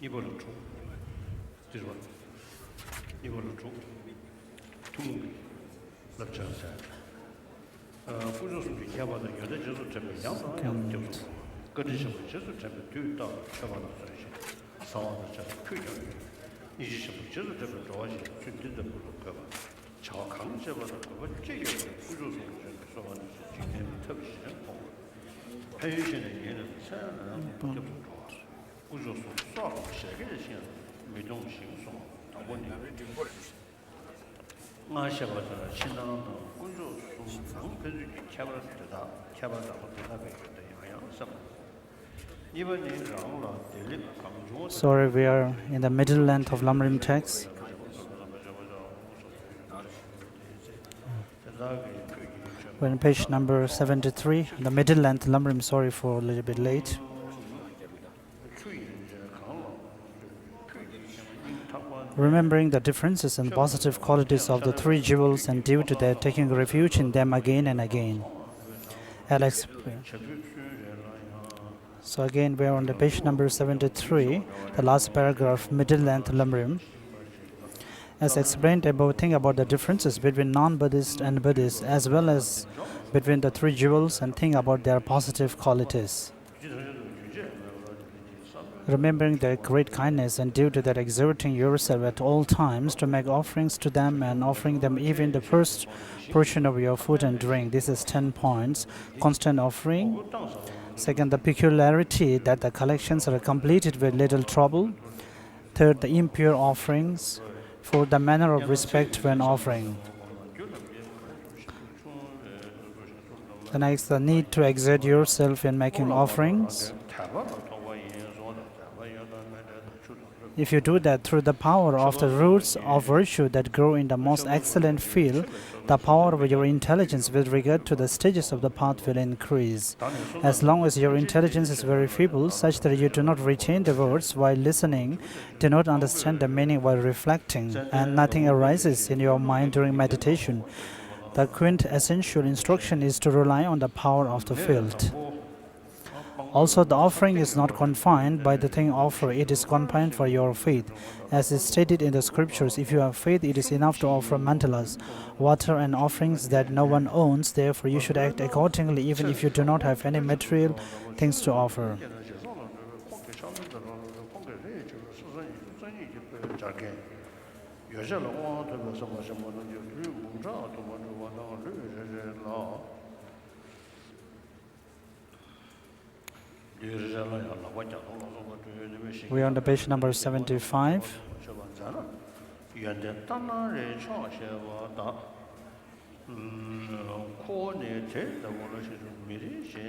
이번은 주. 뒤로. 이번은 주. 두. 납작사. 꾸준히 개발된 여러 제도 때문에 양상 좀 거기서 제도 때문에 뒤다 처벌을 하시. 상황을 잘 표현. 이제 제도 때문에 좋아지. 준비도 그렇고. 저 강제보다 그거 제일 꾸준히 소원을 지금 특별히 회의실에 얘는 사는 좀 좋아. 꾸준히 수업 시작을 시간 미동식 송 다본이 마셔봐서 신앙도 꾸준히 그렇게 개발되다 개발하고 대답했다 양양 이번에 라우라 델리 강조 Sorry, we are in the middle length of Lamrim text. We're on page number 73, the middle length Lamrim. Sorry for a little bit late. Remembering the differences and positive qualities of the three jewels and due to their taking refuge in them again and again. Alex. So again, we're on the page number 73, the last paragraph, middle length Lamrim. As explained above, think about the differences between non-Buddhist and Buddhist, as well as between the three jewels, and think about their positive qualities. Remembering their great kindness and due to that exerting yourself at all times to make offerings to them and offering them even the first portion of your food and drink. This is 10 points. Constant offering. Second, the peculiarity that the collections are completed with little trouble. Third, the impure offerings. For the manner of respect when offering. The next, the need to exert yourself in making offerings. If you do that through the power of the roots of virtue that grow in the most excellent field, the power of your intelligence with regard to the stages of the path will increase. As long as your intelligence is very feeble, such that you do not retain the words while listening, do not understand the meaning while reflecting, and nothing arises in your mind during meditation, the quintessential instruction is to rely on the power of the field. Also, the offering is not confined by the thing offered, it is confined for your faith. As is stated in the scriptures, if you have faith, it is enough to offer mandalas, water, and offerings that no one owns. Therefore, you should act accordingly, even if you do not have any material things to offer. We are on the page number 75.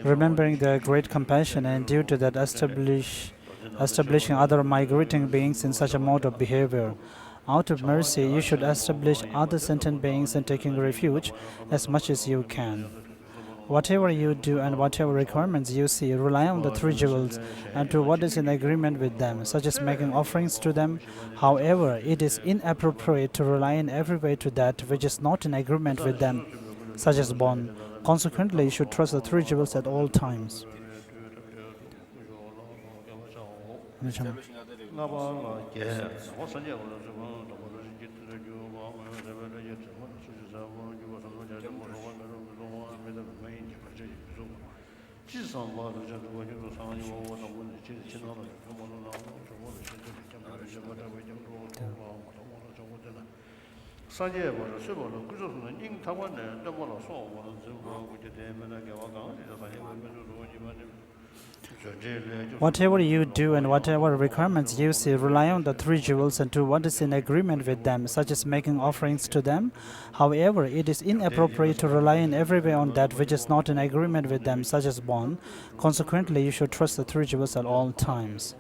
Remembering their great compassion and due to that establishing other migrating beings in such a mode of behavior. Out of mercy, you should establish other sentient beings in taking refuge as much as you can. Whatever you do and whatever requirements you see, rely on the three jewels and to what is in agreement with them, such as making offerings to them. However, it is inappropriate to rely in every way to that which is not in agreement with them, such as bond. Consequently, you should trust the three jewels at all times. Whatever you do and whatever requirements you see, rely on the three jewels and to what is in agreement with them, such as making offerings to them. However, it is inappropriate to rely in every way on that which is not in agreement with them, such as bond. Consequently, you should trust the three jewels at all times.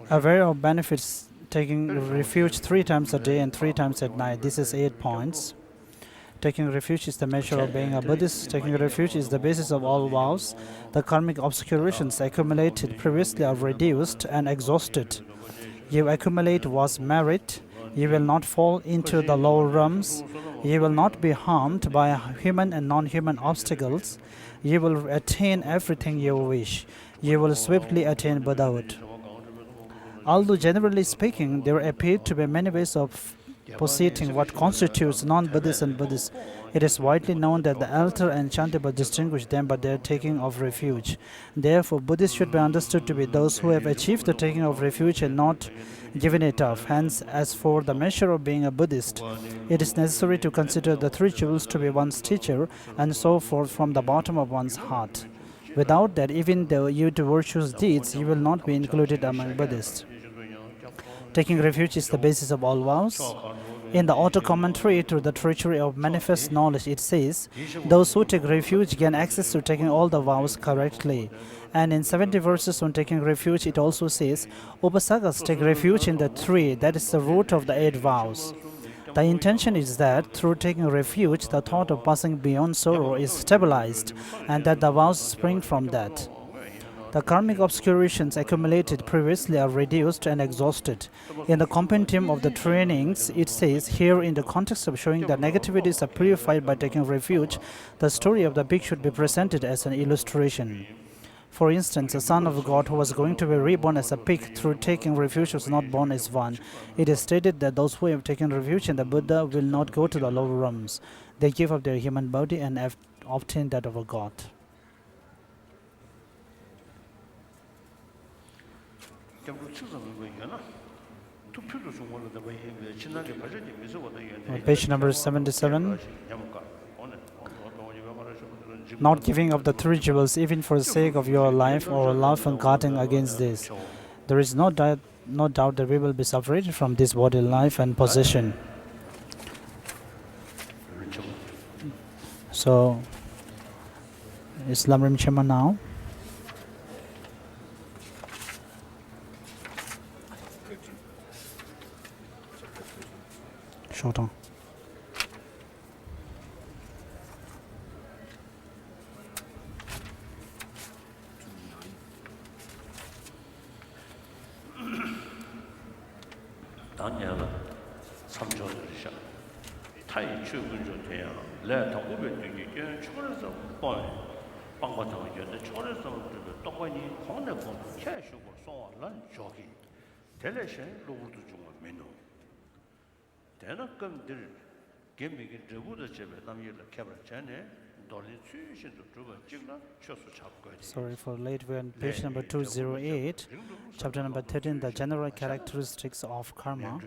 Aware of benefits, taking refuge 3 times a day and 3 times at night. This is 8 points. Taking refuge is the measure of being a Buddhist. Taking refuge is the basis of all vows. The karmic obscurations accumulated previously are reduced and exhausted. You accumulate was merit. You will not fall into the lower realms. You will not be harmed by human and non-human obstacles. You will attain everything you wish. You will swiftly attain Buddhahood. Although generally speaking, there appear to be many ways of positing what constitutes non-Buddhist and Buddhist, it is widely known that the elder and Chantapa distinguish them by their taking of refuge. Therefore, Buddhists should be understood to be those who have achieved the taking of refuge and not given it up. Hence, as for the measure of being a Buddhist, it is necessary to consider the three jewels to be one's teacher and so forth from the bottom of one's heart. Without that, even though you do virtuous deeds, you will not be included among Buddhists. Taking refuge is the basis of all vows. In the auto commentary to the treachery of manifest knowledge, it says, those who take refuge gain access to taking all the vows correctly. And in 70 verses on taking refuge, it also says, Upasakas take refuge in the three, that is the root of the 8 vows. The intention is that through taking refuge, the thought of passing beyond sorrow is stabilized, and that the vows spring from that. The karmic obscurations accumulated previously are reduced and exhausted. In the compendium of the trainings, it says, here in the context of showing that negativities are purified by taking refuge, the story of the pig should be presented as an illustration. For instance, a son of God who was going to be reborn as a pig through taking refuge was not born as one. It is stated that those who have taken refuge in the Buddha will not go to the lower realms. They give up their human body and obtain that of a God. Page number 77. Not giving up the three jewels even for the sake of your life or love and guarding against this. There is no doubt that we will be separated from this body life and possession. So, Islam Rim Chema now. Short on. Daniela, some Georgia. Tai Chugunjo, let a woman do you choose a boy. Bangato, the choice of the Tokani, Honor, cash or so on, jockey. Television, Lord Mino. Then I come to give me the wood of Namila Cabrachane, Dolly Susan to Druba Jigna, Sorry for late, we're on page number 208, chapter number 13, the general characteristics of karma.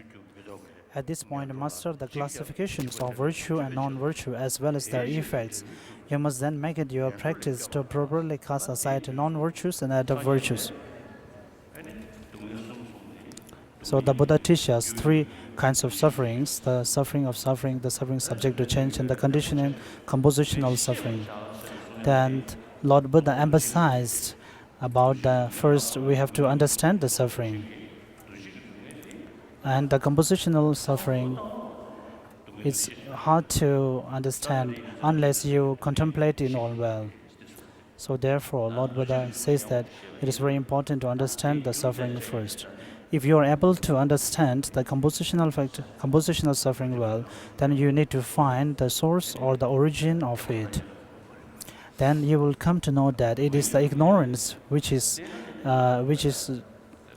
At this point, master the classifications of virtue and non-virtue as well as their effects. You must then make it your practice to properly cast aside non-virtues and other virtues. So the Buddha teaches 3 kinds of sufferings: the suffering of suffering, the suffering subject to change, and the conditioning compositional suffering. Then Lord Buddha emphasized about the first, we have to understand the suffering. And the compositional suffering, it's hard to understand unless you contemplate it all well. So therefore, Lord Buddha says that it is very important to understand the suffering first. If you are able to understand the compositional suffering well, then you need to find the source or the origin of it. Then you will come to know that it is the ignorance which is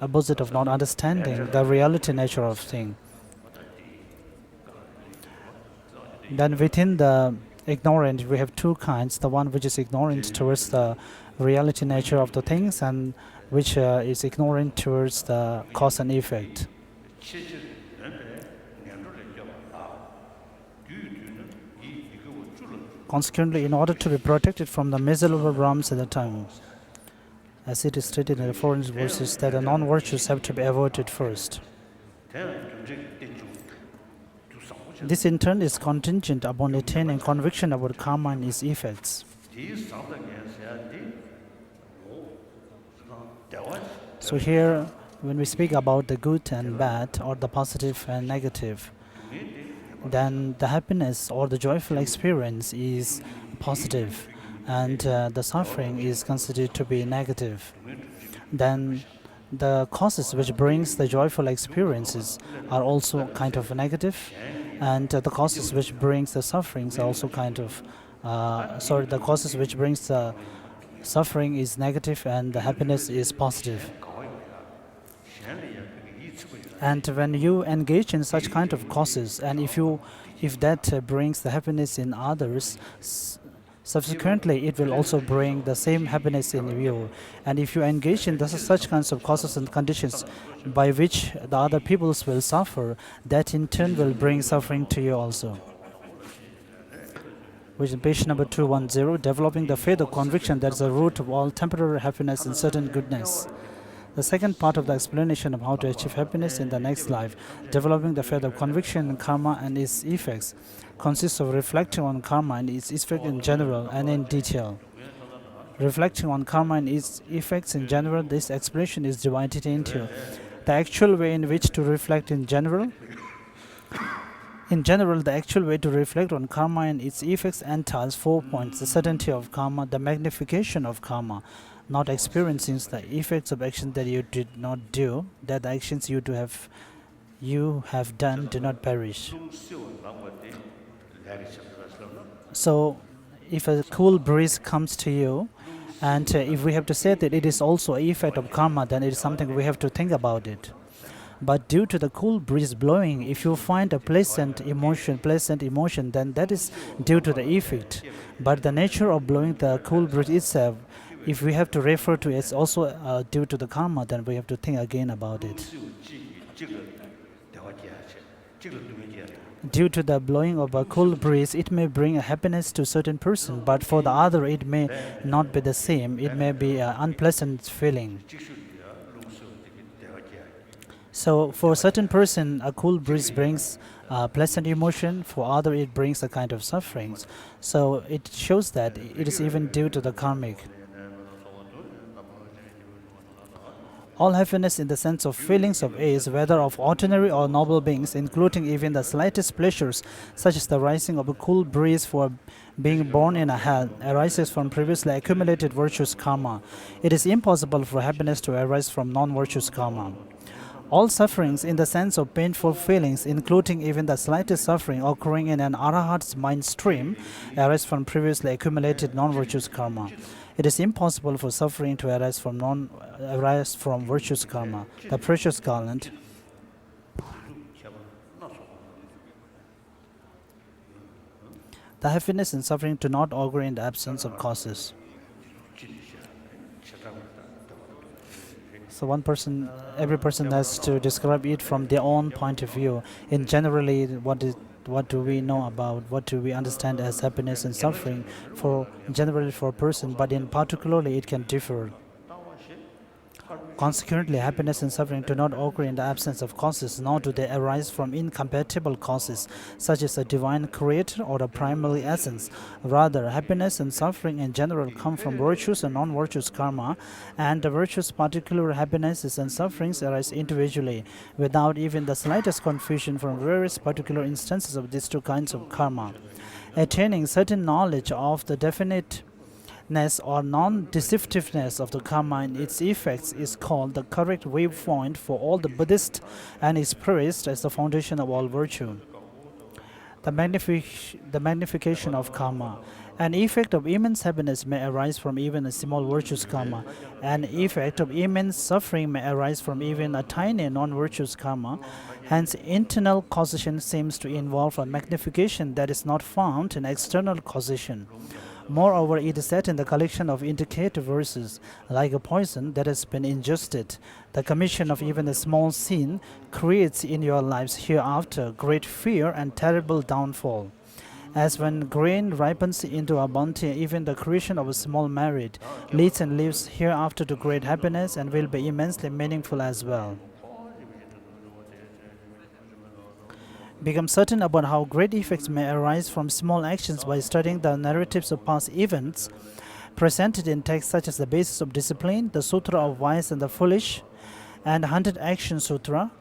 opposite of not understanding the reality nature of thing. Then within the ignorant, we have 2 kinds: the one which is ignorant towards the reality nature of the things, and which is ignorant towards the cause and effect. Consequently, in order to be protected from the miserable realms at the time, as it is stated in the foreign verses, that the non-virtues have to be avoided first. This in turn is contingent upon attaining conviction about karma and its effects. So here, when we speak about the good and bad, or the positive and negative, then the happiness or the joyful experience is positive, and the suffering is considered to be negative. Then the causes which brings the joyful experiences are also kind of negative, and the causes which brings the sufferings are also kind of the causes which brings the suffering is negative and the happiness is positive. And when you engage in such kind of causes, and if that brings the happiness in others, subsequently it will also bring the same happiness in you. And if you engage in such kinds of causes and conditions by which the other peoples will suffer, that in turn will bring suffering to you also. Which is page number 210, developing the faith of conviction that is the root of all temporary happiness and certain goodness. The second part of the explanation of how to achieve happiness in the next life, developing the faith of conviction in karma and its effects, consists of reflecting on karma and its effects in general and in detail. Reflecting on karma and its effects in general, this explanation is divided into the actual way in which to reflect in general. In general, the actual way to reflect on karma and its effects entails 4 points: the certainty of karma, the magnification of karma, not experiencing the effects of action that you did not do, that the actions you have done do not perish. So, if a cool breeze comes to you, and if we have to say that it is also an effect of karma, then it is something we have to think about it. But due to the cool breeze blowing, if you find a pleasant emotion, then that is due to the effect. But the nature of blowing the cool breeze itself, if we have to refer to it as also due to the karma, then we have to think again about it. Due to the blowing of a cool breeze, it may bring a happiness to a certain person, but for the other it may not be the same. It may be an unpleasant feeling. So for a certain person, a cool breeze brings a pleasant emotion. For other, it brings a kind of sufferings. So it shows that it is even due to the karmic. All happiness in the sense of feelings of ace, whether of ordinary or noble beings, including even the slightest pleasures, such as the rising of a cool breeze for being born in a hell, arises from previously accumulated virtuous karma. It is impossible for happiness to arise from non-virtuous karma. All sufferings in the sense of painful feelings, including even the slightest suffering occurring in an arahat's mind stream, arise from previously accumulated non-virtuous karma. It is impossible for suffering to arise from virtuous karma. The precious garland. The happiness and suffering do not occur in the absence of causes. So every person has to describe it from their own point of view. In generally, what do we know about, what do we understand as happiness and suffering generally for a person, but in particularly it can differ. Consequently, happiness and suffering do not occur in the absence of causes, nor do they arise from incompatible causes, such as a divine creator or a primary essence. Rather, happiness and suffering in general come from virtuous and non-virtuous karma, and the virtuous particular happinesses and sufferings arise individually, without even the slightest confusion from various particular instances of these two kinds of karma. Attaining certain knowledge of the definiteness or non-deceptiveness of the karma and its effects is called the correct waypoint for all the Buddhists and is praised as the foundation of all virtue. The magnification of karma. An effect of immense happiness may arise from even a small virtuous karma. An effect of immense suffering may arise from even a tiny non-virtuous karma. Hence, internal causation seems to involve a magnification that is not found in external causation. Moreover, it is said in the collection of indicative verses, like a poison that has been ingested, the commission of even a small sin creates in your lives hereafter great fear and terrible downfall. As when grain ripens into a bounty, even the creation of a small merit leads and lives hereafter to great happiness and will be immensely meaningful as well. Become certain about how great effects may arise from small actions by studying the narratives of past events presented in texts such as the Basis of Discipline, the Sutra of Wise and the Foolish, and 100 Action Sutra.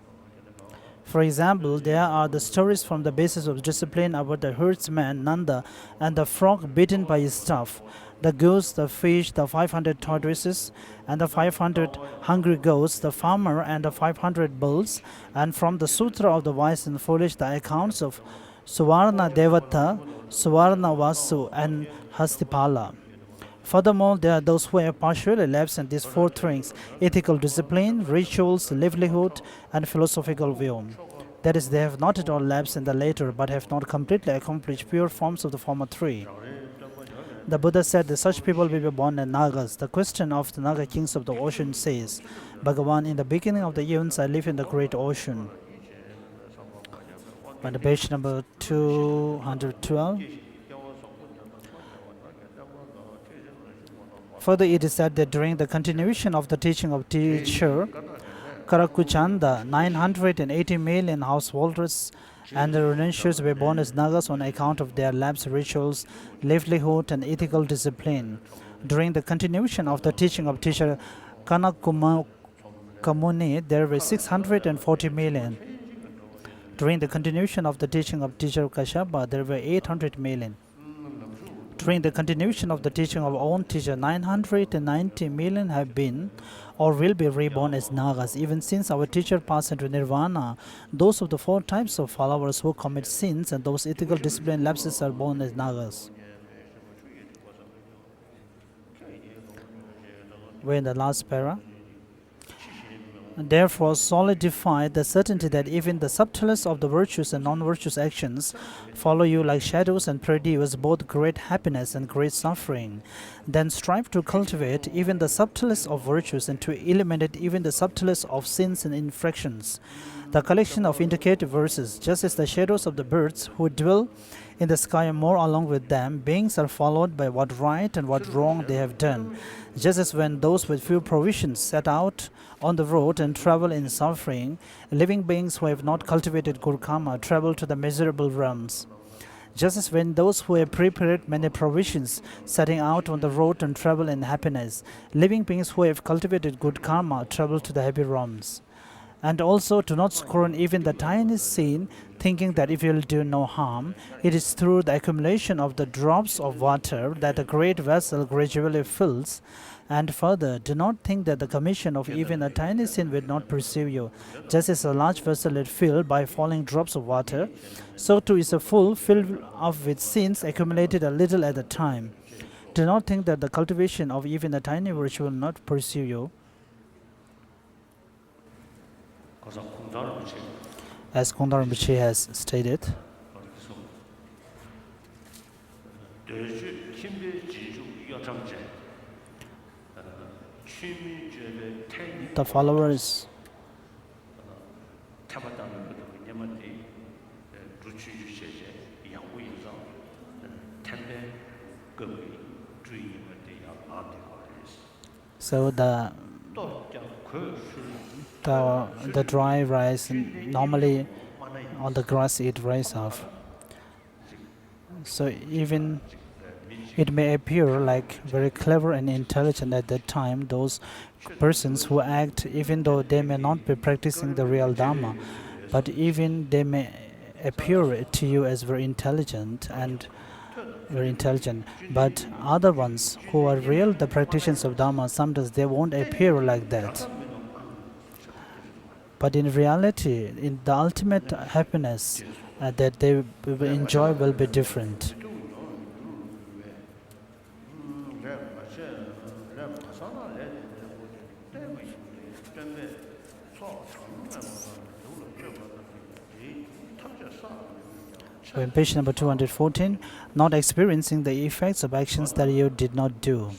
For example, there are the stories from the Basis of Discipline about the herdsman Nanda and the frog bitten by his staff, the goose, the fish, the 500 tortoises, and the 500 hungry goats, the farmer and the 500 bulls, and from the Sutra of the Wise and Foolish, the accounts of Suvarna Devata, Suvarna Vasu, and Hastipala. Furthermore, there are those who have partially lapsed in these four things: ethical discipline, rituals, livelihood, and philosophical view. That is, they have not at all lapsed in the latter, but have not completely accomplished pure forms of the former three. The Buddha said that such people will be born as Nagas. The question of the Naga kings of the ocean says, Bhagavan, in the beginning of the eons, I live in the great ocean. On the page number 212. Further, it is said that during the continuation of the teaching of teacher Karakuchanda, 980 million householders and the renunciates were born as Nagas on account of their lapsed rituals, livelihood, and ethical discipline. During the continuation of the teaching of teacher Kanakumuni, there were 640 million. During the continuation of the teaching of teacher Kashyapa, there were 800 million. During the continuation of the teaching of own teacher, 990 million have been or will be reborn as Nagas. Even since our teacher passed into Nirvana, those of the four types of followers who commit sins and those ethical discipline lapses are born as Nagas. We're in the last para. Therefore, solidify the certainty that even the subtlest of the virtuous and non-virtuous actions follow you like shadows and produce both great happiness and great suffering. Then strive to cultivate even the subtlest of virtues and to eliminate even the subtlest of sins and infractions. The collection of indicative verses, just as the shadows of the birds who dwell in the sky are more along with them, beings are followed by what right and what wrong they have done. Just as when those with few provisions set out on the road and travel in suffering, living beings who have not cultivated good karma travel to the miserable realms. Just as when those who have prepared many provisions setting out on the road and travel in happiness, living beings who have cultivated good karma travel to the happy realms. And also do not scorn even the tiniest sin, thinking that if you will do no harm, it is through the accumulation of the drops of water that a great vessel gradually fills. And further, do not think that the commission of even a tiny sin will not pursue you. Just as a large vessel is filled by falling drops of water, so too is a fool filled up with sins accumulated a little at a time. Do not think that the cultivation of even a tiny virtue will not pursue you. As Kundar Rinpoche has stated, the followers so the dry rice, normally on the grass it dries off. So even it may appear like very clever and intelligent at that time, those persons who act even though they may not be practicing the real Dharma, but even they may appear to you as very intelligent, but other ones who are real, the practitioners of Dharma, sometimes they won't appear like that. But in reality, in the ultimate happiness that they will enjoy will be different. So in page number 214, not experiencing the effects of actions that you did not do.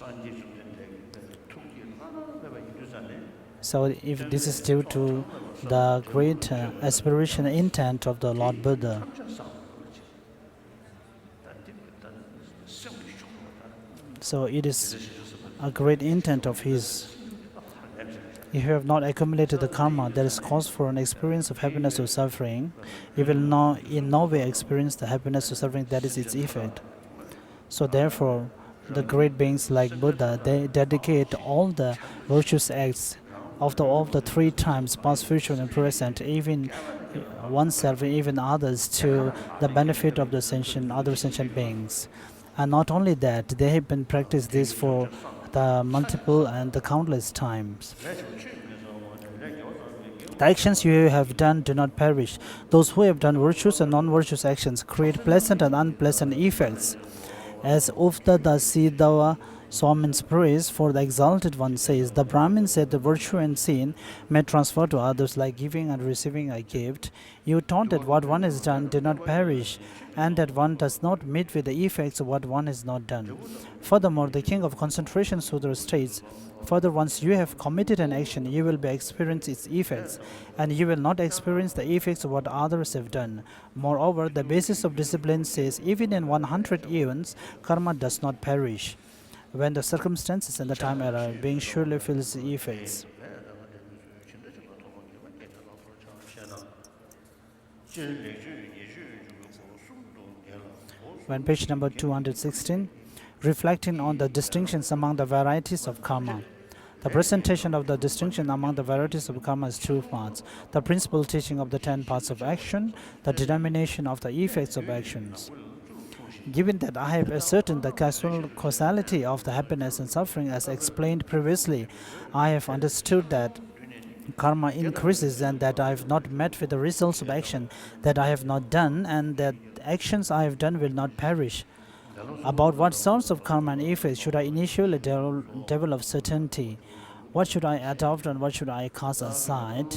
So if this is due to the great aspiration and intent of the Lord Buddha. So it is a great intent of his. If you have not accumulated the karma that is cause for an experience of happiness or suffering, you will in no way experience the happiness or suffering that is its effect. So therefore, the great beings like Buddha, they dedicate all the virtuous acts of the three times, past, future, and present, even oneself and even others, to the benefit of the other sentient beings. And not only that, they have been practiced this for the multiple and the countless times. The actions you have done do not perish. Those who have done virtuous and non-virtuous actions create pleasant and unpleasant effects. As Ufta Dasidawa Swamin's praise for the exalted one says, the Brahmin said the virtue and sin may transfer to others like giving and receiving a gift. You taught that what one has done did not perish, and that one does not meet with the effects of what one has not done. Furthermore, the king of concentration Sutra states, further, once you have committed an action, you will be experience its effects, and you will not experience the effects of what others have done. Moreover, the basis of discipline says, even in 100 eons, karma does not perish. When the circumstances and the time arrive, being surely feels the effects. When page number 216, reflecting on the distinctions among the varieties of karma. The presentation of the distinction among the varieties of karma is two parts. The principal teaching of the 10 parts of action, the determination of the effects of actions. Given that I have ascertained the causality of the happiness and suffering as explained previously, I have understood that karma increases and that I have not met with the results of action that I have not done, and that actions I have done will not perish. About what sorts of karma and effects should I initially develop certainty? What should I adopt and what should I cast aside?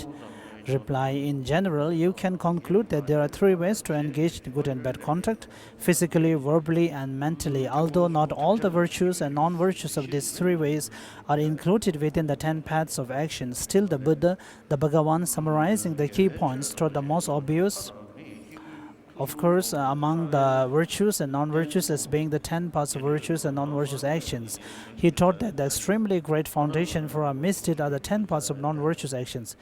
Reply: in general, you can conclude that there are 3 ways to engage in good and bad contact: physically, verbally, and mentally. Although not all the virtues and non-virtues of these 3 ways are included within the 10 paths of action, still the Buddha, the Bhagavan, summarizing the key points, taught the most obvious, of course, among the virtues and non-virtues as being the 10 parts of virtues and non-virtuous actions. He taught that the extremely great foundation for a misdeed are the 10 parts of non-virtuous actions.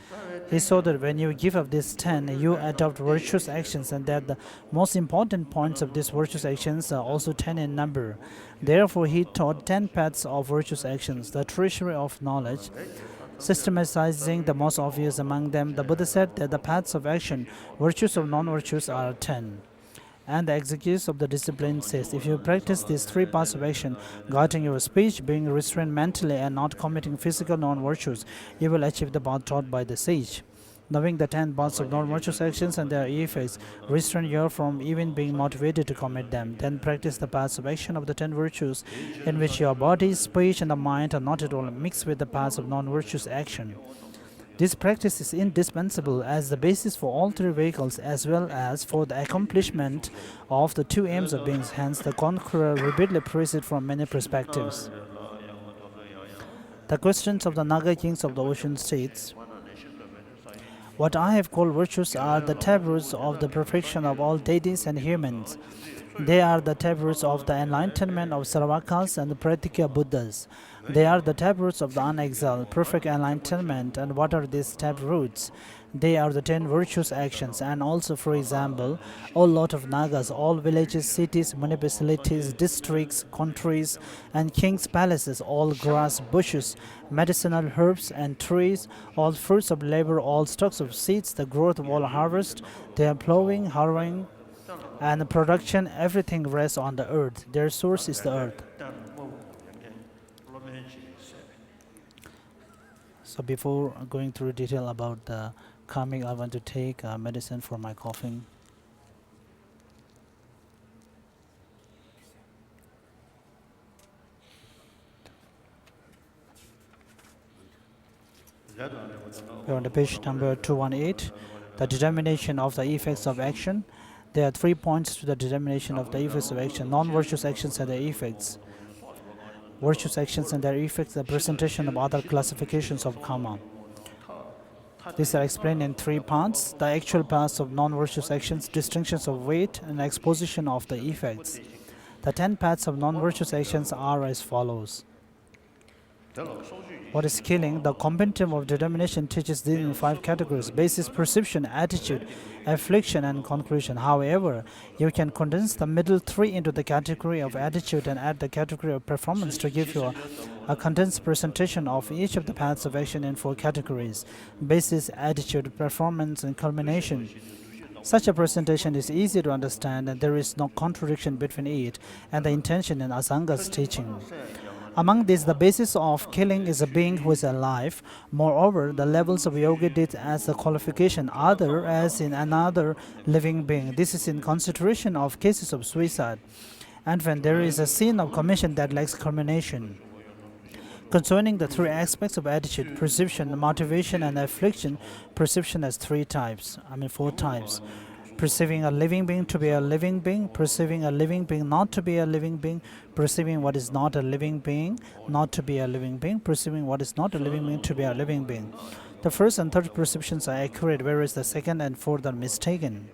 He saw that when you give up these 10, you adopt virtuous actions, and that the most important points of these virtuous actions are also 10 in number. Therefore, he taught 10 paths of virtuous actions, the treasury of knowledge. Systematizing the most obvious among them, the Buddha said that the paths of action, virtues or non-virtues, are 10. And the execution of the discipline says, if you practice these 3 paths of action, guarding your speech, being restrained mentally, and not committing physical non-virtues, you will achieve the path taught by the sage. Knowing the 10 paths of non-virtuous actions and their effects, restrain you from even being motivated to commit them. Then practice the paths of action of the 10 virtues, in which your body, speech, and the mind are not at all mixed with the paths of non-virtuous action. This practice is indispensable as the basis for all 3 vehicles, as well as for the accomplishment of the 2 aims of beings. Hence, the conqueror repeatedly praised it from many perspectives. The questions of the Naga kings of the ocean states, what I have called virtues are the taproots of the perfection of all deities and humans. They are the taproots of the enlightenment of Sarvakas and the Pratikya Buddhas. They are the taproots of the unexaled, perfect enlightenment. And what are these taproots? They are the 10 virtuous actions. And also, for example, all lot of Nagas, all villages, cities, municipalities, districts, countries, and kings' palaces, all grass, bushes, medicinal herbs and trees, all fruits of labor, all stocks of seeds, the growth of all harvest, their plowing, harrowing, and production, everything rests on the earth. Their source is the earth. So before going through detail about the karmic, I want to take medicine for my coughing. We're on the page number 218, the determination of the effects of action. There are 3 points to the determination of the effects of action: non-virtuous actions and their effects, virtuous actions and their effects, the presentation of other classifications of karma. These are explained in 3 parts: the actual paths of non-virtuous actions, distinctions of weight, and exposition of the effects. The 10 paths of non-virtuous actions are as follows. What is killing? The compendium of determination teaches these in 5 categories: basis, perception, attitude, affliction, and conclusion. However, you can condense the middle 3 into the category of attitude and add the category of performance to give you a condensed presentation of each of the paths of action in 4 categories: basis, attitude, performance, and culmination. Such a presentation is easy to understand, and there is no contradiction between it and the intention in Asanga's teaching. Among these, the basis of killing is a being who is alive. Moreover, the levels of yoga did as the qualification, other as in another living being. This is in consideration of cases of suicide. and when there is a scene of commission that lacks culmination. Concerning the three aspects of attitude, perception, motivation, and affliction, perception has four types. Perceiving a living being to be a living being, perceiving a living being not to be a living being, perceiving what is not a living being not to be a living being, perceiving what is not a living being to be a living being. The first and third perceptions are accurate, whereas the second and fourth are mistaken.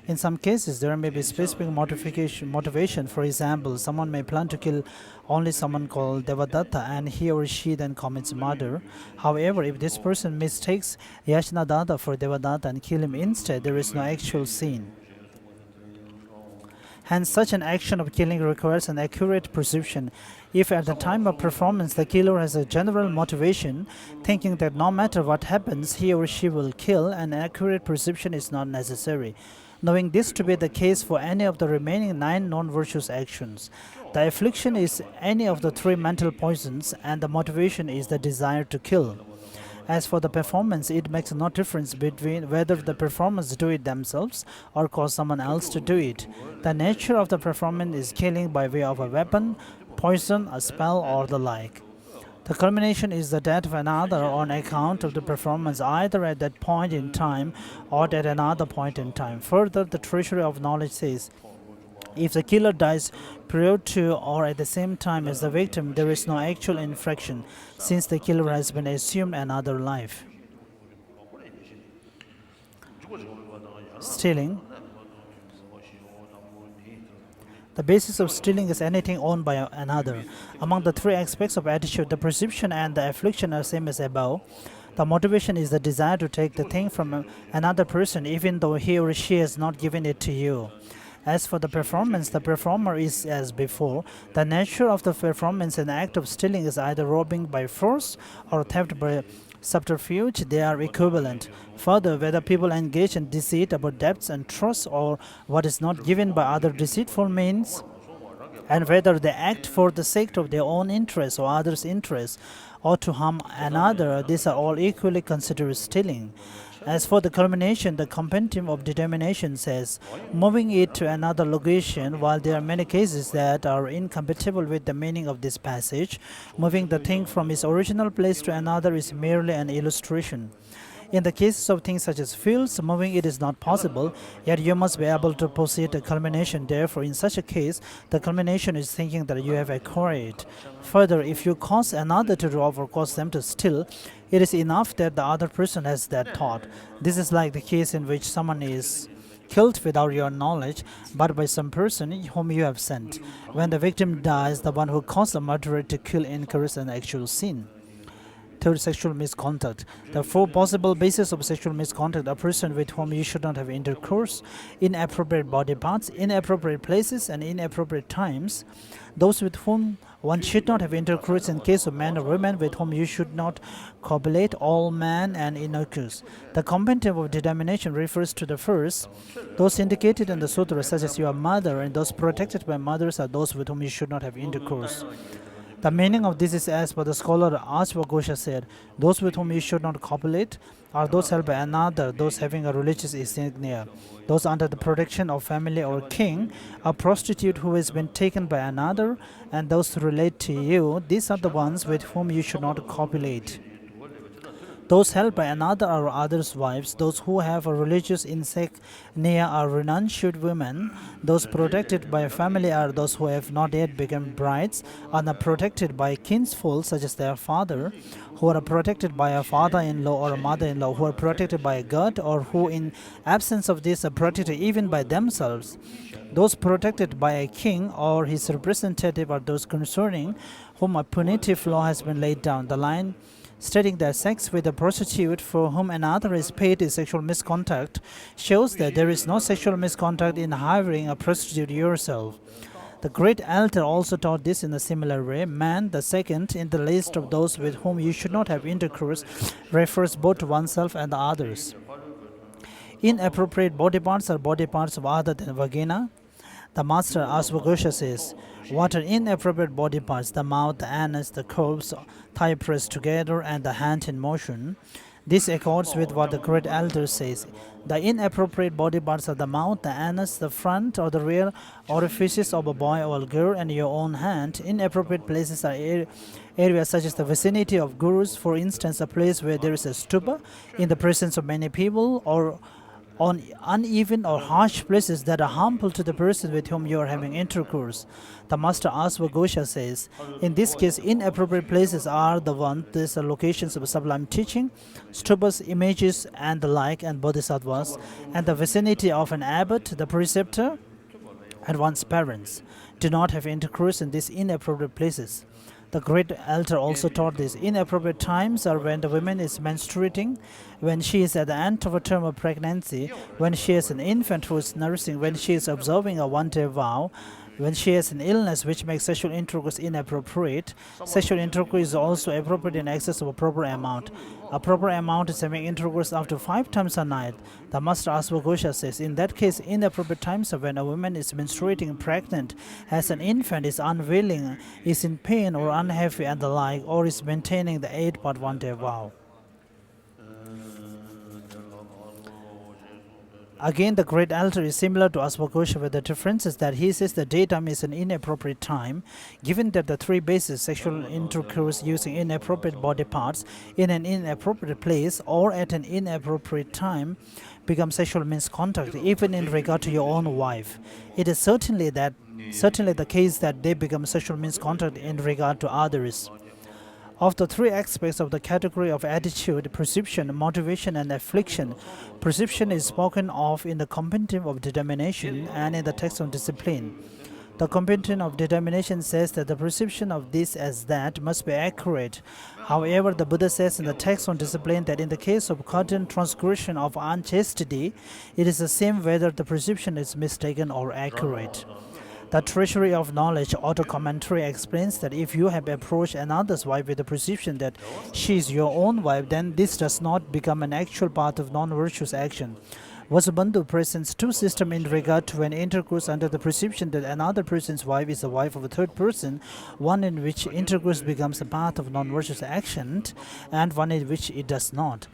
In some cases, there may be specific motivation. For example, someone may plan to kill only someone called Devadatta, and he or she then commits murder. However, if this person mistakes Yashnadatta for Devadatta and kill him instead, there is no actual sin. Hence, such an action of killing requires an accurate perception. If at the time of performance the killer has a general motivation, thinking that no matter what happens, he or she will kill, an accurate perception is not necessary. Knowing this to be the case for any of the remaining 9 non-virtuous actions. The affliction is any of the 3 mental poisons, and the motivation is the desire to kill. As for the performance, it makes no difference between whether the performers do it themselves or cause someone else to do it. The nature of the performance is killing by way of a weapon, poison, a spell, or the like. The culmination is the death of another on account of the performance, either at that point in time or at another point in time. Further, the treasury of knowledge says, if the killer dies prior to or at the same time as the victim, there is no actual infraction, since the killer has been assumed another life. Stealing. The basis of stealing is anything owned by another. Among the 3 aspects of attitude, the perception and the affliction are same as above. The motivation is the desire to take the thing from another person, even though he or she has not given it to you. As for the performance, the performer is as before. The nature of the performance and act of stealing is either robbing by force or theft by subterfuge. They are equivalent. Further, whether people engage in deceit about debts and trusts or what is not given by other deceitful means, and whether they act for the sake of their own interests or others' interests or to harm another, these are all equally considered stealing. As for the culmination, the compendium of determination says, moving it to another location. While there are many cases that are incompatible with the meaning of this passage, moving the thing from its original place to another is merely an illustration. In the cases of things such as fields, moving it is not possible, yet you must be able to proceed a culmination. Therefore, in such a case, the culmination is thinking that you have acquired. Further, if you cause another to rob or cause them to steal, it is enough that the other person has that thought. This is like the case in which someone is killed without your knowledge, but by some person whom you have sent. When the victim dies, the one who caused the murderer to kill incurs an actual sin. Third, sexual misconduct. There are 4 possible bases of sexual misconduct: a person with whom you should not have intercourse, inappropriate body parts, inappropriate places, and inappropriate times. Those with whom one should not have intercourse in case of men or women with whom you should not copulate, all man and innocuous. The compendium of determination refers to the first. Those indicated in the sutra, such as your mother, and those protected by mothers, are those with whom you should not have intercourse. The meaning of this is as per the scholar Ashwagosha said, those with whom you should not copulate are those held by another, those having a religious insignia, those under the protection of family or king, a prostitute who has been taken by another, and those who relate to you. These are the ones with whom you should not copulate. Those held by another are others' wives. Those who have a religious insignia are renunciate women. Those protected by a family are those who have not yet become brides, and are protected by kinsfolk such as their father, who are protected by a father-in-law or a mother-in-law, who are protected by a god, or who in absence of this are protected even by themselves. Those protected by a king or his representative are those concerning whom a punitive law has been laid down. The line stating that sex with a prostitute for whom another is paid is sexual misconduct shows that there is no sexual misconduct in hiring a prostitute yourself. The great elder also taught this in a similar way. Man, the second in the list of those with whom you should not have intercourse, refers both to oneself and the others. Inappropriate body parts are body parts of other than vagina. The master Ashwagosha says, what are inappropriate body parts? The mouth, the anus, the corpse, thigh pressed together, and the hand in motion. This accords with what the great elder says. The inappropriate body parts are the mouth, the anus, the front or the rear orifices of a boy or a girl, and your own hand. Inappropriate places are areas such as the vicinity of gurus, for instance, a place where there is a stupa in the presence of many people, or on uneven or harsh places that are harmful to the person with whom you are having intercourse. The master Asvagosha says, in this case, inappropriate places are these are locations of sublime teaching, stupas, images, and the like, and bodhisattvas, and the vicinity of an abbot, the preceptor, and one's parents. Do not have intercourse in these inappropriate places. The great elder also taught this. Inappropriate times are when the woman is menstruating, when she is at the end of a term of pregnancy, when she has an infant who is nursing, when she is observing a one-day vow, when she has an illness which makes sexual intercourse inappropriate. Sexual intercourse is also appropriate in excess of a proper amount. A proper amount is having intercourse up to 5 times a night. The Master Asvagosha says, in that case, inappropriate times are when a woman is menstruating, pregnant, has an infant, is unwilling, is in pain or unhappy and the like, or is maintaining the 8-part one-day vow. Again, the great elder is similar to Asvagosha, with the difference is that he says the daytime is an inappropriate time, given that the 3 bases, sexual intercourse using inappropriate body parts in an inappropriate place or at an inappropriate time, become sexual misconduct, even in regard to your own wife. It is certainly the case that they become sexual misconduct in regard to others. Of the 3 aspects of the category of attitude, perception, motivation, and affliction, perception is spoken of in the compendium of determination and in the text on discipline. The compendium of determination says that the perception of this as that must be accurate. However, the Buddha says in the text on discipline that in the case of curtain transgression of unchastity, it is the same whether the perception is mistaken or accurate. The Treasury of Knowledge auto commentary explains that if you have approached another's wife with the perception that she is your own wife, then this does not become an actual part of non-virtuous action. Vasubandhu presents 2 systems in regard to an intercourse under the perception that another person's wife is the wife of a third person, one in which intercourse becomes a part of non-virtuous action, and one in which it does not.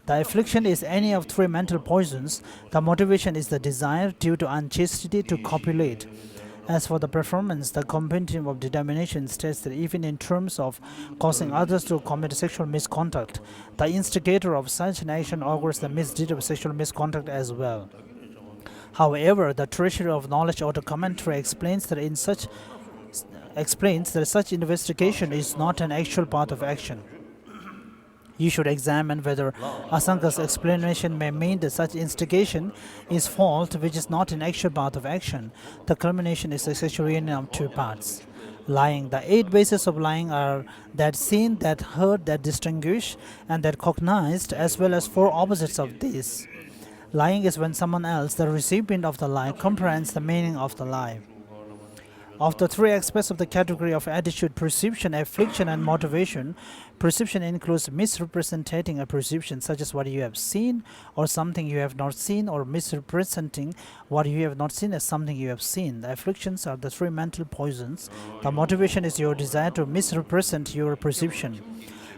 The affliction is any of 3 mental poisons. The motivation is the desire due to unchastity to copulate. As for the performance, the compendium of determination states that even in terms of causing others to commit sexual misconduct, the instigator of such an action augurs the misdeed of sexual misconduct as well. However, the Treasury of Knowledge auto commentary explains that such investigation is not an actual part of action. You should examine whether Asanka's explanation may mean that such instigation is fault, which is not an actual part of action. The culmination is a sexual union of 2 parts. Lying. The 8 bases of lying are that seen, that heard, that distinguished, and that cognized, as well as 4 opposites of these. Lying is when someone else, the recipient of the lie, comprehends the meaning of the lie. Of the 3 aspects of the category of attitude, perception, affliction, and motivation, perception includes misrepresenting a perception, such as what you have seen or something you have not seen, or misrepresenting what you have not seen as something you have seen. The afflictions are the 3 mental poisons. The motivation is your desire to misrepresent your perception.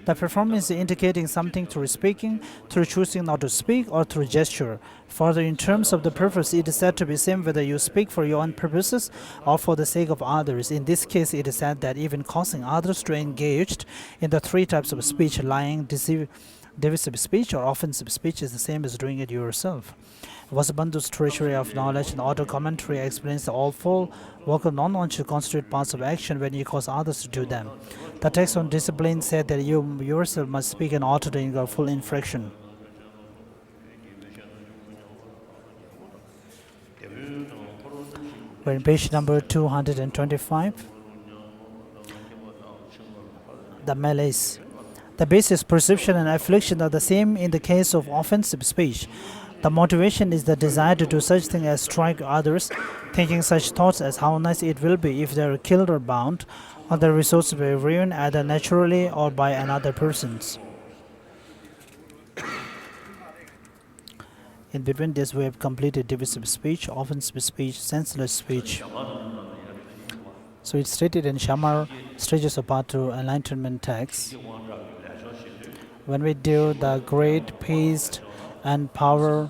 The performance is indicating something through speaking, through choosing not to speak, or through gesture. Further, in terms of the purpose, it is said to be same whether you speak for your own purposes or for the sake of others. In this case, it is said that even causing others to engage in the 3 types of speech, lying, derisive speech, or offensive speech, is the same as doing it yourself. Vasubandhu's Treasury of Knowledge and auto commentary explains that all 4 work of non-one should constitute parts of action when you cause others to do them. The text on discipline said that you yourself must speak in order to incur full infraction. We're in page number 225. The malaise. The basis, perception, and affliction are the same in the case of offensive speech. The motivation is the desire to do such thing as strike others, thinking such thoughts as how nice it will be if they are killed or bound, or the resource will be ruined either naturally or by another person's. In between this, we have completed divisive speech, offensive speech, senseless speech. So it's stated in Shamar, Stages of Path to Enlightenment text. When we do the great peace and power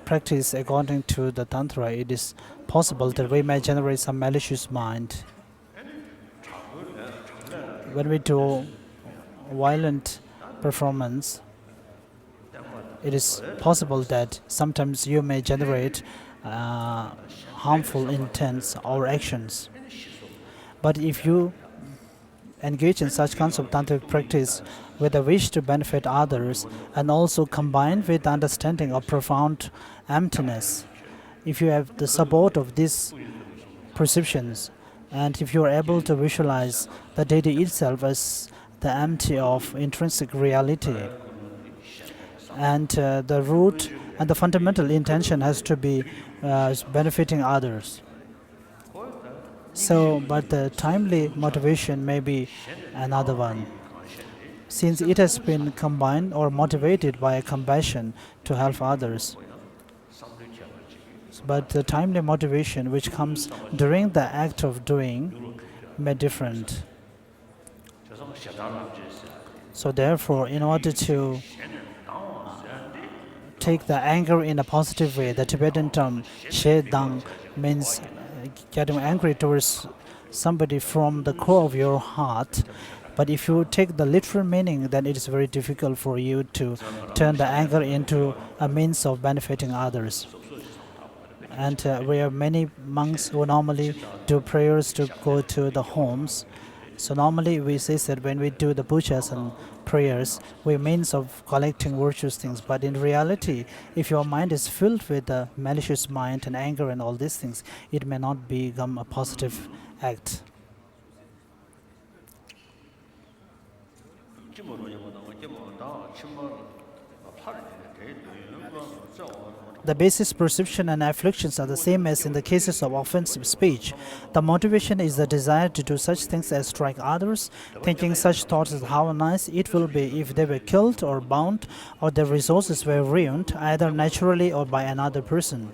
practice according to the Tantra, it is possible that we may generate some malicious mind. When we do violent performance, it is possible that sometimes you may generate harmful intents or actions. But if you engage in such kinds of tantric practice with a wish to benefit others and also combined with the understanding of profound emptiness, if you have the support of these perceptions, and if you are able to visualize the deity itself as the empty of intrinsic reality, and the root and the fundamental intention has to be benefiting others. So, but the timely motivation may be another one, since it has been combined or motivated by a compassion to help others. But the timely motivation which comes during the act of doing may be different. So therefore, in order to take the anger in a positive way, the Tibetan term she dang means getting angry towards somebody from the core of your heart. But if you take the literal meaning, then it is very difficult for you to turn the anger into a means of benefiting others. And we have many monks who normally do prayers to go to the homes. So normally we say that when we do the pujas and prayers, we means of collecting virtuous things. But in reality, if your mind is filled with a malicious mind and anger and all these things, it may not become a positive act. The basis perception and afflictions are the same as in the cases of offensive speech. The motivation is the desire to do such things as strike others, thinking such thoughts as how nice it will be if they were killed or bound or their resources were ruined, either naturally or by another person.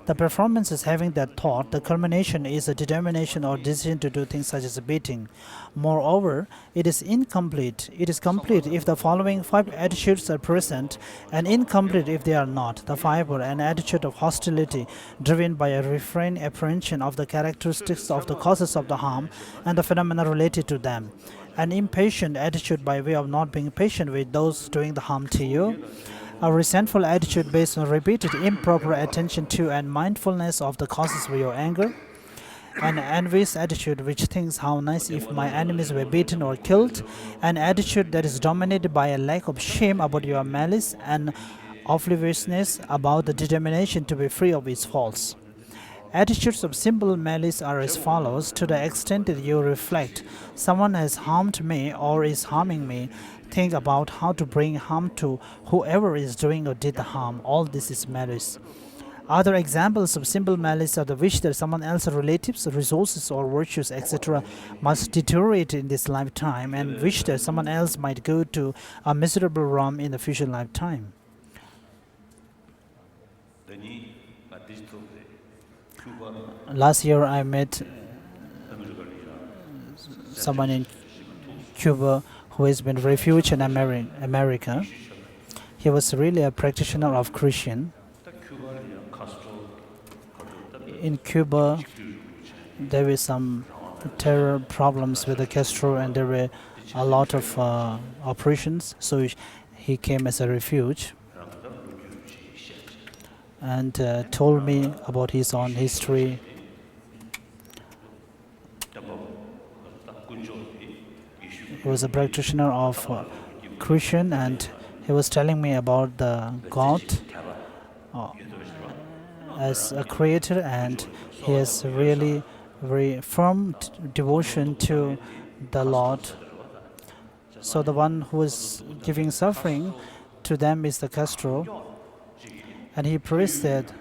The performance is having that thought. The culmination is a determination or decision to do things such as beating. Moreover, it is incomplete. It is complete if the following 5 attitudes are present, and incomplete if they are not. The 5 are an attitude of hostility, driven by a refrain apprehension of the characteristics of the causes of the harm and the phenomena related to them. An impatient attitude by way of not being patient with those doing the harm to you. A resentful attitude based on repeated improper attention to and mindfulness of the causes of your anger. An envious attitude which thinks how nice if my enemies were beaten or killed. An attitude that is dominated by a lack of shame about your malice and obliviousness about the determination to be free of its faults. Attitudes of simple malice are as follows: to the extent that you reflect, someone has harmed me or is harming me, think about how to bring harm to whoever is doing or did the harm. All this is malice. Other examples of simple malice are the wish that someone else's relatives, resources, or virtues, etc., must deteriorate in this lifetime, and wish that someone else might go to a miserable realm in the future lifetime. Last year I met someone in Cuba who has been Refuge in America. He was really a practitioner of Christian. In Cuba, there were some terror problems with the Castro, and there were a lot of operations. So he came as a refuge and told me about his own history. He was a practitioner of Christian, and he was telling me about the God as a creator, and he has really very firm devotion to the Lord. So the one who is giving suffering to them is the Castro, and he prays that,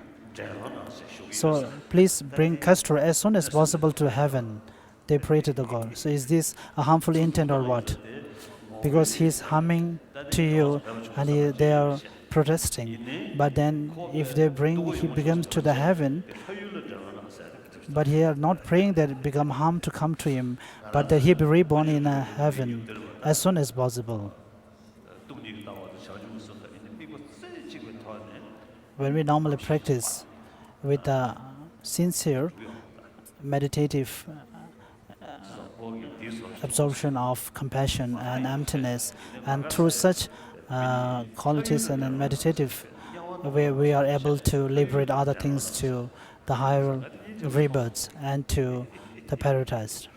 so please bring Castro as soon as possible to heaven. They pray to the God. So is this a harmful intent or what? Because he's harming to you and they are protesting. But then if they bring, he becomes to the heaven, but he are not praying that it become harm to come to him, but that he be reborn in a heaven as soon as possible. When we normally practice with a sincere meditative absorption of compassion and emptiness, and through such qualities and in meditative way, we are able to liberate other things to the higher rebirths and to the paradise.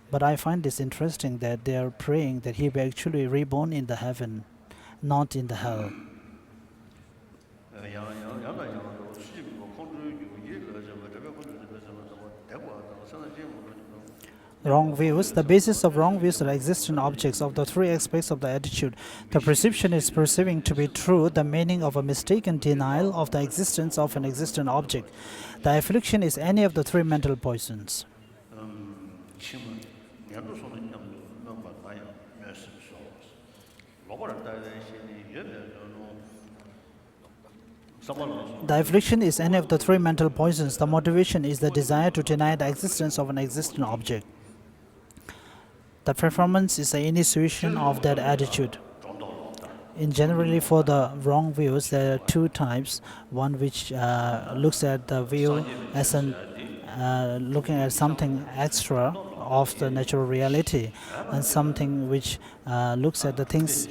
But I find this interesting that they are praying that he be actually reborn in the heaven, not in the hell. Wrong views. The basis of wrong views are existent objects of the three aspects of the attitude. The perception is perceiving to be true the meaning of a mistaken denial of the existence of an existent object. The affliction is any of the three mental poisons. The affliction is any of the three mental poisons. The motivation is the desire to deny the existence of an existent object. The performance is the initiation of that attitude. In generally, for the wrong views, there are two types. One which looks at the view as an looking at something extra of the natural reality, and something which looks at the things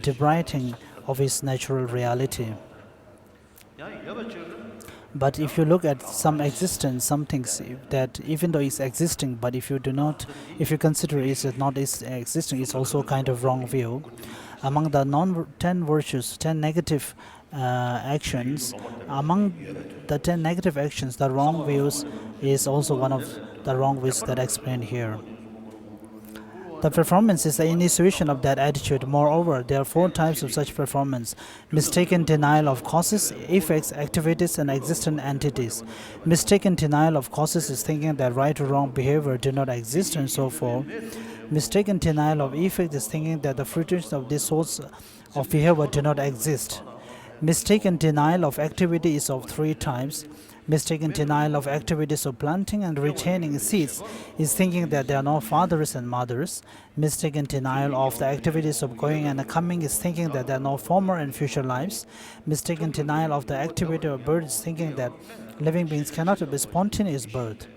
depriving of its natural reality. But if you look at some existence, some things that even though it's existing, but if you consider it as not existing, it's also a kind of wrong view. Among the 10 virtues, 10 negative actions, among the 10 negative actions, the wrong views is also one of the wrong views that are explained here. The performance is the initiation of that attitude. Moreover, there are 4 types of such performance: mistaken denial of causes, effects, activities, and existent entities. Mistaken denial of causes is thinking that right or wrong behavior do not exist and so forth. Mistaken denial of effect is thinking that the fruitions of this source of behavior do not exist. Mistaken denial of activity is of 3 types. Mistaken denial of activities of planting and retaining seeds is thinking that there are no fathers and mothers. Mistaken denial of the activities of going and coming is thinking that there are no former and future lives. Mistaken denial of the activity of birth is thinking that living beings cannot have a spontaneous birth.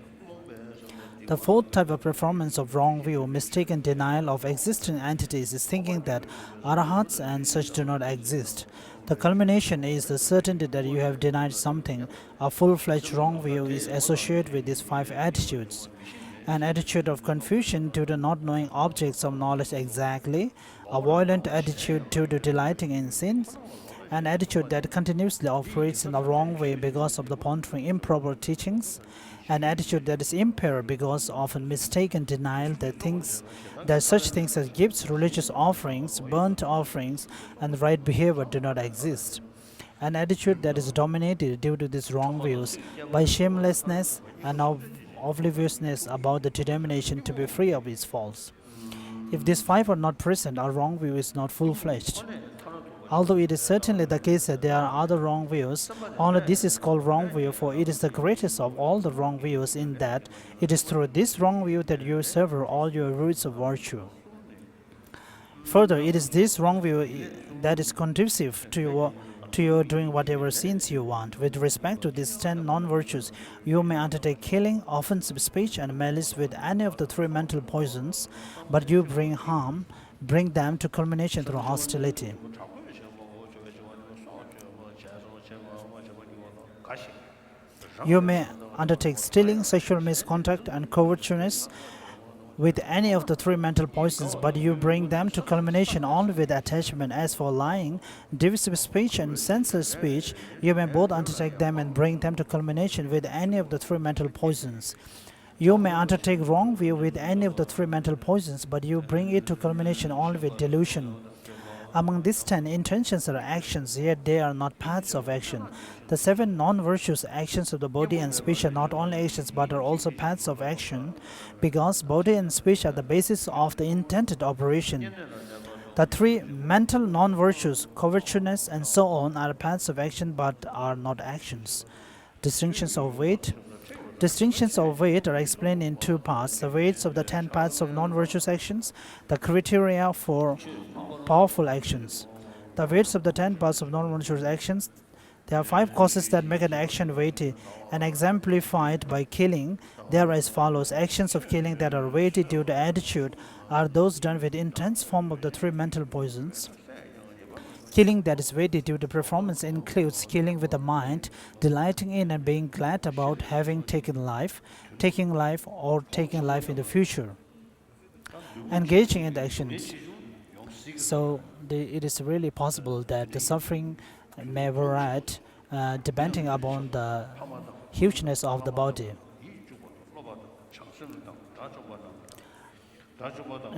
The 4th type of performance of wrong view, mistaken denial of existing entities, is thinking that arahats and such do not exist. The culmination is the certainty that you have denied something. A full-fledged wrong view is associated with these 5 attitudes. An attitude of confusion due to not knowing objects of knowledge exactly, a violent attitude due to delighting in sins, an attitude that continuously operates in the wrong way because of the pondering improper teachings, an attitude that is impaired because of a mistaken denial that such things as gifts, religious offerings, burnt offerings, and right behavior do not exist. An attitude that is dominated due to these wrong views by shamelessness and obliviousness about the determination to be free of its faults. If these 5 are not present, our wrong view is not full-fledged. Although it is certainly the case that there are other wrong views, only this is called wrong view, for it is the greatest of all the wrong views, in that it is through this wrong view that you sever all your roots of virtue. Further, it is this wrong view that is conducive to your doing whatever sins you want. With respect to these 10 non-virtues, you may undertake killing, offensive speech, and malice with any of the 3 mental poisons, but you bring them to culmination through hostility. You may undertake stealing, sexual misconduct, and covetousness with any of the 3 mental poisons, but you bring them to culmination only with attachment. As for lying, divisive speech, and senseless speech, you may both undertake them and bring them to culmination with any of the 3 mental poisons. You may undertake wrong view with any of the 3 mental poisons, but you bring it to culmination only with delusion. Among these 10, intentions are actions, yet they are not paths of action. The 7 non-virtuous actions of the body and speech are not only actions but are also paths of action, because body and speech are the basis of the intended operation. The 3 mental non-virtues, covetousness and so on, are paths of action but are not actions. Distinctions of weight. Distinctions of weight are explained in 2 parts: the weights of the 10 paths of non-virtuous actions, the criteria for powerful actions. The weights of the 10 parts of non-virtuous actions. There are 5 causes that make an action weighty and exemplified by killing. They are as follows. Actions of killing that are weighty due to attitude are those done with intense form of the 3 mental poisons. Killing that is weighty due to performance includes killing with the mind, delighting in and being glad about having taken life, or taking life in the future, engaging in the actions. So it is really possible that the suffering may vary depending upon the hugeness of the body.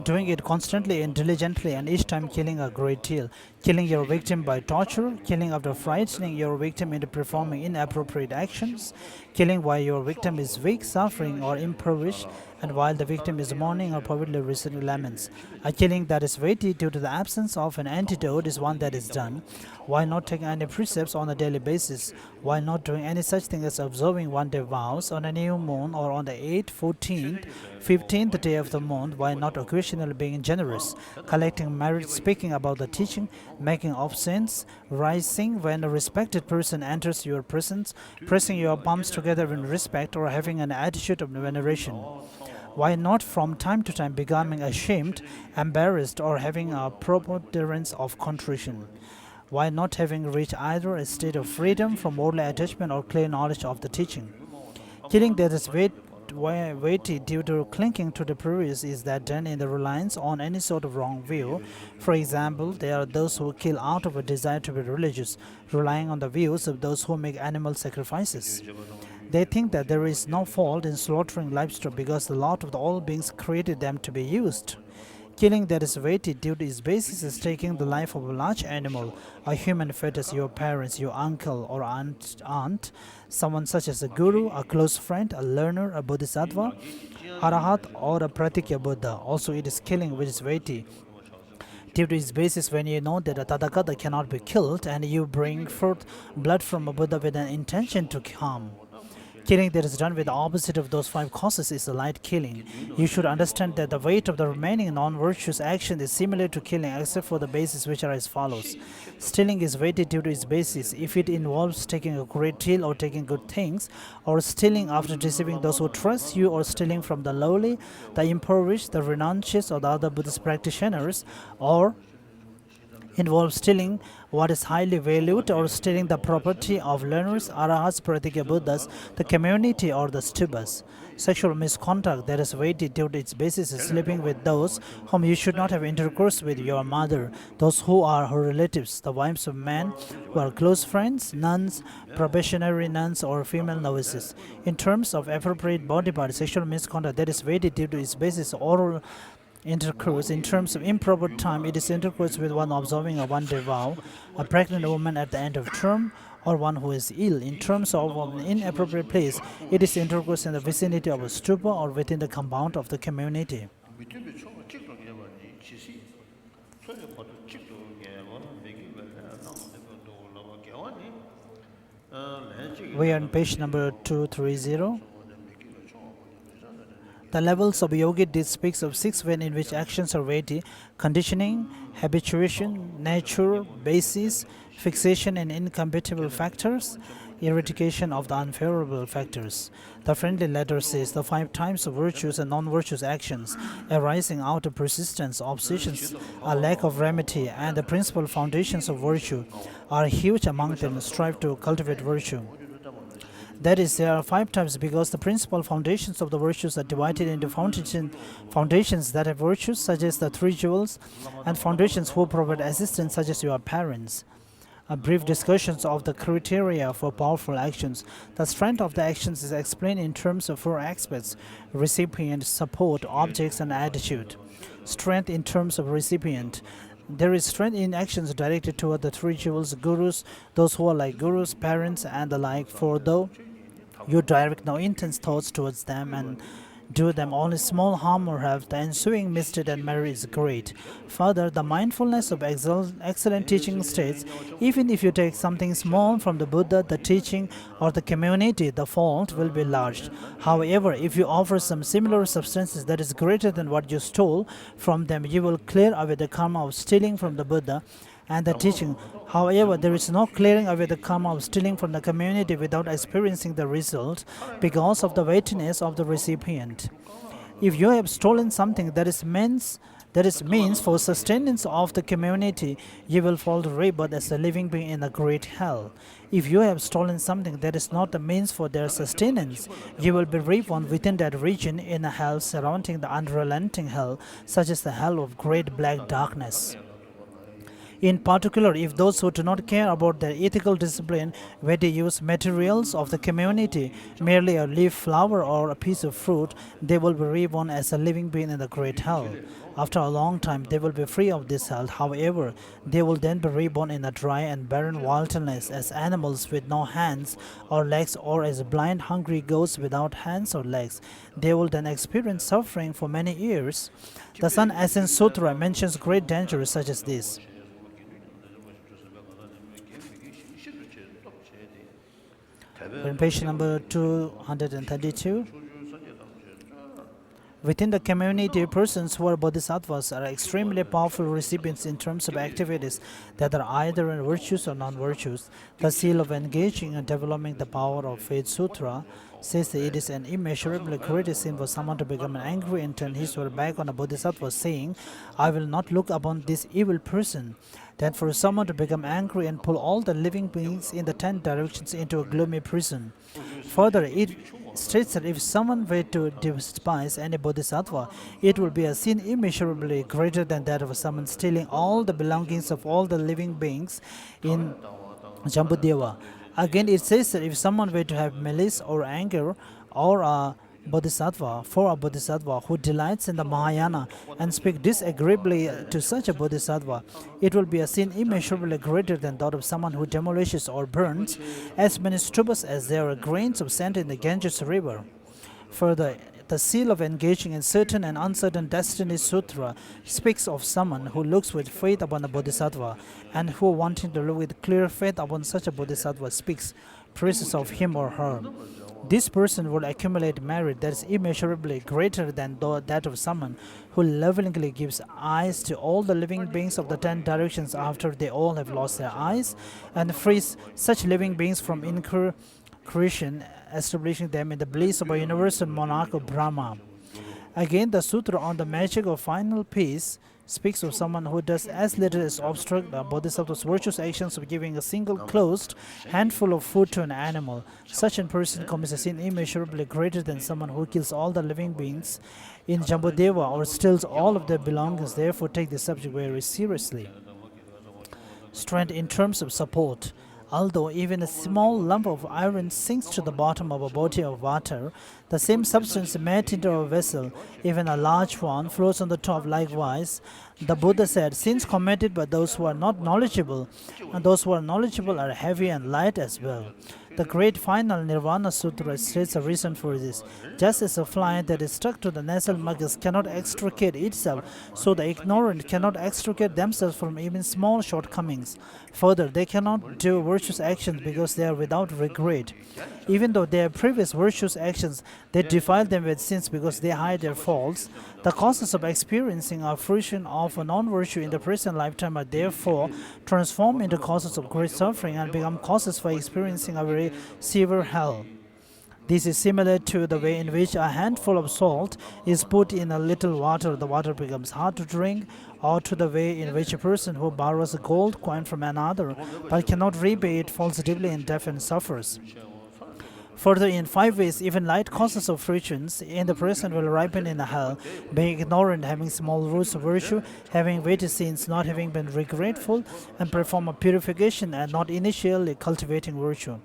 Doing it constantly and diligently and each time killing a great deal. Killing your victim by torture, killing after frightening your victim into performing inappropriate actions, killing while your victim is weak, suffering, or impoverished, and while the victim is mourning or privately receiving laments. A killing that is weighty due to the absence of an antidote is one that is done while not taking any precepts on a daily basis, while not doing any such thing as observing one-day vows on a new moon or on the 8th, 14th, 15th day of the month, while not occasionally being generous, collecting merit, speaking about the teaching, making obeisances, rising when a respected person enters your presence, pressing your palms together in respect, or having an attitude of veneration. Why not from time to time becoming ashamed, embarrassed, or having a preponderance of contrition? Why not having reached either a state of freedom from worldly attachment or clear knowledge of the teaching? Killing that is weighty due to clinging to the previous is that done in the reliance on any sort of wrong view. For example, there are those who kill out of a desire to be religious, relying on the views of those who make animal sacrifices. They think that there is no fault in slaughtering livestock because the Lord of all beings created them to be used. Killing that is weighty due to its basis is taking the life of a large animal, a human fetus, your parents, your uncle or aunt, someone such as a guru, a close friend, a learner, a bodhisattva, arahat, or a pratikya Buddha. Also, it is killing which is weighty due to its basis when you know that a Tathagata cannot be killed and you bring forth blood from a Buddha with an intention to harm. Killing that is done with the opposite of those 5 causes is a light killing. You should understand that the weight of the remaining non-virtuous action is similar to killing except for the bases which are as follows. Stealing is weighted due to its basis. If it involves taking a great deal or taking good things, or stealing after deceiving those who trust you, or stealing from the lowly, the impoverished, the renunciates, or the other Buddhist practitioners, or involves stealing what is highly valued or stealing the property of learners, arahats, pratikya Buddhas, the community, or the stupas. Sexual misconduct that is weighty due to its basis is sleeping with those whom you should not have intercourse with, your mother, those who are her relatives, the wives of men who are close friends, nuns, probationary nuns, or female novices. In terms of appropriate body part, sexual misconduct that is weighty due to its basis oral intercourse. In terms of improper time, it is intercourse with one observing a one-day vow, a pregnant woman at the end of term, or one who is ill. In terms of an inappropriate place, it is intercourse in the vicinity of a stupa or within the compound of the community. We are on page number 230. The levels of yogi deed speaks of 6 ways in which actions are weighty: conditioning, habituation, nature, basis, fixation and incompatible factors, eradication of the unfavorable factors. The friendly letter says the 5 types of virtuous and non-virtuous actions arising out of persistence, obsessions, a lack of remedy, and the principal foundations of virtue are huge among them. Strive to cultivate virtue. That is, there are 5 types because the principal foundations of the virtues are divided into foundations that have virtues, such as the 3 jewels, and foundations who provide assistance, such as your parents. A brief discussion of the criteria for powerful actions. The strength of the actions is explained in terms of 4 aspects: recipient, support, objects, and attitude. Strength in terms of recipient. There is strength in actions directed toward the 3 jewels, gurus, those who are like gurus, parents, and the like, for though you direct no intense thoughts towards them and do them only small harm or have, the ensuing misdeed and merit is great. Further, the mindfulness of excellent teaching states, even if you take something small from the Buddha, the teaching, or the community, the fault will be large. However, if you offer some similar substances that is greater than what you stole from them, you will clear away the karma of stealing from the Buddha and the teaching. However, there is no clearing away the karma of stealing from the community without experiencing the result because of the weightiness of the recipient. If you have stolen something that is means for sustenance of the community, you will fall to rebirth as a living being in a great hell. If you have stolen something that is not the means for their sustenance, you will be reborn within that region in a hell surrounding the unrelenting hell, such as the hell of great black darkness. In particular, if those who do not care about their ethical discipline where they use materials of the community, merely a leaf, flower, or a piece of fruit, they will be reborn as a living being in the great hell. After a long time, they will be free of this hell. However, they will then be reborn in a dry and barren wilderness as animals with no hands or legs, or as blind, hungry goats without hands or legs. They will then experience suffering for many years. The Sun Ascent Sutra mentions great dangers such as this. On page number 232, within the community, persons who are bodhisattvas are extremely powerful recipients in terms of activities that are either in virtues or non-virtues. The seal of engaging and developing the power of faith sutra says that it is an immeasurably great sin for someone to become angry and turn his or her back on a bodhisattva, saying, "I will not look upon this evil person." Then for someone to become angry and pull all the living beings in the 10 directions into a gloomy prison. Further, it states that if someone were to despise any bodhisattva, it will be a sin immeasurably greater than that of someone stealing all the belongings of all the living beings in Jambudeva. Again, it says that if someone were to have malice or anger or a bodhisattva, for a bodhisattva who delights in the Mahayana and speak disagreeably to such a bodhisattva, it will be a sin immeasurably greater than that of someone who demolishes or burns as many stupas as there are grains of sand in the Ganges river. Further, the seal of engaging in certain and uncertain destiny sutra speaks of someone who looks with faith upon a bodhisattva, and who, wanting to look with clear faith upon such a bodhisattva, speaks praises of him or her. This person will accumulate merit that is immeasurably greater than that of someone who lovingly gives eyes to all the living beings of the 10 directions after they all have lost their eyes, and frees such living beings from incursion, establishing them in the bliss of a universal monarch of Brahma. Again, the sutra on the magic of final peace speaks of someone who does as little as obstruct the bodhisattva's virtuous actions of giving a single closed handful of food to an animal. Such a person commits a sin immeasurably greater than someone who kills all the living beings in Jambudeva or steals all of their belongings. Therefore, take this subject very seriously. Strength in terms of support. Although even a small lump of iron sinks to the bottom of a body of water, the same substance made into a vessel, even a large one, floats on the top likewise. The Buddha said, sins committed by those who are not knowledgeable, and those who are knowledgeable are heavy and light as well. The great final Nirvana Sutra states a reason for this. Just as a fly that is stuck to the nasal mucus cannot extricate itself, so the ignorant cannot extricate themselves from even small shortcomings. Further, they cannot do virtuous actions because they are without regret. Even though they have previous virtuous actions, they defile them with sins because they hide their faults. The causes of experiencing a fruition of a non-virtue in the present lifetime are therefore transformed into causes of great suffering and become causes for experiencing a very severe hell. This is similar to the way in which a handful of salt is put in a little water, the water becomes hard to drink, or to the way in which a person who borrows a gold coin from another but cannot repay it falls deeply in debt and suffers. Further, in 5 ways, even light causes of fruitions in the present will ripen in the hell, being ignorant, having small roots of virtue, having weighty sins, not having been regretful, and perform a purification and not initially cultivating virtue.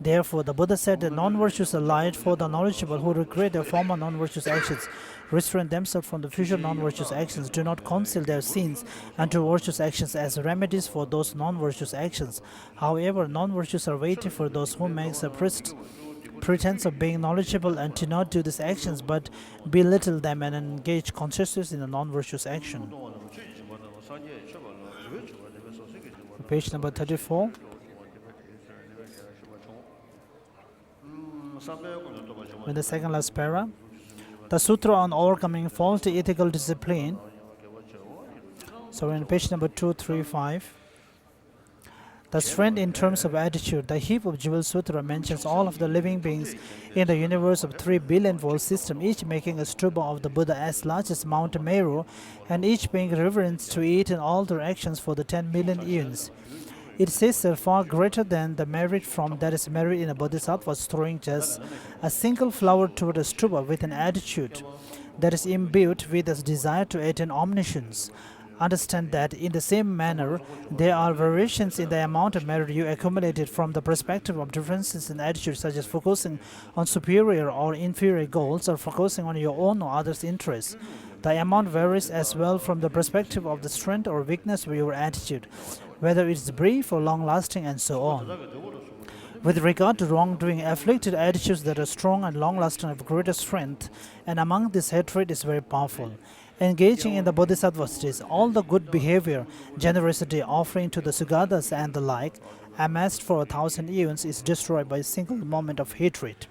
Therefore, the Buddha said that non-virtues are light for the knowledgeable who regret their former non-virtuous actions, restrain themselves from the future non-virtuous actions, do not conceal their sins, and do virtuous actions as remedies for those non-virtuous actions. However, non-virtues are weighty for those who make a pretense of being knowledgeable and do not do these actions but belittle them and engage consciousness in a non-virtuous action. Page number 34. In the second last para, the Sutra on overcoming faulty ethical discipline. So in page number 235, The strength in terms of attitude. The heap of Jewel Sutra mentions all of the living beings in the universe of 3 billion volt system, each making a stupa of the Buddha as large as Mount Meru, and each paying reverence to it in all their actions for the 10 million eons. It says they're far greater than the merit that is merit in a bodhisattva's throwing just a single flower toward a stupa with an attitude that is imbued with a desire to attain omniscience. Understand that in the same manner, there are variations in the amount of merit you accumulated from the perspective of differences in attitude, such as focusing on superior or inferior goals or focusing on your own or others' interests. The amount varies as well from the perspective of the strength or weakness of your attitude, whether it's brief or long-lasting, and so on. With regard to wrongdoing, afflicted attitudes that are strong and long-lasting have greater strength, and among this hatred is very powerful. Engaging in the bodhisattva states, all the good behavior, generosity, offering to the Sugatas and the like, amassed for 1,000 eons, is destroyed by a single moment of hatred.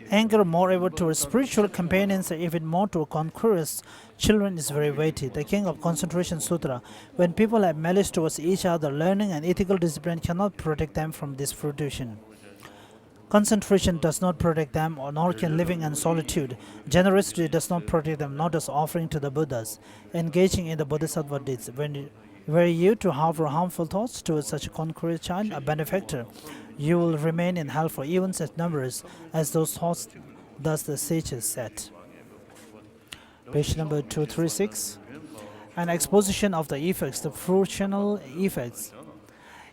Anger, moreover, towards spiritual companions and even more to conquerors, children is very weighty. The King of Concentration Sutra. When people have malice towards each other, learning and ethical discipline cannot protect them from this fruition. Concentration does not protect them, nor can living in solitude. Generosity does not protect them, nor does offering to the Buddhas. Engaging in the bodhisattva deeds. Were you to harbor harmful thoughts towards such a conqueror child, a benefactor, you will remain in hell for eons as numerous as those thoughts, thus the sages said. Page number 236. An exposition of the effects, the fruitional effects.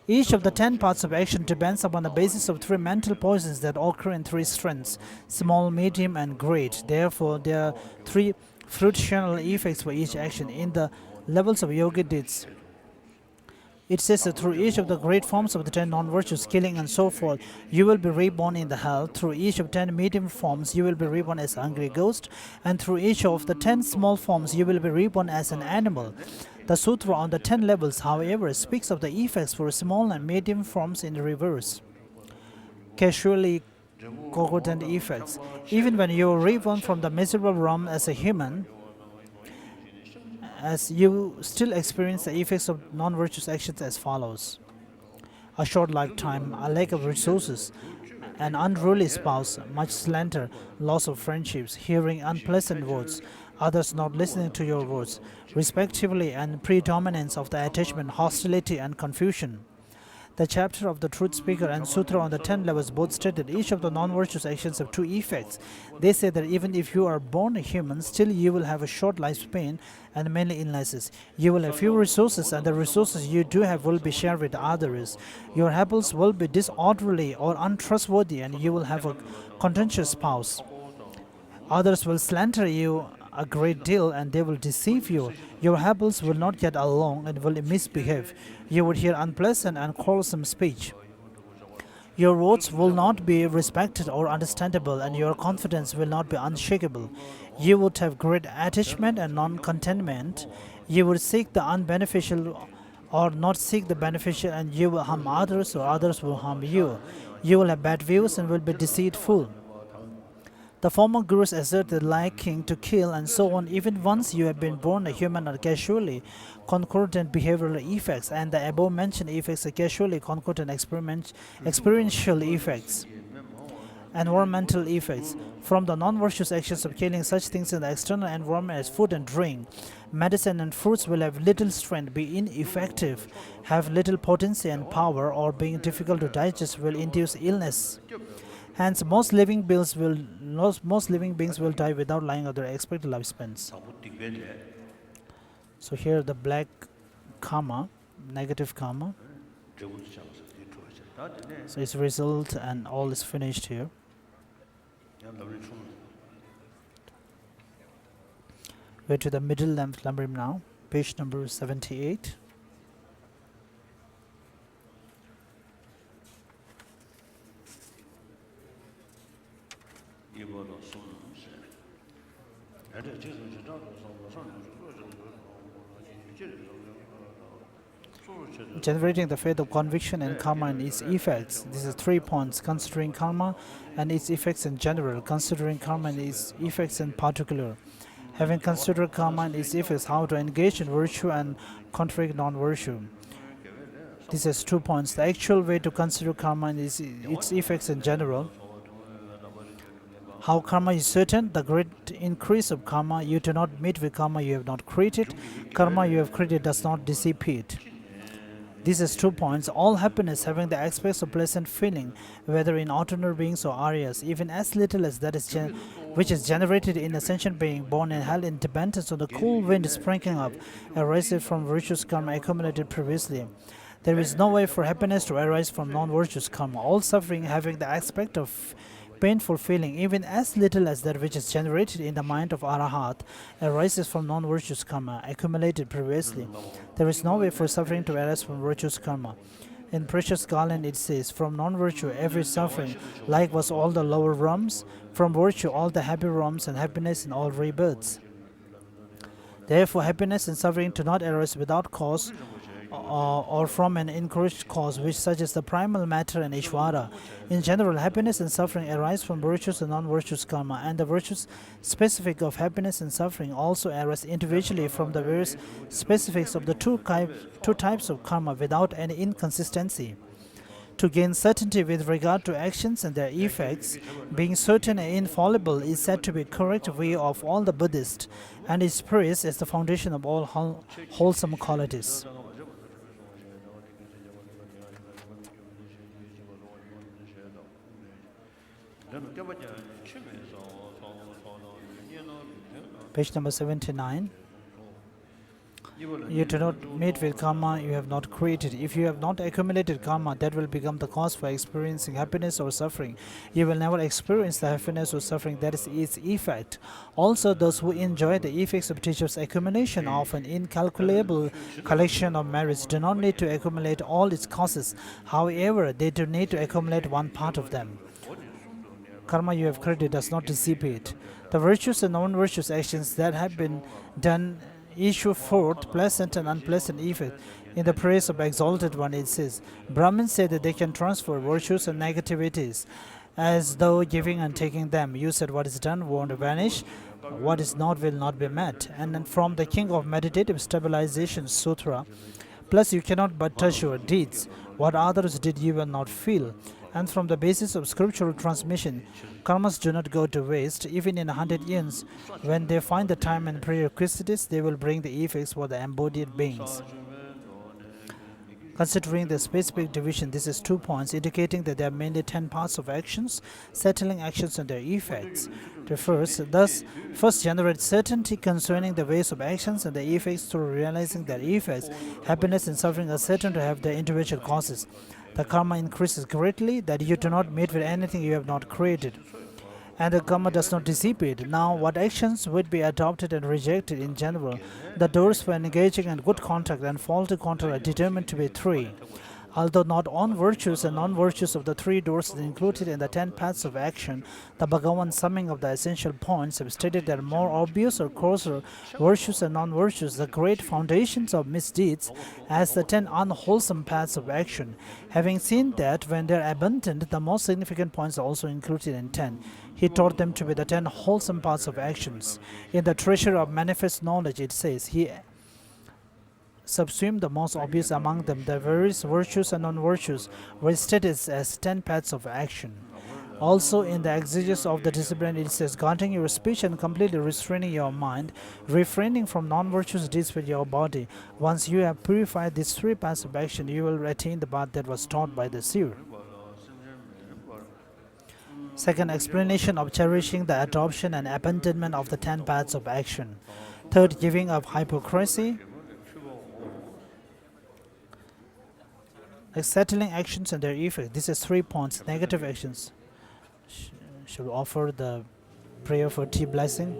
Each of the 10 parts of action depends upon the basis of 3 mental poisons that occur in 3 strengths, small, medium, and great. Therefore, there are 3 fruitional effects for each action in the levels of yoga deeds. It says that through each of the great forms of the 10 non-virtues, killing and so forth, you will be reborn in the hell. Through each of 10 medium forms, you will be reborn as a hungry ghost. And through each of the 10 small forms, you will be reborn as an animal. The sutra on the 10 levels, however, speaks of the effects for small and medium forms in reverse. Casually concordant effects. Even when you are reborn from the miserable realm as a human, as you still experience the effects of non-virtuous actions as follows. A short lifetime, a lack of resources, an unruly spouse, much slander, loss of friendships, hearing unpleasant words, others not listening to your words, respectively, and predominance of the attachment, hostility, and confusion. The chapter of the Truth Speaker and Sutra on the 10 levels both stated each of the non-virtuous actions have 2 effects. They say that even if you are born a human, still you will have a short lifespan and many illnesses. You will have few resources, and the resources you do have will be shared with others. Your habits will be disorderly or untrustworthy, and you will have a contentious spouse. Others will slander you a great deal, and they will deceive you. Your habits will not get along and will misbehave. You would hear unpleasant and quarrelsome speech. Your words will not be respected or understandable, and your confidence will not be unshakable. You would have great attachment and non-contentment. You would seek the unbeneficial or not seek the beneficial, and you will harm others or others will harm you. You will have bad views and will be deceitful. The former gurus assert the liking to kill and so on even once you have been born a human are casually concordant behavioral effects, and the above mentioned effects are casually concordant experiential effects. Environmental effects. From the non-virtuous actions of killing such things in the external environment as food and drink, medicine and fruits will have little strength, be ineffective, have little potency and power, or being difficult to digest will induce illness. Hence, most living beings will die without lying of their expected lifespans. So here the black karma, negative karma. So its result and all is finished here. We're to the middle length lamrim now, page number 78. Generating the faith of conviction and karma and its effects. This is 3 points: considering karma and its effects in general, considering karma and its effects in particular. Having considered karma and its effects, how to engage in virtue and contradict non-virtue. This has 2 points. The actual way to consider karma is its effects in general. How karma is certain, the great increase of karma. You do not meet with karma you have not created. Karma you have created does not dissipate. This is 2 points. All happiness having the aspects of pleasant feeling, whether in ordinary beings or Aryas, even as little as that is which is generated in a sentient being born in hell in dependence on the cool wind sprinkling up, arises from virtuous karma accumulated previously. There is no way for happiness to arise from non-virtuous karma. All suffering having the aspect of painful feeling, even as little as that which is generated in the mind of Arahat, arises from non-virtuous karma accumulated previously. There is no way for suffering to arise from virtuous karma. In Precious Garland it says, from non-virtue every suffering, like was all the lower realms, from virtue all the happy realms and happiness in all rebirths. Therefore happiness and suffering do not arise without cause, or from an encouraged cause, which such as the primal matter and Ishvara. In general, happiness and suffering arise from virtuous and non-virtuous karma, and the virtues specific of happiness and suffering also arise individually from the various specifics of the two types of karma without any inconsistency. To gain certainty with regard to actions and their effects, being certain and infallible is said to be correct way of all the Buddhists, and is praised as the foundation of all wholesome qualities. Page number 79. You do not meet with karma you have not created. If you have not accumulated karma, that will become the cause for experiencing happiness or suffering. You will never experience the happiness or suffering that is its effect. Also, those who enjoy the effects of teachers' accumulation of an incalculable collection of merits do not need to accumulate all its causes. However, they do need to accumulate one part of them. Karma you have created does not dissipate. The virtuous and non-virtuous actions that have been done issue forth pleasant and unpleasant effect. In the praise of Exalted One, it says, Brahmins say that they can transfer virtues and negativities, as though giving and taking them. You said what is done won't vanish, what is not will not be met. And then from the King of Meditative Stabilization Sutra, plus you cannot but touch your deeds. What others did you will not feel. And from the basis of scriptural transmission, karmas do not go to waste. Even in 100 years, when they find the time and prerequisites, they will bring the effects for the embodied beings. Considering the specific division, this is 2 points, indicating that there are mainly 10 parts of actions, settling actions and their effects. Thus, first generate certainty concerning the ways of actions and the effects through realizing their effects. Happiness and suffering are certain to have their individual causes. The karma increases greatly, that you do not meet with anything you have not created. And the karma does not dissipate. Now, what actions would be adopted and rejected in general? The doors for engaging in good contact and faulty contact are determined to be 3. Although not all virtues and non-virtues of the 3 doors are included in the 10 paths of action, the Bhagavan summing of the essential points have stated that more obvious or coarser virtues and non-virtues, the great foundations of misdeeds, as the 10 unwholesome paths of action. Having seen that when they are abundant, the most significant points are also included in 10. He taught them to be the 10 wholesome paths of actions. In the Treasure of Manifest Knowledge, it says, he subsumed the most obvious among them. The various virtues and non-virtues were stated as 10 paths of action. Also, in the exegesis of the discipline, it says, guarding your speech and completely restraining your mind, refraining from non-virtuous deeds with your body. Once you have purified these 3 paths of action, you will attain the path that was taught by the seer. Second, explanation of cherishing the adoption and abandonment of the 10 paths of action. Third, giving up hypocrisy. Settling actions and their effect. This is 3 points. Negative actions. Should we offer the prayer for tea blessing?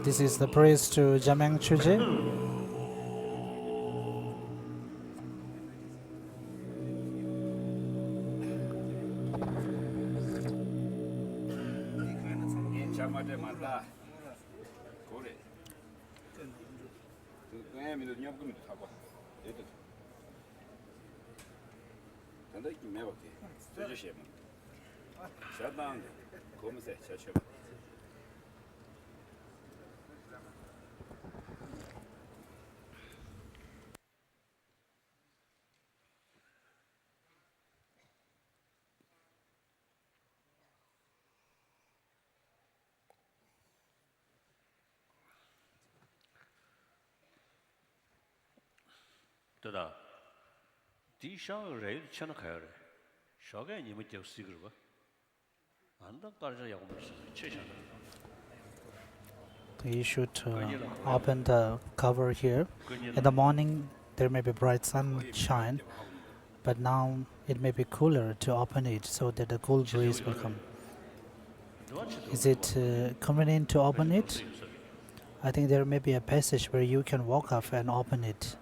This is the praise to Jamyang Chuje. 对的，地上人钱开了，少个你们就是个吧？俺那当然要我们是吃下的。 You should open the cover here. In the morning, there may be bright sunshine, but now it may be cooler to open it so that the cool breeze will come. Is it convenient to open it? I think there may be a passage where you can walk up and open it.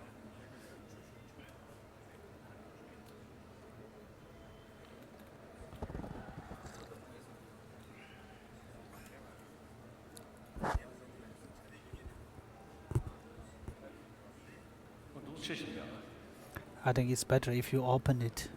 I think it's better if you open it.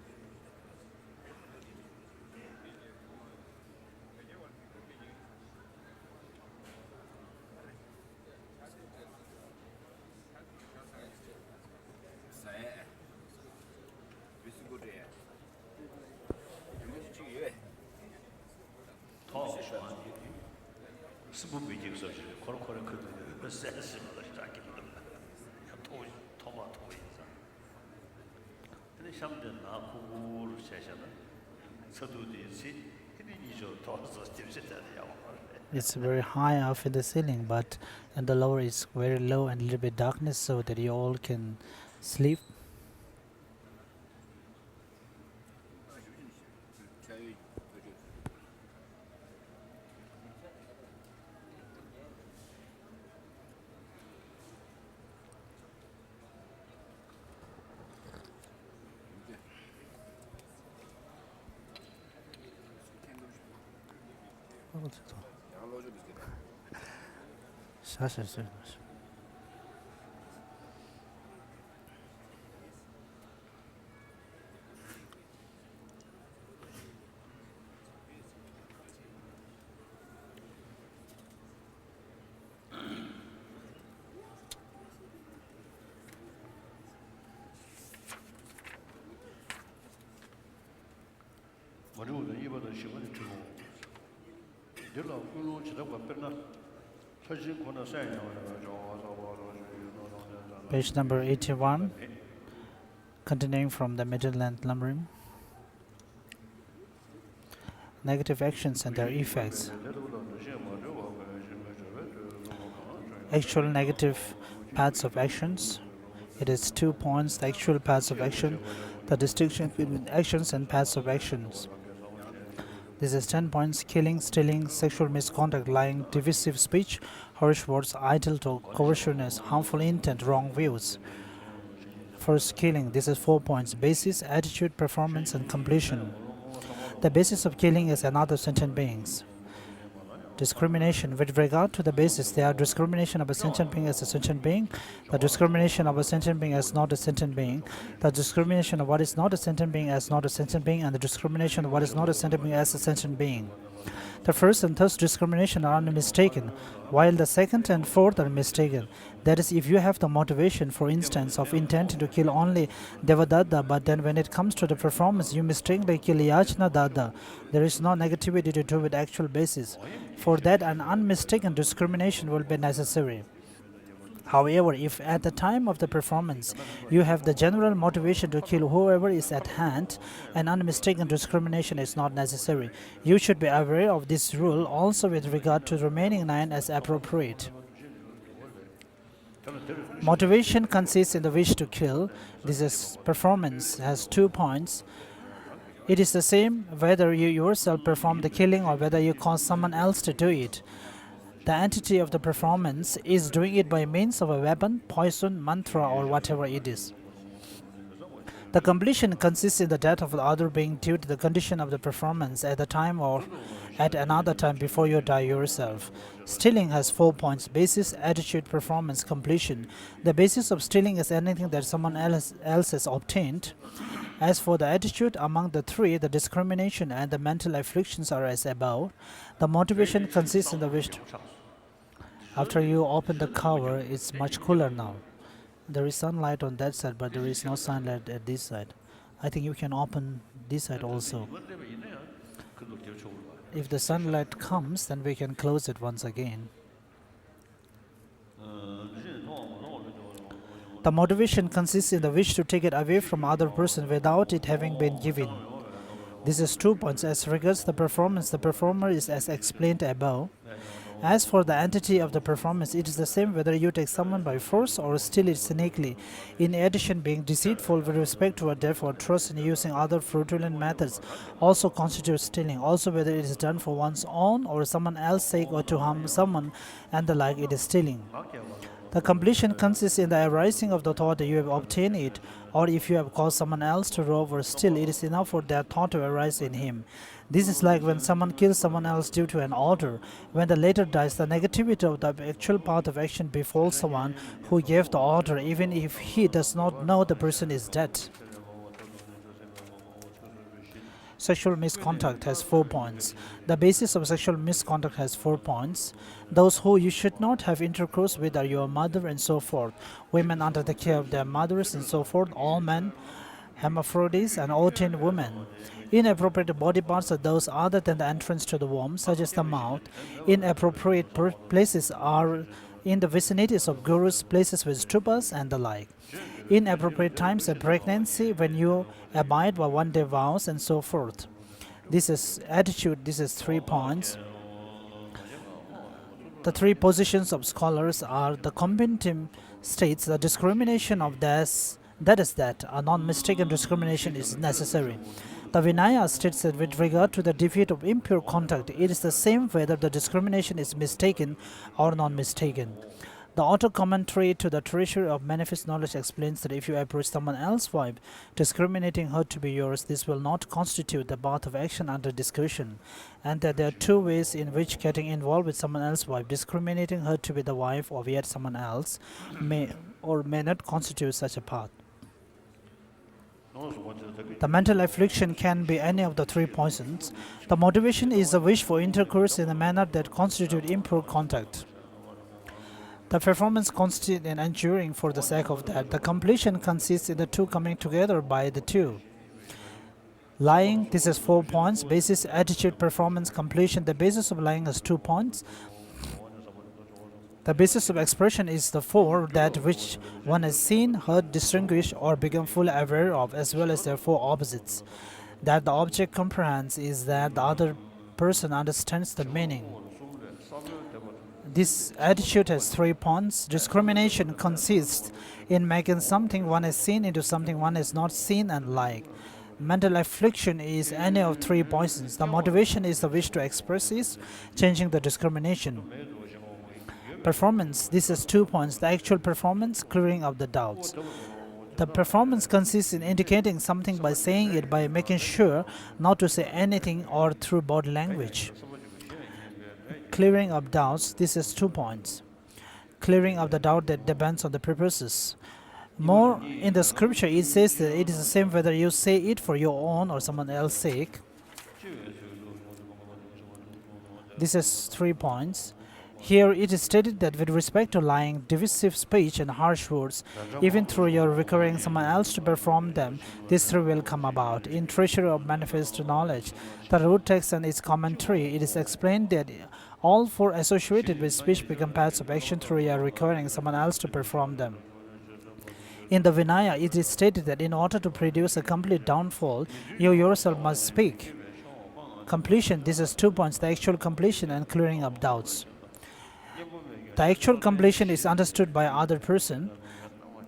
It's very high up in the ceiling, but and the lower is very low and a little bit darkness so that you all can sleep. Page number 81, continuing from the middle and lumbering. Negative actions and their effects. Actual negative paths of actions. It is 2 points, the actual paths of action, the distinction between actions and paths of actions. This is 10 points: killing, stealing, sexual misconduct, lying, divisive speech, harsh words, idle talk, covetousness, harmful intent, wrong views. First, killing. This is 4 points: basis, attitude, performance, and completion. The basis of killing is another sentient beings. Discrimination. With regard to the basis, there are discrimination of a sentient being as a sentient being, the discrimination of a sentient being as not a sentient being, the discrimination of what is not a sentient being as not a sentient being, and the discrimination of what is not a sentient being as a sentient being. The first and third discrimination are unmistaken, while the second and fourth are mistaken. That is, if you have the motivation, for instance, of intent to kill only Devadatta, but then when it comes to the performance, you mistakenly kill Yajna Datta, there is no negativity to do with actual basis. For that, an unmistaken discrimination will be necessary. However, if at the time of the performance you have the general motivation to kill whoever is at hand, an unmistaken discrimination is not necessary. You should be aware of this rule also with regard to the remaining 9 as appropriate. Motivation consists in the wish to kill. This performance has 2 points. It is the same whether you yourself perform the killing or whether you cause someone else to do it. The entity of the performance is doing it by means of a weapon, poison, mantra, or whatever it is. The completion consists in the death of the other being due to the condition of the performance at the time or at another time before you die yourself. Stealing has 4 points: basis, attitude, performance, completion. The basis of stealing is anything that someone else has obtained. As for the attitude, among the three, the discrimination and the mental afflictions are as above. The motivation consists in the wish. After you open the cover, it's much cooler now. There is sunlight on that side, but there is no sunlight at this side. I think you can open this side also. If the sunlight comes, then we can close it once again. The motivation consists in the wish to take it away from other person without it having been given. This is 2 points. As regards the performance, the performer is as explained above. As for the entity of the performance, it is the same whether you take someone by force or steal it cynically. In addition, being deceitful with respect to a debt or trust in using other fraudulent methods also constitutes stealing. Also, whether it is done for one's own or someone else's sake or to harm someone and the like, it is stealing. The completion consists in the arising of the thought that you have obtained it, or if you have caused someone else to rob or steal, it is enough for that thought to arise in him. This is like when someone kills someone else due to an order. When the latter dies, the negativity of the actual path of action befalls someone who gave the order, even if he does not know the person is dead. Sexual misconduct has 4 points. The basis of sexual misconduct has 4 points. Those who you should not have intercourse with are your mother and so forth. Women under the care of their mothers and so forth. All men, hermaphrodites, and ordained women. Inappropriate body parts are those other than the entrance to the womb, such as the mouth. Inappropriate places are in the vicinities of gurus, places with stupas, and the like. Inappropriate times of pregnancy, when you abide by one-day vows, and so forth. This is attitude. This is 3 points. The 3 positions of scholars are: the commentator states the discrimination of that a non-mistaken discrimination is necessary. The Vinaya states that with regard to the defeat of impure conduct, it is the same whether the discrimination is mistaken or non-mistaken. The author commentary to the treasury of manifest knowledge explains that if you approach someone else's wife, discriminating her to be yours, this will not constitute the path of action under discussion, and that there are 2 ways in which getting involved with someone else's wife, discriminating her to be the wife of yet someone else, may or may not constitute such a path. The mental affliction can be any of the 3 poisons. The motivation is a wish for intercourse in a manner that constitutes impure contact. The performance consists in enduring for the sake of that. The completion consists in the 2 coming together by the 2. Lying, this is 4 points. Basis, attitude, performance, completion. The basis of lying is 2 points. The basis of expression is the 4, that which one has seen, heard, distinguished, or become fully aware of, as well as their 4 opposites. That the object comprehends is that the other person understands the meaning. This attitude has 3 points. Discrimination consists in making something one has seen into something one has not seen and like. Mental affliction is any of 3 poisons. The motivation is the wish to express is changing the discrimination. Performance, this is 2 points. The actual performance, clearing up the doubts. The performance consists in indicating something by saying it, by making sure not to say anything, or through body language. Clearing up doubts, this is 2 points. Clearing up the doubt that depends on the purposes. More in the scripture, it says that it is the same whether you say it for your own or someone else's sake. This is 3 points. Here it is stated that with respect to lying, divisive speech, and harsh words, even through your requiring someone else to perform them, these 3 will come about. In Treasury of Manifest Knowledge, the root text and its commentary, it is explained that all 4 associated with speech become paths of action through your requiring someone else to perform them. In the Vinaya, it is stated that in order to produce a complete downfall, you yourself must speak. Completion, this is 2 points, the actual completion and clearing up doubts. The actual completion is understood by other person.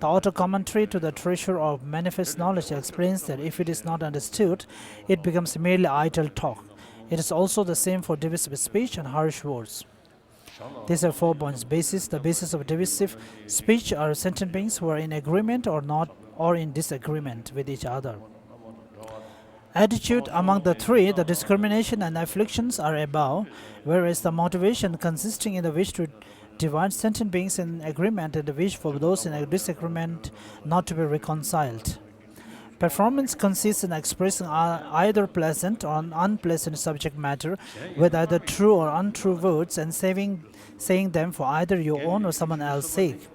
The author commentary to the treasure of manifest knowledge explains that if it is not understood, it becomes merely idle talk. It is also the same for divisive speech and harsh words. These are 4 points. Basis. The basis of divisive speech are sentient beings who are in agreement or not, or in disagreement with each other. Attitude among the three, the discrimination and afflictions are above, whereas the motivation consisting in the wish to divide sentient beings in agreement and the wish for those in a disagreement not to be reconciled. Performance consists in expressing either pleasant or unpleasant subject matter with either true or untrue words and saying them for either your own or someone else's sake.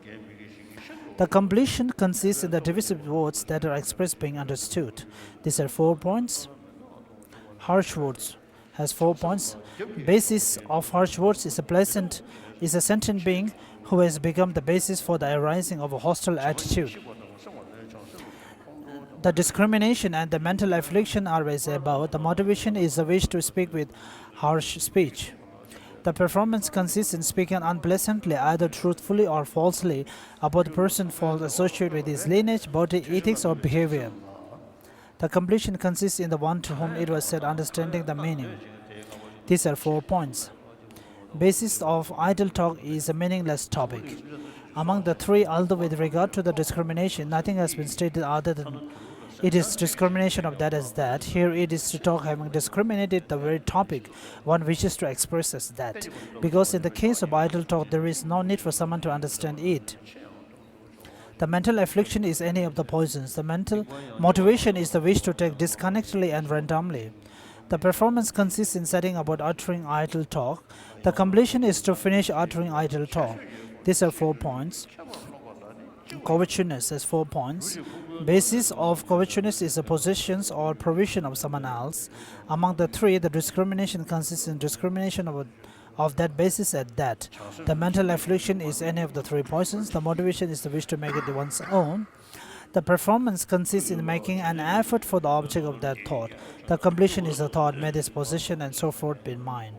The completion consists in the divisive words that are expressed being understood. These are 4 points. Harsh words has 4 points. Basis of harsh words is a sentient being who has become the basis for the arising of a hostile attitude. The discrimination and the mental affliction are as above. The motivation is the wish to speak with harsh speech. The performance consists in speaking unpleasantly, either truthfully or falsely, about the person's fault associated with his lineage, body, ethics, or behavior. The completion consists in the one to whom it was said understanding the meaning. These are 4 points. Basis of idle talk is a meaningless topic. Among the three, although with regard to the discrimination, nothing has been stated other than it is discrimination of that as that. Here it is to talk having discriminated the very topic one wishes to express as that. Because in the case of idle talk, there is no need for someone to understand it. The mental affliction is any of the poisons. The mental motivation is the wish to take disconnectedly and randomly. The performance consists in setting about uttering idle talk. The completion is to finish uttering idle talk. These are 4 points. Covetousness has 4 points. Basis of covetousness is the possessions or provision of someone else. Among the three, the discrimination consists in discrimination of that basis at that. The mental affliction is any of the 3 poisons. The motivation is the wish to make it one's own. The performance consists in making an effort for the object of that thought. The completion is the thought, may this possession and so forth be mine.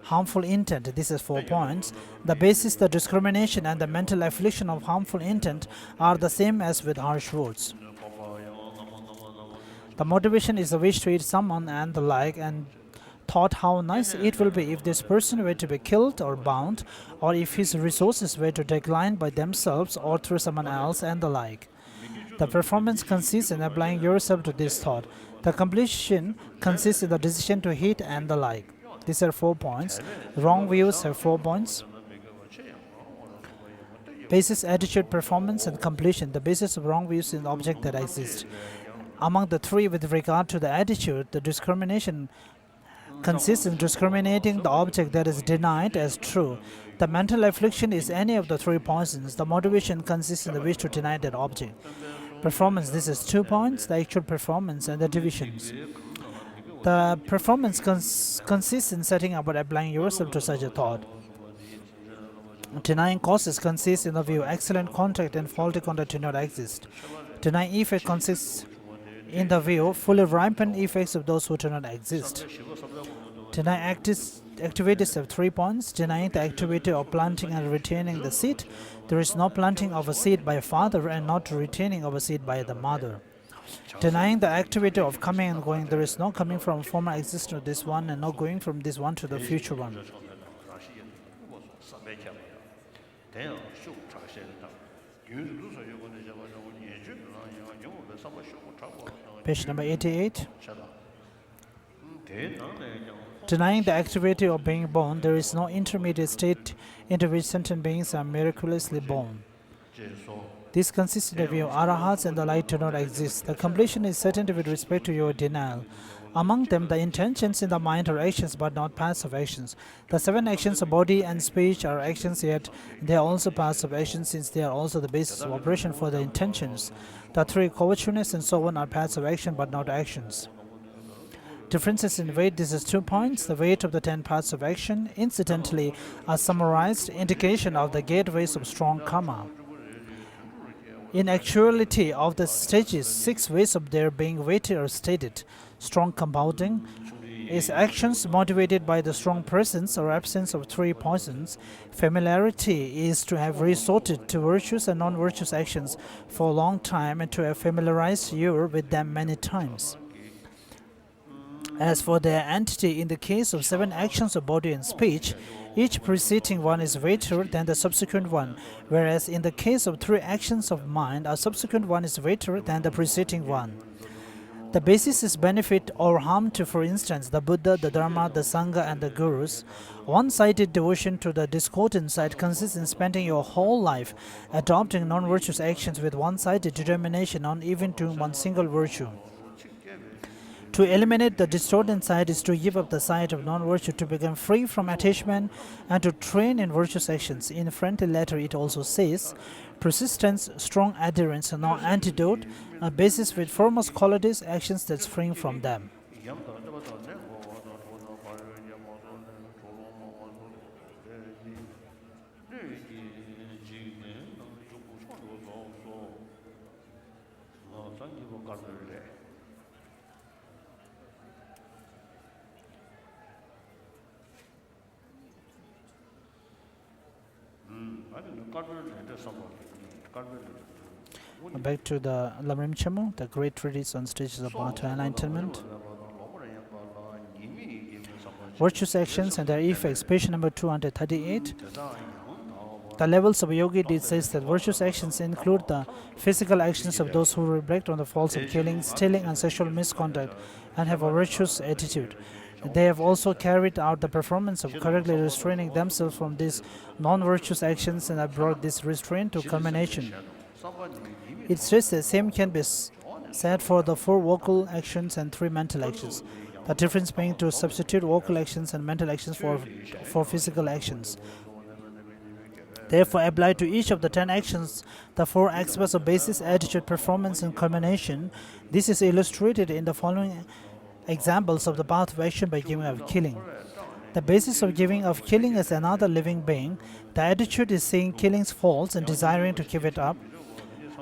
Harmful intent, this is 4 points. The basis, the discrimination, and the mental affliction of harmful intent are the same as with harsh words. The motivation is the wish to eat someone and the like, and thought how nice it will be if this person were to be killed or bound, or if his resources were to decline by themselves or through someone else and the like. The performance consists in applying yourself to this thought. The completion consists in the decision to hate and the like. These are 4 points. Wrong views have 4 points. Basis, attitude, performance, and completion. The basis of wrong views is the object that exists. Among the three, with regard to the attitude, the discrimination consists in discriminating the object that is denied as true. The mental affliction is any of the 3 poisons. The motivation consists in the wish to deny that object. Performance, this is 2 points. The actual performance and the divisions. The performance consists in setting about applying yourself to such a thought. Denying causes consists in the view excellent contact and faulty contact do not exist. Denying effect consists in the view fully ripened effects of those who do not exist. Denying activities have 3 points. Denying the activity of planting and retaining the seed. There is no planting of a seed by a father and not retaining of a seed by the mother. Denying the activity of coming and going, there is no coming from former existence to this one and no going from this one to the future one. Page number 88. Denying the activity of being born, there is no intermediate state into which sentient beings are miraculously born. This consists in the view arahats and the like do not exist. The completion is certain with respect to your denial. Among them, the intentions in the mind are actions but not passive actions. The 7 actions of body and speech are actions, yet they are also passive actions since they are also the basis of operation for the intentions. The 3 covetousness and so on are passive action but not actions. Differences in weight, this is 2 points. The weight of the 10 parts of action, incidentally, are summarized indication of the gateways of strong karma. In actuality of the stages, 6 ways of their being weighted are stated. Strong compounding is actions motivated by the strong presence or absence of 3 poisons. Familiarity is to have resorted to virtuous and non-virtuous actions for a long time and to have familiarized you with them many times. As for their entity, in the case of 7 actions of body and speech, each preceding one is greater than the subsequent one, whereas in the case of 3 actions of mind, a subsequent one is greater than the preceding one. The basis is benefit or harm to, for instance, the Buddha, the Dharma, the Sangha, and the Gurus. One-sided devotion to the discordant side consists in spending your whole life adopting non-virtuous actions with one-sided determination on even to one single virtue. To eliminate the distorted side is to give up the side of non-virtue, to become free from attachment, and to train in virtuous actions. In a friendly letter, it also says, persistence, strong adherence, no antidote, a basis with foremost qualities, actions that spring from them. Back to the Lamrim Chamu, the great treatise on stages of Bhakti enlightenment. Virtuous actions and their effects, page number 238. The levels of yogi deeds says that virtuous actions include the physical actions of those who reflect on the faults of killing, stealing, and sexual misconduct and have a virtuous attitude. They have also carried out the performance of correctly restraining themselves from these non-virtuous actions and have brought this restraint to culmination. It says the same can be said for the 4 vocal actions and 3 mental actions. The difference being to substitute vocal actions and mental actions for physical actions. Therefore, applied to each of the 10 actions, the 4 aspects of basis, attitude, performance, and culmination. This is illustrated in the following examples of the path of action by giving of killing. The basis of giving of killing is another living being. The attitude is seeing killing's faults and desiring to give it up.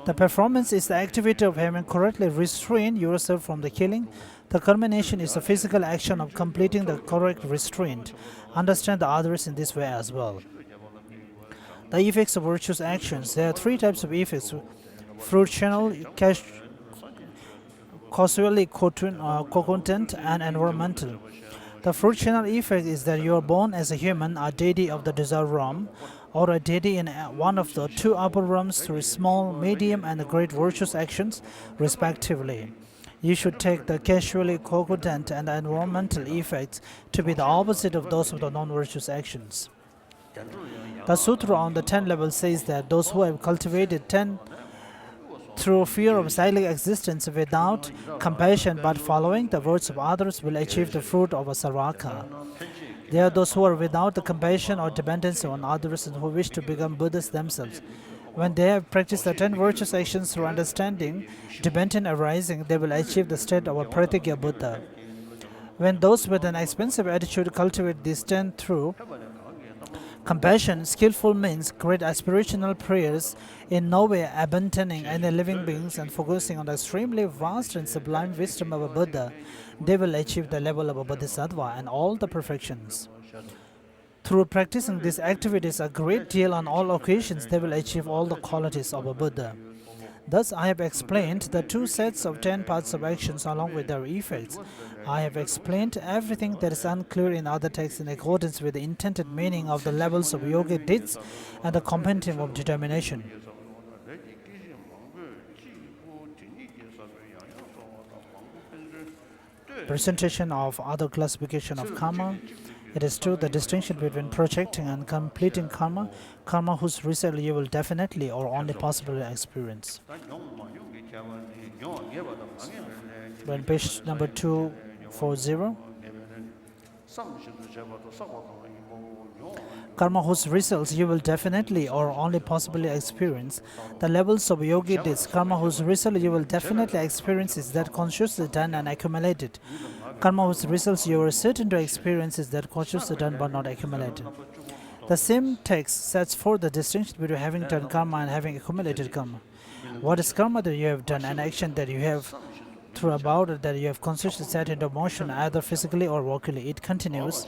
The performance is the activity of having correctly restrained yourself from the killing. The culmination is the physical action of completing the correct restraint. Understand the others in this way as well. The effects of virtuous actions. There are 3 types of effects: fruitional, causally content, and environmental. The fruitional effect is that you are born as a human, a deity of the desired realm, or a deity in one of the 2 upper realms through small, medium, and great virtuous actions, respectively. You should take the casually content and environmental effects to be the opposite of those of the non-virtuous actions. The Sutra on the 10 levels says that those who have cultivated 10 through fear of cyclic existence without compassion but following the words of others will achieve the fruit of a sarvaka. They are those who are without the compassion or dependency on others and who wish to become Buddhas themselves. When they have practiced the 10 virtuous actions through understanding, dependent arising, they will achieve the state of a Pratigya Buddha. When those with an expensive attitude cultivate these 10 through compassion, skillful means great aspirational prayers, in no way abandoning any living beings and focusing on the extremely vast and sublime wisdom of a Buddha, they will achieve the level of a Bodhisattva and all the perfections. Through practicing these activities a great deal on all occasions, they will achieve all the qualities of a Buddha. Thus, I have explained the 2 sets of 10 paths of actions along with their effects. I have explained everything that is unclear in other texts in accordance with the intended meaning of the levels of yogic deeds and the compendium of determination. Presentation of other classification of karma. It is true the distinction between projecting and completing karma, karma whose result you will definitely or only possibly experience. When page number 240. Karma whose results you will definitely or only possibly experience. The levels of yogi deeds, karma whose result you will definitely experience is that consciously done and accumulated. Karma whose results you are certain to experience is that consciously done but not accumulated. The same text sets forth the distinction between having done karma and having accumulated karma. What is karma that you have done? An action that you have through about it that you have consciously set into motion either physically or vocally. It continues.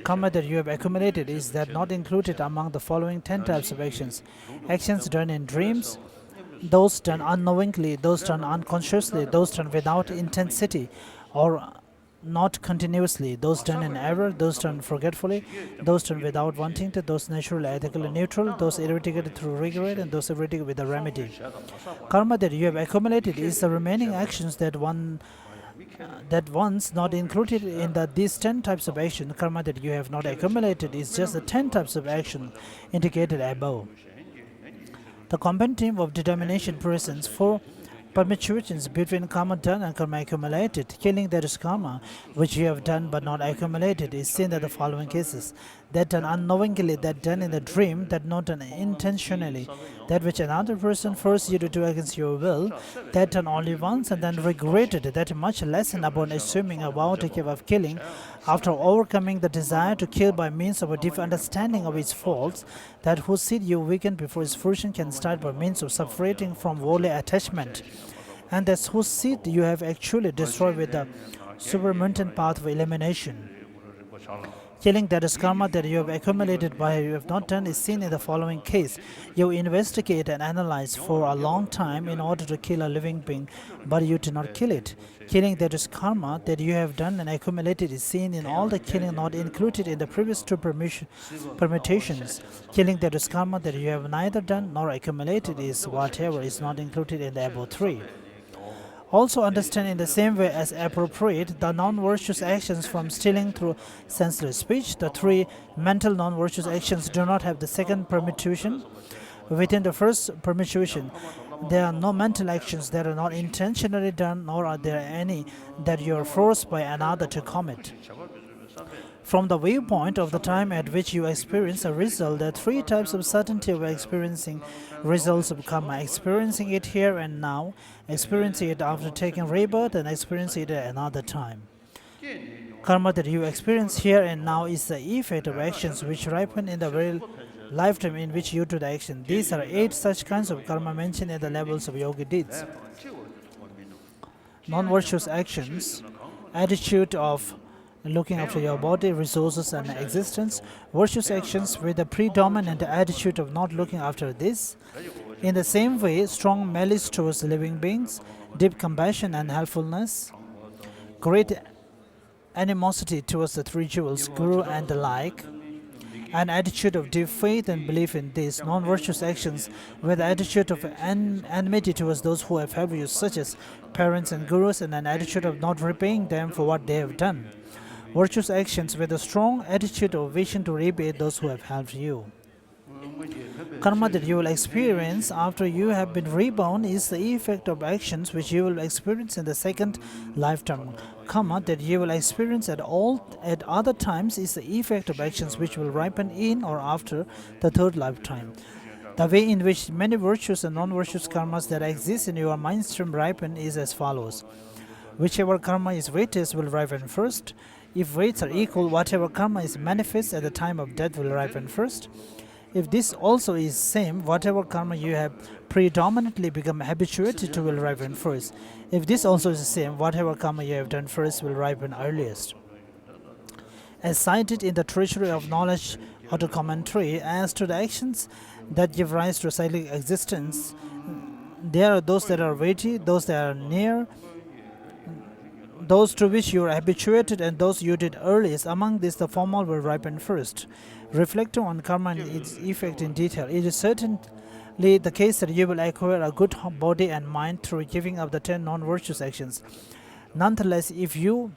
Karma that you have accumulated is that not included among the following 10 types of actions. Actions done in dreams, those done unknowingly, those done unconsciously, those done without intensity, or not continuously, those done in error, those done forgetfully, those done without wanting to, those naturally ethically neutral, those eradicated through regret, and those eradicated with a remedy. Karma that you have accumulated is the remaining actions that once not included in these 10 types of action. Karma that you have not accumulated is just the 10 types of action indicated above. The compendium of determination presents 4 permutations between karma done and karma accumulated. Killing, that is karma, which you have done but not accumulated, is seen in the following cases: that done unknowingly, that done in a dream, that not done intentionally, that which another person forced you to do against your will, that done only once and then regretted, that much lessened upon assuming a vow to give of killing, after overcoming the desire to kill by means of a deep understanding of its faults, that whose seed you weakened before its fruition can start by means of separating from worldly attachment, and that's whose seed you have actually destroyed with the supermountain path of elimination. Killing, that is karma that you have accumulated by you have not done, is seen in the following case. You investigate and analyze for a long time in order to kill a living being, but you do not kill it. Killing, that is karma that you have done and accumulated, is seen in all the killing not included in the previous 2 permutations. Killing, that is karma that you have neither done nor accumulated, is whatever is not included in the above 3. Also understand in the same way as appropriate the non-virtuous actions from stealing through senseless speech. The 3 mental non-virtuous actions do not have the second permutation. Within the first permutation, there are no mental actions that are not intentionally done, nor are there any that you are forced by another to commit. From the viewpoint of the time at which you experience a result, there are 3 types of certainty of experiencing results of karma: experiencing it here and now, experiencing it after taking rebirth, and experiencing it at another time. Karma that you experience here and now is the effect of actions which ripen in the very lifetime in which you do the action. These are 8 such kinds of karma mentioned in the levels of yogi deeds. Non-virtuous actions, attitude of looking after your body, resources, and existence. Virtuous actions with a predominant attitude of not looking after this. In the same way, strong malice towards living beings, deep compassion and helpfulness, great animosity towards the 3 jewels, Guru and the like, an attitude of deep faith and belief in these. Non-virtuous actions with attitude of enmity towards those who have helped you, such as parents and gurus, and an attitude of not repaying them for what they have done. Virtuous actions with a strong attitude of wishing to repay those who have helped you. Karma that you will experience after you have been reborn is the effect of actions which you will experience in the second lifetime. Karma that you will experience at other times is the effect of actions which will ripen in or after the third lifetime. The way in which many virtuous and non-virtuous karmas that exist in your mind stream ripen is as follows. Whichever karma is weightiest will ripen first. If weights are equal, whatever karma is manifest at the time of death will ripen first. If this also is same, whatever karma you have predominantly become habituated to will ripen first. If this also is the same, whatever karma you have done first will ripen earliest. As cited in the Treasury of Knowledge or the Commentary, as to the actions that give rise to cyclic existence, there are those that are weighty, those that are near, those to which you are habituated, and those you did earliest. Among these, the former will ripen first. Reflecting on karma and its effect in detail, it is certainly the case that you will acquire a good body and mind through giving up the 10 non-virtuous actions. Nonetheless, if you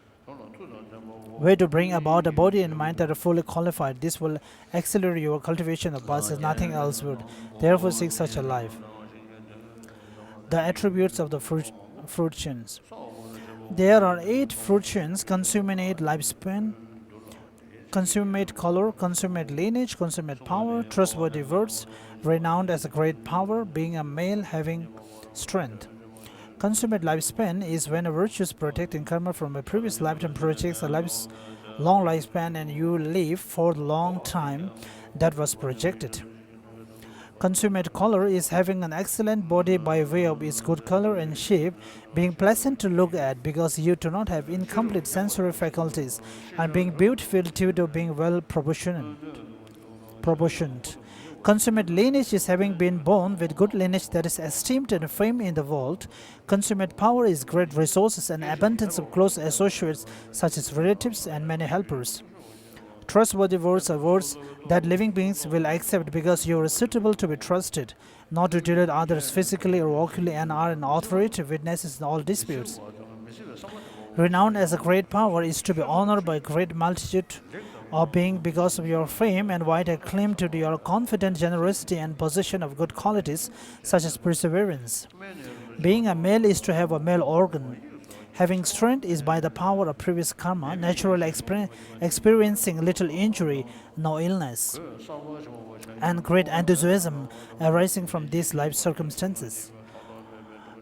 were to bring about a body and mind that are fully qualified, this will accelerate your cultivation of paths as nothing else would. Therefore, seek such a life. The attributes of the fruitions. There are 8 fruitions: consummate lifespan, consummate color, consummate lineage, consummate power, trustworthy words, renowned as a great power, being a male having strength. Consummate lifespan is when a virtuous protecting karma from a previous lifetime projects a long lifespan and you live for the long time that was projected. Consummate color is having an excellent body by way of its good color and shape, being pleasant to look at because you do not have incomplete sensory faculties, and being beautiful due to being well proportioned. Consummate lineage is having been born with good lineage that is esteemed and famed in the world. Consummate power is great resources and abundance of close associates such as relatives and many helpers. Trustworthy words are words that living beings will accept because you are suitable to be trusted, not to deal with others physically or vocally, and are an authoritative witnesses in all disputes. Renowned as a great power is to be honored by a great multitude of being because of your fame and wide acclaim to your confident generosity and possession of good qualities such as perseverance. Being a male is to have a male organ. Having strength is by the power of previous karma, naturally experiencing little injury, no illness, and great enthusiasm arising from these life circumstances.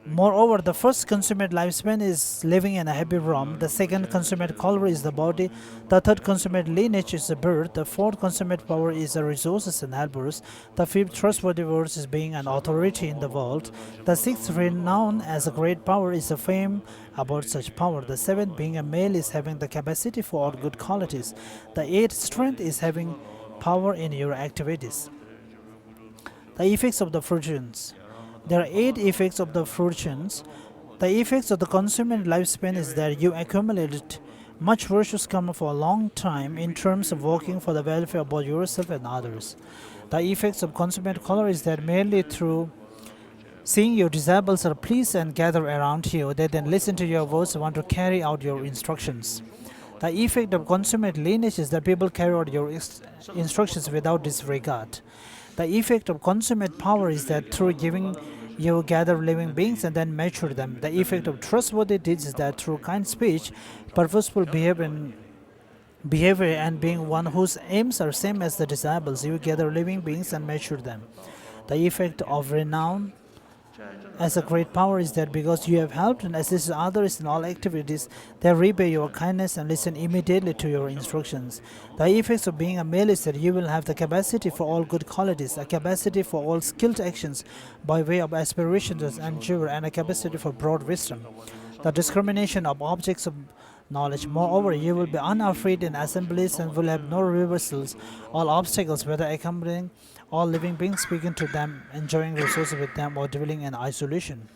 Moreover, the first consummate lifespan is living in a happy realm. The second consummate color is the body. The third consummate lineage is the birth. The fourth consummate power is the resources and helpers. The fifth trustworthy words is being an authority in the world. The sixth renown as a great power is the fame about such power. The seventh being a male is having the capacity for all good qualities. The eighth strength is having power in your activities. The effects of the fortunes. There are 8 effects of the fortunes. The effects of the consummate lifespan is that you accumulated much virtuous karma for a long time in terms of working for the welfare of both yourself and others. The effects of consummate color is that merely through seeing your disciples are pleased and gather around you, they then listen to your words and want to carry out your instructions. The effect of consummate lineage is that people carry out your instructions without disregard. The effect of consummate power is that through giving you gather living beings and then mature them. The effect of trustworthy deeds is that through kind speech, purposeful behavior and being one whose aims are same as the disciples, you gather living beings and mature them. The effect of renown as a great power is that because you have helped and assisted others in all activities, they repay your kindness and listen immediately to your instructions. The effects of being a male is that you will have the capacity for all good qualities, a capacity for all skilled actions by way of aspiration to endure, and a capacity for broad wisdom. The discrimination of objects of knowledge. Moreover, you will be unafraid in assemblies and will have no reversals. All obstacles, whether accompanying all living beings, speaking to them, enjoying resources with them, or dwelling in isolation.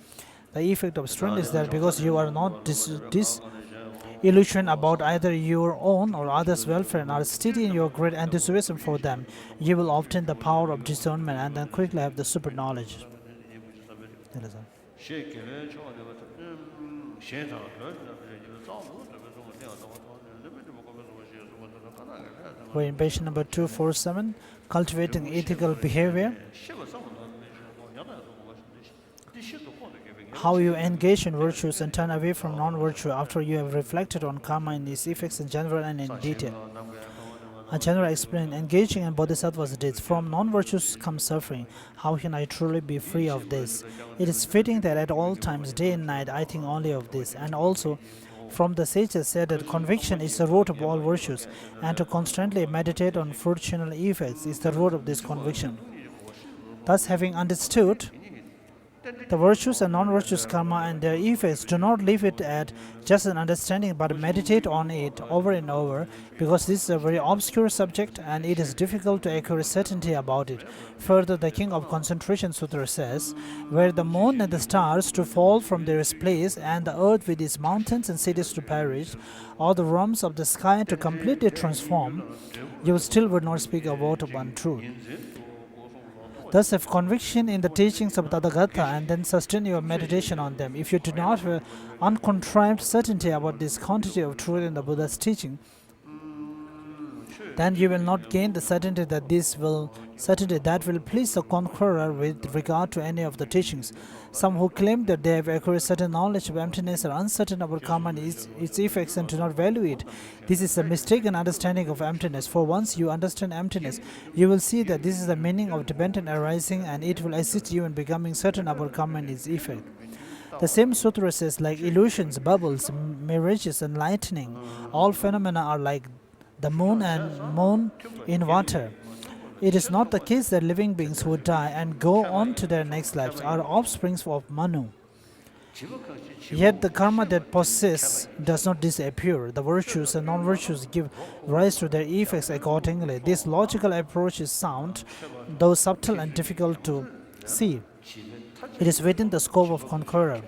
The effect of strength is that because you are not disillusioned about either your own or others' welfare and are steady in your great enthusiasm for them, you will obtain the power of discernment and then quickly have the super knowledge. We're in page number 247, Cultivating Ethical Behavior. How you engage in virtues and turn away from non-virtue after you have reflected on karma and its effects in general and in detail. A general explain, engaging in bodhisattva's deeds. From non-virtues comes suffering. How can I truly be free of this? It is fitting that at all times, day and night, I think only of this. And also, from the sages said that conviction is the root of all virtues, and to constantly meditate on fortunal effects is the root of this conviction. Thus, having understood the virtues and non-virtuous karma and their effects, do not leave it at just an understanding, but meditate on it over and over, because this is a very obscure subject and it is difficult to acquire certainty about it. Further, the King of Concentration Sutra says, were the moon and the stars to fall from their place, and the earth with its mountains and cities to perish, or the realms of the sky to completely transform, you still would not speak a word of untruth. Thus have conviction in the teachings of Tathagata and then sustain your meditation on them. If you do not have uncontrived certainty about this quantity of truth in the Buddha's teaching, then you will not gain the certainty that will please the conqueror with regard to any of the teachings. Some who claim that they have acquired certain knowledge of emptiness are uncertain about karma and its effects and do not value it. This is a mistaken understanding of emptiness. For once you understand emptiness, you will see that this is the meaning of dependent arising, and it will assist you in becoming certain about karma and its effect. The same sutra says, like illusions, bubbles, mirages, and lightning, all phenomena are like the moon in water. It is not the case that living beings who die and go on to their next lives are offsprings of Manu. Yet the karma that persists does not disappear. The virtues and non-virtues give rise to their effects accordingly. This logical approach is sound, though subtle and difficult to see. It is within the scope of conqueror.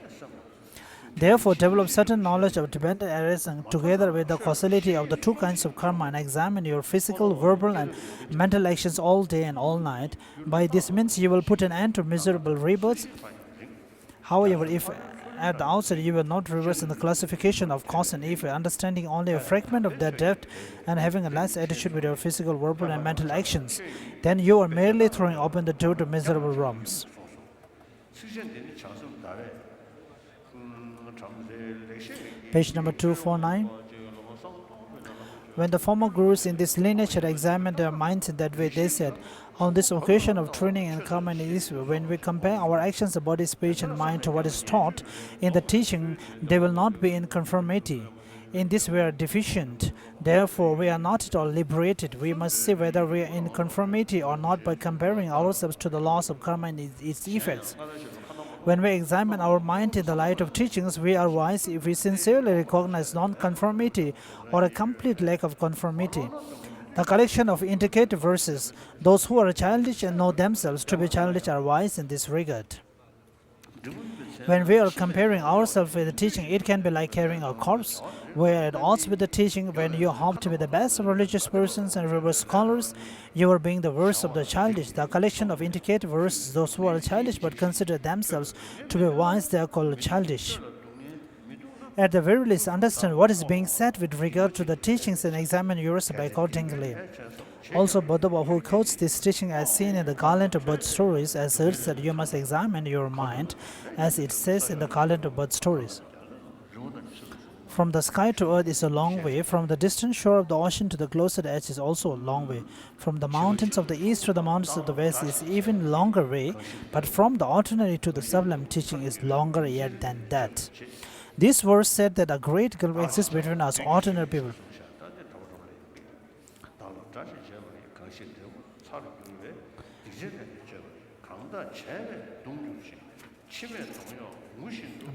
Therefore, develop certain knowledge of dependent arising together with the causality of the two kinds of karma and examine your physical, verbal, and mental actions all day and all night. By this means, you will put an end to miserable rebirths. However, if at the outset you will not reverse in the classification of cause and effect, understanding only a fragment of their depth and having a less attitude with your physical, verbal, and mental actions, then you are merely throwing open the door to miserable realms. Page number 249. When the former gurus in this lineage had examined their minds in that way, they said, on this occasion of training and karma in this way, when we compare our actions, the body, speech, and mind to what is taught in the teaching, they will not be in conformity. In this we are deficient. Therefore, we are not at all liberated. We must see whether we are in conformity or not by comparing ourselves to the laws of karma and its effects. When we examine our mind in the light of teachings, we are wise if we sincerely recognize non-conformity or a complete lack of conformity. The collection of indicative verses, those who are childish and know themselves to be childish are wise in this regard. When we are comparing ourselves with the teaching, it can be like carrying a corpse. We are at odds with the teaching. When you hope to be the best of religious persons and reverse scholars, you are being the worst of the childish. The collection of indicative verses, those who are childish but consider themselves to be wise, they are called childish. At the very least, understand what is being said with regard to the teachings and examine yourself accordingly. Also, Bodhaba, who quotes this teaching as seen in the Garland of Birth Stories, asserts that you must examine your mind as it says in the Garland of Birth Stories. From the sky to earth is a long way. From the distant shore of the ocean to the closest edge is also a long way. From the mountains of the east to the mountains of the west is even longer way. But from the ordinary to the sublime teaching is longer yet than that. This verse said that a great gulf exists between us ordinary people.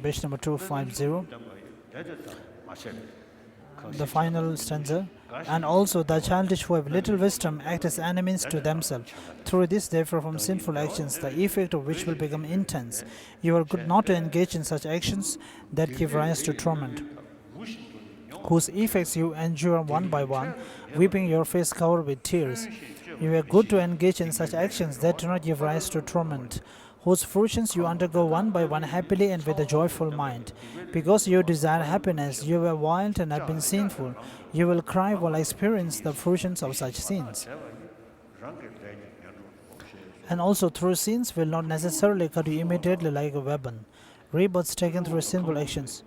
Page number 250. The final stanza. And also the childish who have little wisdom act as enemies to themselves. Through this, therefore, from sinful actions, the effect of which will become intense. You are good not to engage in such actions that give rise to torment, whose effects you endure one by one, weeping your face covered with tears. You are good to engage in such actions that do not give rise to torment, whose fruitions you undergo one by one happily and with a joyful mind. Because you desire happiness, you were wild and have been sinful. You will cry while experience the fruitions of such sins. And also through sins will not necessarily cut you immediately like a weapon. Rebirths taken through sinful actions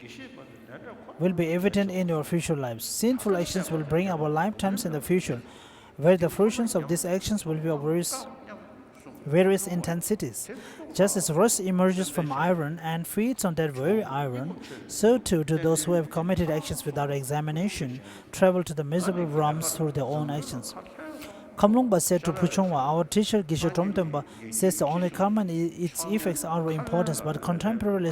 will be evident in your future lives. Sinful actions will bring our lifetimes in the future, where the fruitions of these actions will be of various intensities. Just as rust emerges from iron and feeds on that very iron, so too do those who have committed actions without examination travel to the miserable realms through their own actions. Kamlungpa said to Puchongwa, our teacher Geshe Tromtempa says the only karma and its effects are of importance, but contemporary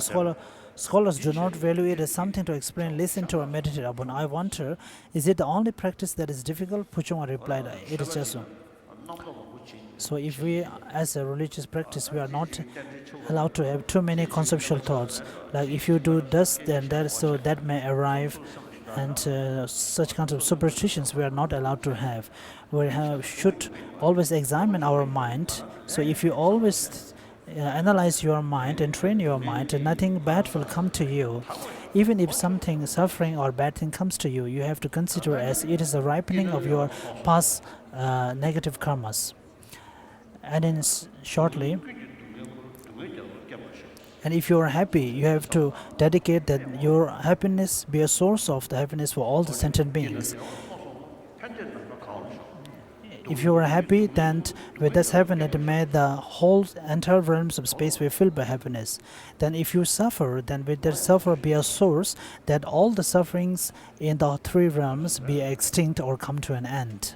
scholars do not value it as something to explain, listen to, or meditate upon. I wonder, is it the only practice that is difficult? Puchongwa replied, it is just so. So if we, as a religious practice, we are not allowed to have too many conceptual thoughts. Like if you do this, then that may arrive, and such kinds of superstitions we are not allowed to have. We should always examine our mind. So if you always analyze your mind and train your mind, and nothing bad will come to you. Even if something suffering or bad thing comes to you, you have to consider as it is the ripening of your past negative karmas. And then shortly, and if you are happy, you have to dedicate that your happiness be a source of the happiness for all the sentient beings. If you are happy, then with this happiness, may the whole entire realms of space be filled by happiness. Then if you suffer, then with that suffer be a source that all the sufferings in the three realms be extinct or come to an end.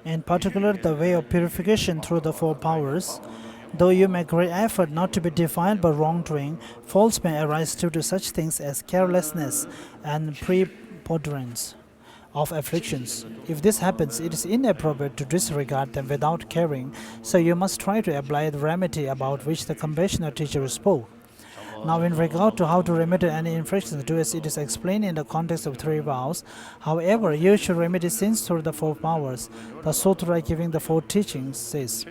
In particular, the way of purification through the four powers. Though you make great effort not to be defiled by wrongdoing, faults may arise due to such things as carelessness and preponderance of afflictions. If this happens, it is inappropriate to disregard them without caring, so you must try to apply the remedy about which the compassionate teacher spoke. Now, in regard to how to remedy any infractions, do as it is explained in the context of three vows. However, you should remedy sins through the four powers. The Sutra giving the four teachings says,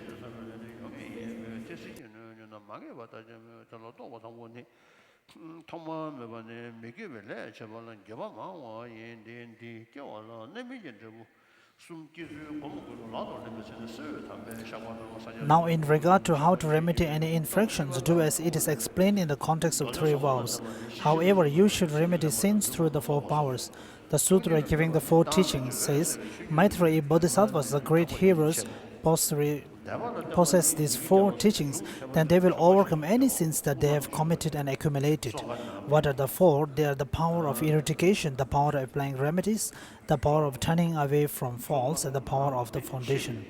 now, in regard to how to remedy any infractions, do as it is explained in the context of three vows. However, you should remedy sins through the four powers. The Sutra giving the four teachings says, Maitreyi Bodhisattvas, the great heroes, possess these four teachings, then they will overcome any sins that they have committed and accumulated. What are the four? They are the power of eradication, the power of applying remedies, the power of turning away from faults, and the power of the foundation.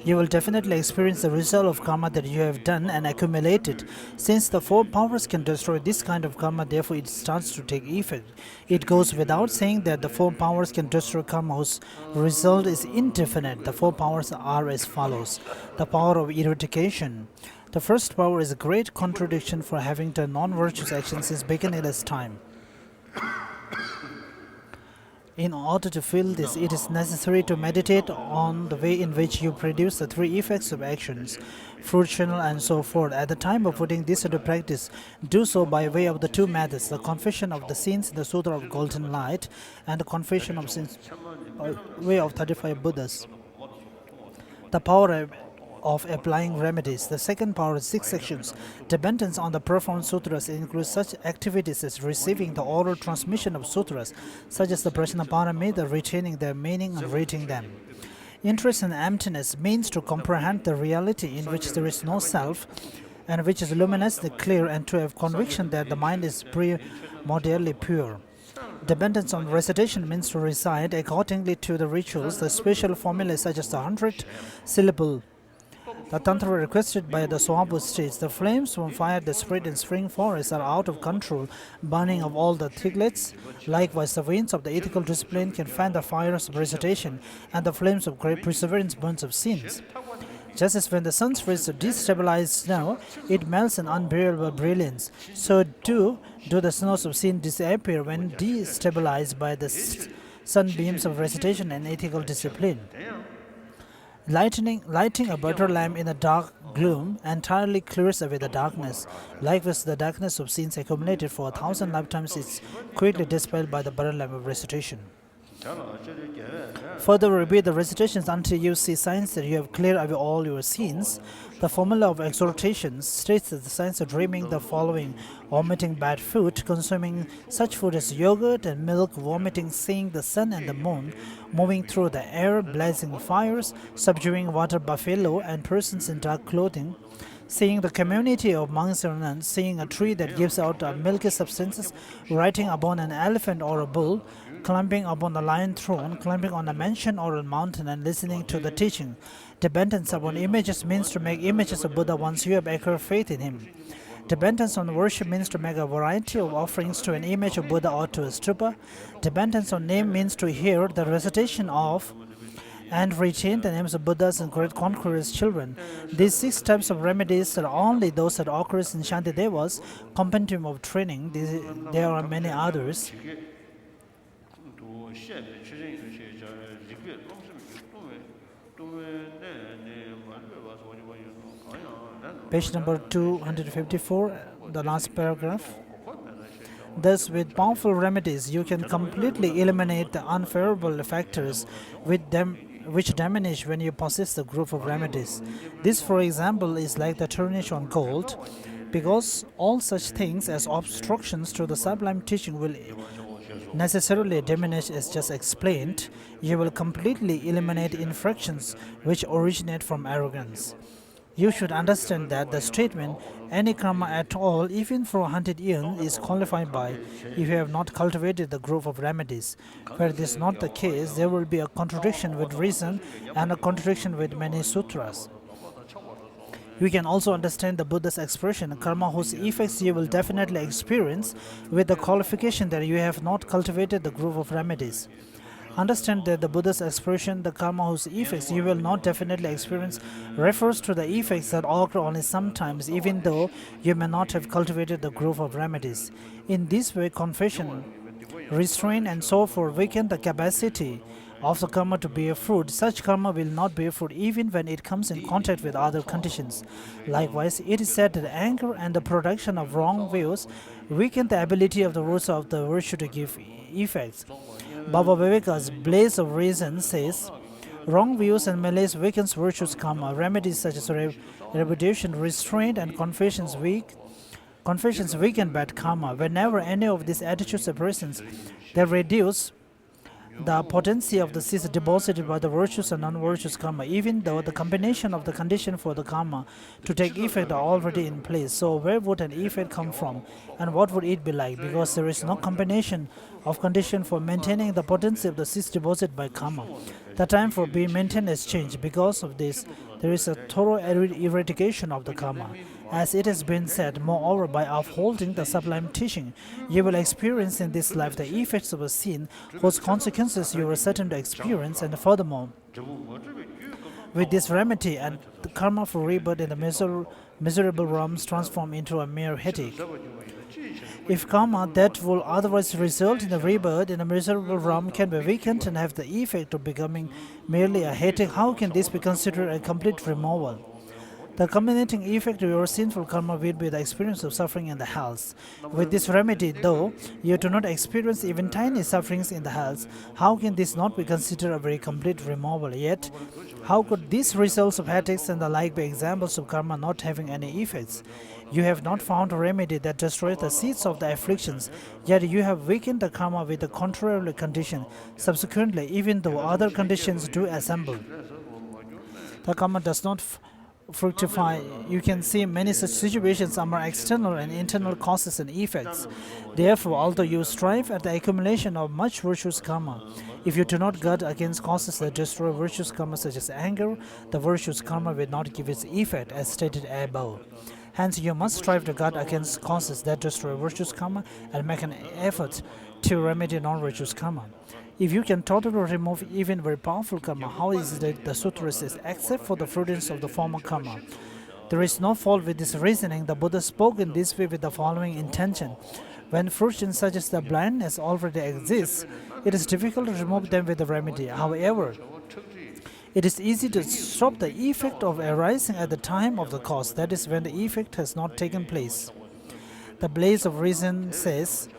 You will definitely experience the result of karma that you have done and accumulated. Since the four powers can destroy this kind of karma, therefore it starts to take effect. It goes without saying that the four powers can destroy karma whose result is indefinite. The four powers are as follows. The power of eradication. The first power is a great contradiction for having done non-virtuous actions since beginningless time. In order to feel this, it is necessary to meditate on the way in which you produce the three effects of actions, fruitional and so forth. At the time of putting this into practice, do so by way of the two methods, the confession of the sins in the Sutra of Golden Light and the confession of sins by way of 35 Buddhas. The power of applying remedies. The second power is 6 sections. Dependence on the performed sutras includes such activities as receiving the oral transmission of sutras, such as the Prajnaparami, the retaining their meaning and reading them. Interest in emptiness means to comprehend the reality in which there is no self and which is luminously clear, and to have conviction that the mind is primordially pure. Dependence on recitation means to recite accordingly to the rituals the special formulae such as the 100-syllable. The Tantra requested by the Swabhu states, the flames from fire that spread in spring forests are out of control, burning of all the thiglets. Likewise, the winds of the ethical discipline can fan the fires of recitation, and the flames of great perseverance burns of sins. Just as when the sun's rays destabilize snow, it melts in unbearable brilliance, so do the snows of sin disappear when destabilized by the sunbeams of recitation and ethical discipline. Lighting a butter lamp in a dark gloom entirely clears away the darkness. Likewise, the darkness of sins accumulated for 1,000 lifetimes is quickly dispelled by the butter lamp of recitation. Further, repeat the recitations until you see signs that you have cleared away all your sins. The formula of exhortation states that the signs of dreaming the following: omitting bad food, consuming such food as yogurt and milk, vomiting, seeing the sun and the moon, moving through the air, blazing fires, subduing water buffalo and persons in dark clothing, seeing the community of monks and nuns, seeing a tree that gives out milky substances, riding upon an elephant or a bull, climbing upon the lion throne, climbing on a mansion or a mountain, and listening to the teaching. Dependence upon images means to make images of Buddha once you have acquired faith in him. Dependence on worship means to make a variety of offerings to an image of Buddha or to a stupa. Dependence on name means to hear the recitation of and retain the names of Buddhas and great conquerors' children. These 6 types of remedies are only those that occur in Shantideva's compendium of training. There are many others. Page number 254, the last paragraph. Thus, with powerful remedies, you can completely eliminate the unfavorable factors which which diminish when you possess the group of remedies. This, for example, is like the tarnish on gold, because all such things as obstructions to the sublime teaching will necessarily diminish as just explained. You will completely eliminate infractions which originate from arrogance. You should understand that the statement, any karma at all, even for 100 years, is qualified by if you have not cultivated the growth of remedies. Where this is not the case, there will be a contradiction with reason and a contradiction with many sutras. We can also understand the Buddha's expression, karma whose effects you will definitely experience, with the qualification that you have not cultivated the growth of remedies. Understand that the Buddha's expression, the karma whose effects you will not definitely experience, refers to the effects that occur only sometimes, even though you may not have cultivated the growth of remedies. In this way, confession, restraint, and so forth weaken the capacity of the karma to bear fruit. Such karma will not bear fruit even when it comes in contact with other conditions. Likewise, it is said that anger and the production of wrong views weaken the ability of the roots of the virtue to give effects. Baba Viveka's Blaze of Reason says, wrong views and malice weakens virtue's karma. Remedies such as reputation, restraint, and confessions weaken bad karma. Whenever any of these attitudes are present, they reduce the potency of the seeds deposited by the virtuous and non-virtuous karma, even though the combination of the condition for the karma to take effect are already in place. So where would an effect come from, and what would it be like? Because there is no combination of condition for maintaining the potency of the seeds deposited by karma. The time for being maintained has changed. Because of this, there is a thorough eradication of the karma. As it has been said, moreover, by upholding the sublime teaching, you will experience in this life the effects of a sin whose consequences you are certain to experience, and furthermore, with this remedy and the karma for rebirth in the miserable realms transform into a mere headache. If karma that will otherwise result in a rebirth in a miserable realm can be weakened and have the effect of becoming merely a headache, how can this be considered a complete removal? The culminating effect of your sinful karma will be the experience of suffering in the hells. With this remedy, though you do not experience even tiny sufferings in the hells, how can this not be considered a very complete removal? Yet, how could these results of headaches and the like be examples of karma not having any effects? You have not found a remedy that destroys the seeds of the afflictions, yet you have weakened the karma with the contrary condition. Subsequently, even though other conditions do assemble, the karma does not fructify. You can see many such situations are more external and internal causes and effects. Therefore, although you strive at the accumulation of much virtuous karma, if you do not guard against causes that destroy virtuous karma such as anger, the virtuous karma will not give its effect as stated above. Hence, you must strive to guard against causes that destroy virtuous karma and make an effort to remedy non-virtuous karma. If you can totally remove even very powerful karma, how is it that the sutra says, except for the fruitings of the former karma? There is no fault with this reasoning. The Buddha spoke in this way with the following intention. When fruitions such as the blindness already exists, it is difficult to remove them with the remedy. However, it is easy to stop the effect of arising at the time of the cause, that is, when the effect has not taken place. The Blaze of Reason says,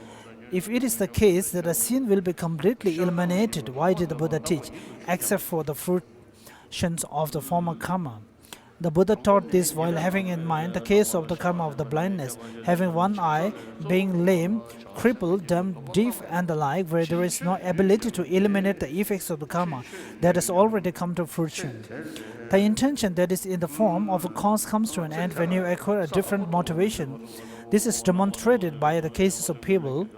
if it is the case that a sin will be completely eliminated, why did the Buddha teach, except for the fruitions of the former karma? The Buddha taught this while having in mind the case of the karma of the blindness, having one eye, being lame, crippled, dumb, deaf, and the like, where there is no ability to eliminate the effects of the karma that has already come to fruition. The intention that is in the form of a cause comes to an end when you acquire a different motivation. This is demonstrated by the cases of people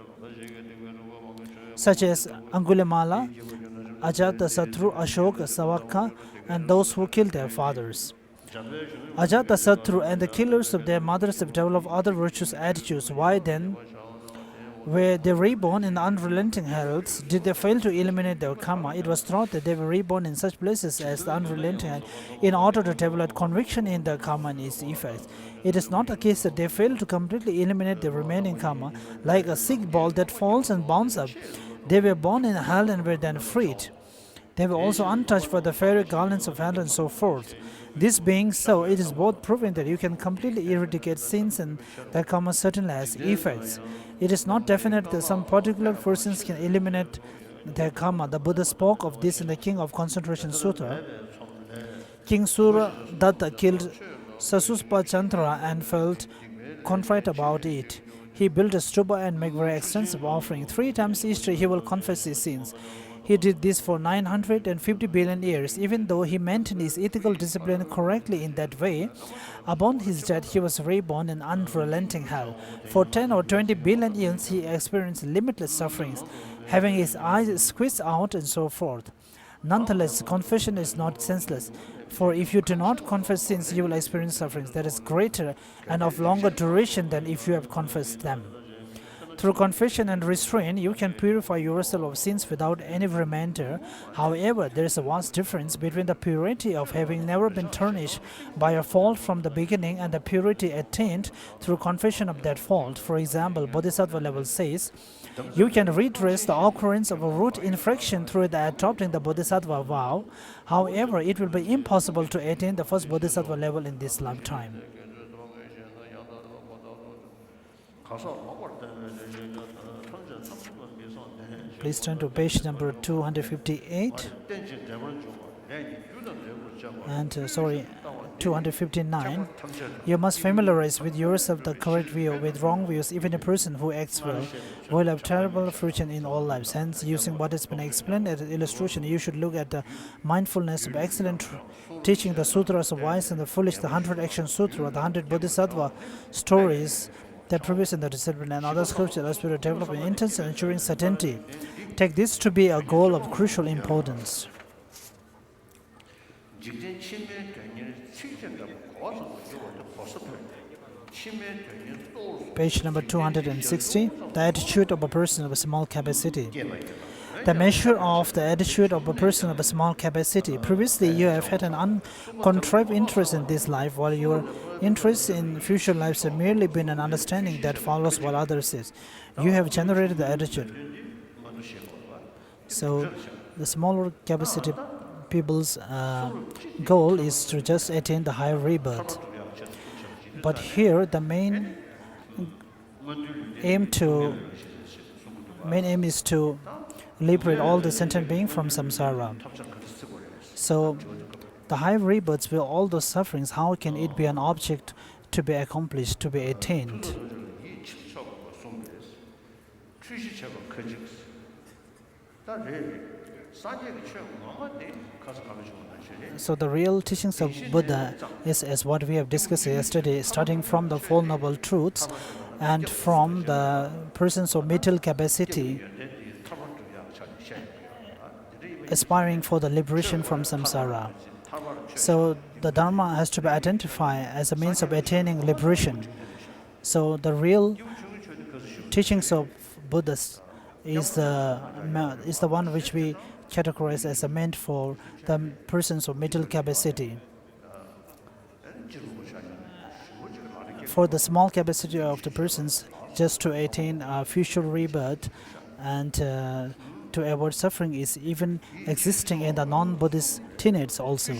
such as Angulimala, Ajatasattu, Ashoka, Savaka, and those who killed their fathers. Ajatasattu and the killers of their mothers have developed other virtuous attitudes. Why then, were they reborn in unrelenting hells, did they fail to eliminate their karma? It was thought that they were reborn in such places as the unrelenting hell in order to develop conviction in their karma and its effects. It is not a case that they fail to completely eliminate the remaining karma, like a sick ball that falls and bounds up. They were born in hell and were then freed. They were also untouched by the fairy garlands of hell and so forth. This being so, it is both proving that you can completely eradicate sins and that karma certainly has effects. It is not definite that some particular persons can eliminate their karma. The Buddha spoke of this in the King of Concentration Sutra. King Suradatta killed Sasuspa Chandra and felt contrite about it. He built a stupa and made very extensive offering. 3 times each day he will confess his sins. He did this for 950 billion years. Even though he maintained his ethical discipline correctly in that way, upon his death he was reborn in unrelenting hell. For 10 or 20 billion years he experienced limitless sufferings, having his eyes squeezed out and so forth. Nonetheless, confession is not senseless, for if you do not confess sins, you will experience sufferings that is greater and of longer duration than if you have confessed them. Through confession and restraint, you can purify yourself of sins without any remainder. However, there is a vast difference between the purity of having never been tarnished by a fault from the beginning and the purity attained through confession of that fault. For example, Bodhisattva level says, you can redress the occurrence of a root infraction through adopting the Bodhisattva vow. However, it will be impossible to attain the first Bodhisattva level in this lifetime. Please turn to page number 258 and 259. You must familiarize with yourself the correct view. With wrong views, even a person who acts well will have terrible fortune in all lives. Hence, using what has been explained as an illustration, you should look at the mindfulness of excellent teaching, the sutras of wise and the foolish, the 100 action sutra, the 100 bodhisattva stories that previous in the discipline, and other scriptures as to develop an intense and ensuring certainty. Take this to be a goal of crucial importance. Page number 260. The attitude of a person of a small capacity. The measure of the attitude of a person of a small capacity. Previously, you have had an uncontrived interest in this life, while your interest in future lives have merely been an understanding that follows what others say. You have generated the attitude. So, the smaller capacity people's goal is to just attain the higher rebirth. But here, the main aim is to liberate all the sentient beings from samsara. So, the high rebirths with all those sufferings, how can it be an object to be accomplished, to be attained? So the real teachings of Buddha is as what we have discussed yesterday, starting from the Four Noble Truths and from the persons of mental capacity, aspiring for the liberation from samsara. So the Dharma has to be identified as a means of attaining liberation. So the real teachings of Buddha is the one which we categorize as meant for the persons of mental capacity. For the small capacity of the persons, just to attain a future rebirth and to avoid suffering is even existing in the non-Buddhist tenets also.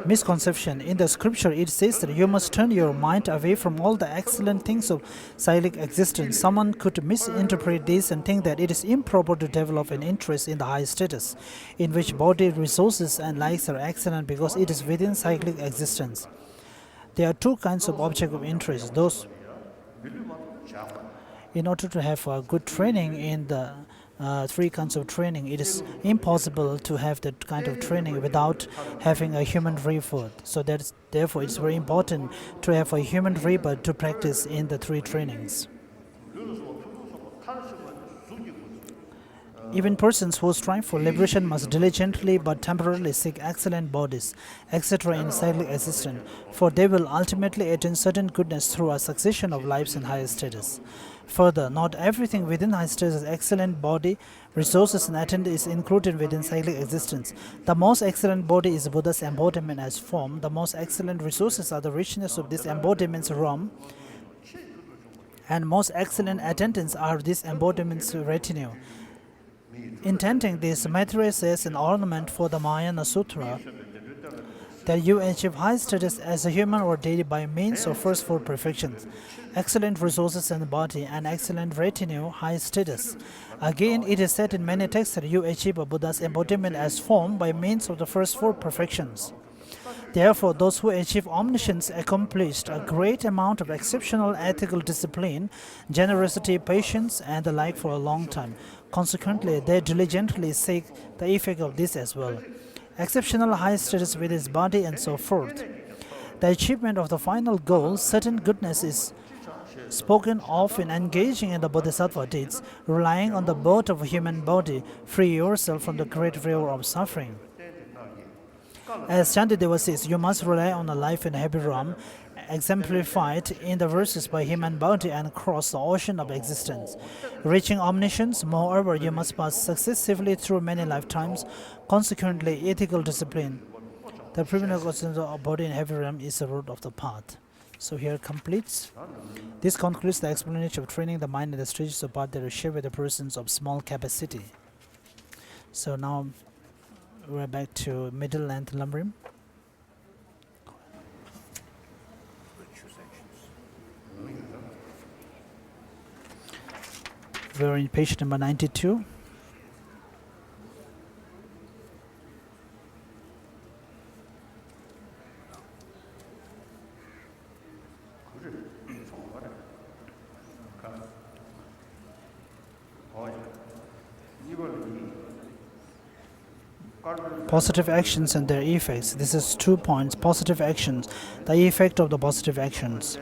Misconception. In the scripture, it says that you must turn your mind away from all the excellent things of cyclic existence. Someone could misinterpret this and think that it is improper to develop an interest in the high status, in which body resources and likes are excellent because it is within cyclic existence. There are two kinds of object of interest. Those, in order to have a good training in the three kinds of training, it is impossible to have that kind of training without having a human rebirth. So therefore it's very important to have a human rebirth to practice in the three trainings. Even persons who strive for liberation must diligently but temporarily seek excellent bodies, etc. in cyclic existence, for they will ultimately attain certain goodness through a succession of lives in higher status. Further, not everything within high status, excellent body, resources and attendant is included within cyclic existence. The most excellent body is Buddha's embodiment as form. The most excellent resources are the richness of this embodiment's realm, and most excellent attendants are this embodiment's retinue. Intending this, Maitreya says an ornament for the Mahayana Sutra that you achieve high status as a human or deity by means of first four perfections: excellent resources in the body and excellent retinue, high status. Again, it is said in many texts that you achieve a Buddha's embodiment as form by means of the first four perfections. Therefore, those who achieve omniscience accomplished a great amount of exceptional ethical discipline, generosity, patience, and the like for a long time. Consequently, they diligently seek the effect of this as well. Exceptional high status with his body and so forth. The achievement of the final goal, certain goodness, is spoken of in engaging in the bodhisattva deeds, relying on the boat of a human body. Free yourself from the great river of suffering. As Shantideva says, you must rely on a life in a happy realm, exemplified in the verses by human body, and cross the ocean of existence. Reaching omniscience, moreover, you must pass successively through many lifetimes. Consequently, ethical discipline, the prevention of the body in heavy realm, is the root of the path. So here completes. This concludes the explanation of training the mind in the stages of path that are shared with the persons of small capacity. So now we're back to middle length lumbering. We're in page number 92. Positive actions and their effects. This is 2 points. Positive actions, the effect of the positive actions.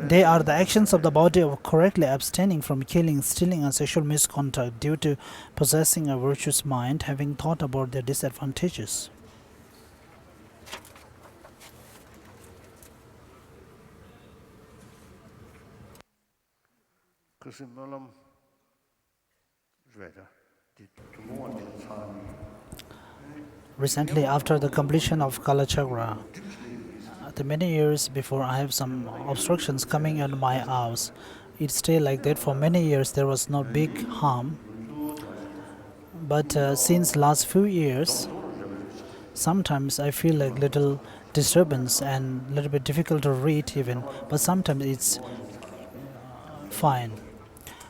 They are the actions of the body of correctly abstaining from killing, stealing, and sexual misconduct due to possessing a virtuous mind, having thought about their disadvantages. Recently, after the completion of Kala Chakra, the many years before, I have some obstructions coming in my eyes. It stayed like that for many years. There was no big harm. But since last few years, sometimes I feel like little disturbance and a little bit difficult to read even. But sometimes it's fine.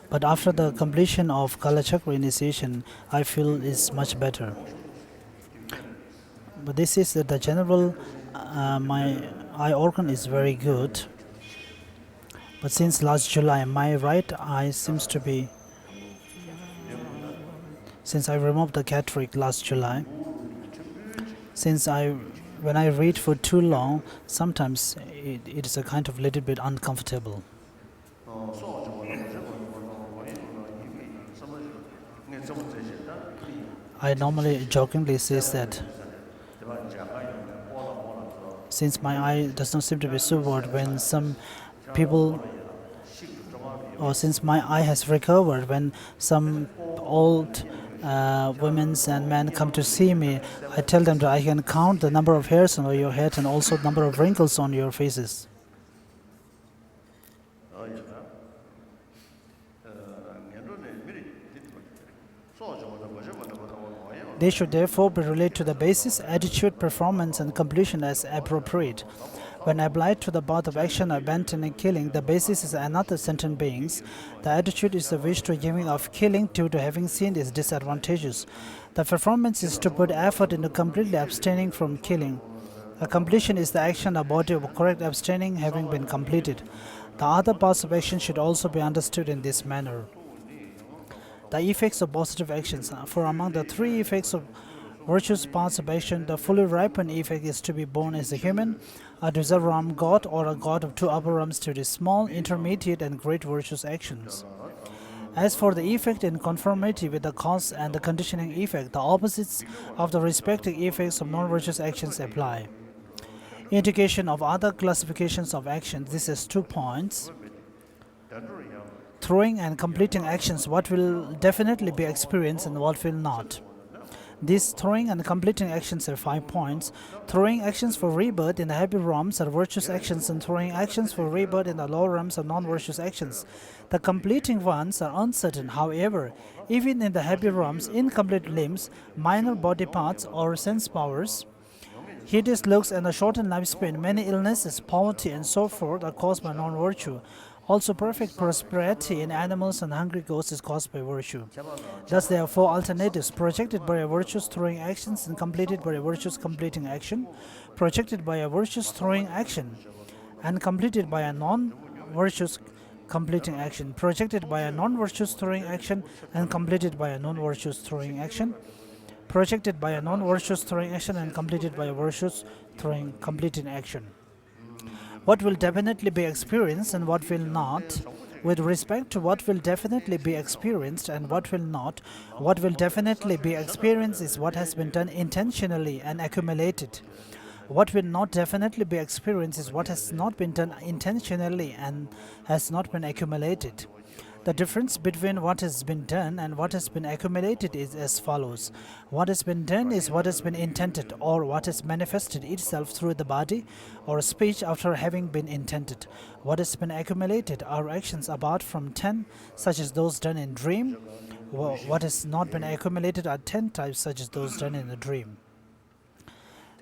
But after the completion of Kala Chakra initiation, I feel it's much better. But this is the general, my eye organ is very good. But since last July, my right eye seems to be, since I removed the cataract last July, when I read for too long, sometimes it is a kind of little bit uncomfortable. I normally jokingly say that since my eye does not seem to be so bad, when some people, or since my eye has recovered, when some old women and men come to see me, I tell them that I can count the number of hairs on your head and also the number of wrinkles on your faces. They should therefore be related to the basis, attitude, performance, and completion as appropriate. When applied to the path of action, abandoning killing, the basis is another sentient beings. The attitude is the wish to giving of killing due to having seen its disadvantages. The performance is to put effort into completely abstaining from killing. The completion is the action of body of correct abstaining having been completed. The other paths of action should also be understood in this manner. The effects of positive actions. For among the three effects of virtuous paths of action, the fully ripened effect is to be born as a human, a Dvijaram god, or a god of two upper realms to the small, intermediate, and great virtuous actions. As for the effect in conformity with the cause and the conditioning effect, the opposites of the respective effects of non-virtuous actions apply. Indication of other classifications of actions. This is 2 points. Throwing and completing actions, what will definitely be experienced and what will not. These throwing and completing actions are 5 points. Throwing actions for rebirth in the happy realms are virtuous actions, and throwing actions for rebirth in the lower realms are non-virtuous actions. The completing ones are uncertain. However, even in the happy realms, incomplete limbs, minor body parts, or sense powers, Hideous looks and a shortened lifespan, many illnesses, poverty, and so forth are caused by non-virtue. Also, perfect prosperity in animals and hungry ghosts is caused by virtue. Thus, there are four alternatives: projected by a virtuous throwing actions and completed by a virtuous completing action, projected by a virtuous throwing action and completed by a non-virtuous completing action, projected by a non-virtuous throwing action and completed by a non-virtuous throwing action, projected by a non-virtuous throwing action and completed by a virtuous throwing completing action. What will definitely be experienced and what will not? With respect to what will definitely be experienced and what will not, what will definitely be experienced is what has been done intentionally and accumulated. What will not definitely be experienced is what has not been done intentionally and has not been accumulated. The difference between what has been done and what has been accumulated is as follows. What has been done is what has been intended, or what has manifested itself through the body or speech after having been intended. What has been accumulated are actions apart from 10, such as those done in dream. What has not been accumulated are 10 types, such as those done in a dream.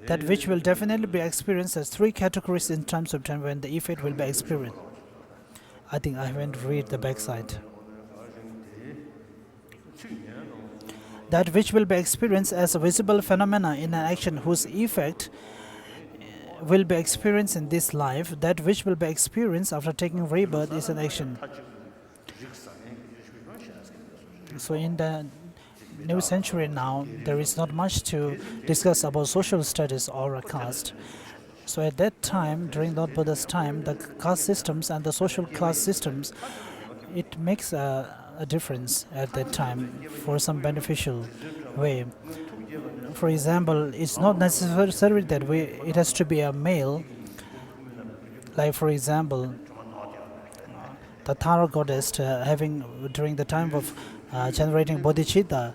That which will definitely be experienced as 3 categories in terms of time when the effect will be experienced. I think I haven't read the backside. That which will be experienced as a visible phenomena in an action whose effect will be experienced in this life. That which will be experienced after taking rebirth is an action. So in the new century now, there is not much to discuss about social status or a caste. So at that time, during Lord Buddha's time, the caste systems and the social class systems, it makes a difference at that time for some beneficial way. For example, it's not necessary that it has to be a male. Like for example, the Tara goddess having during the time of generating bodhicitta,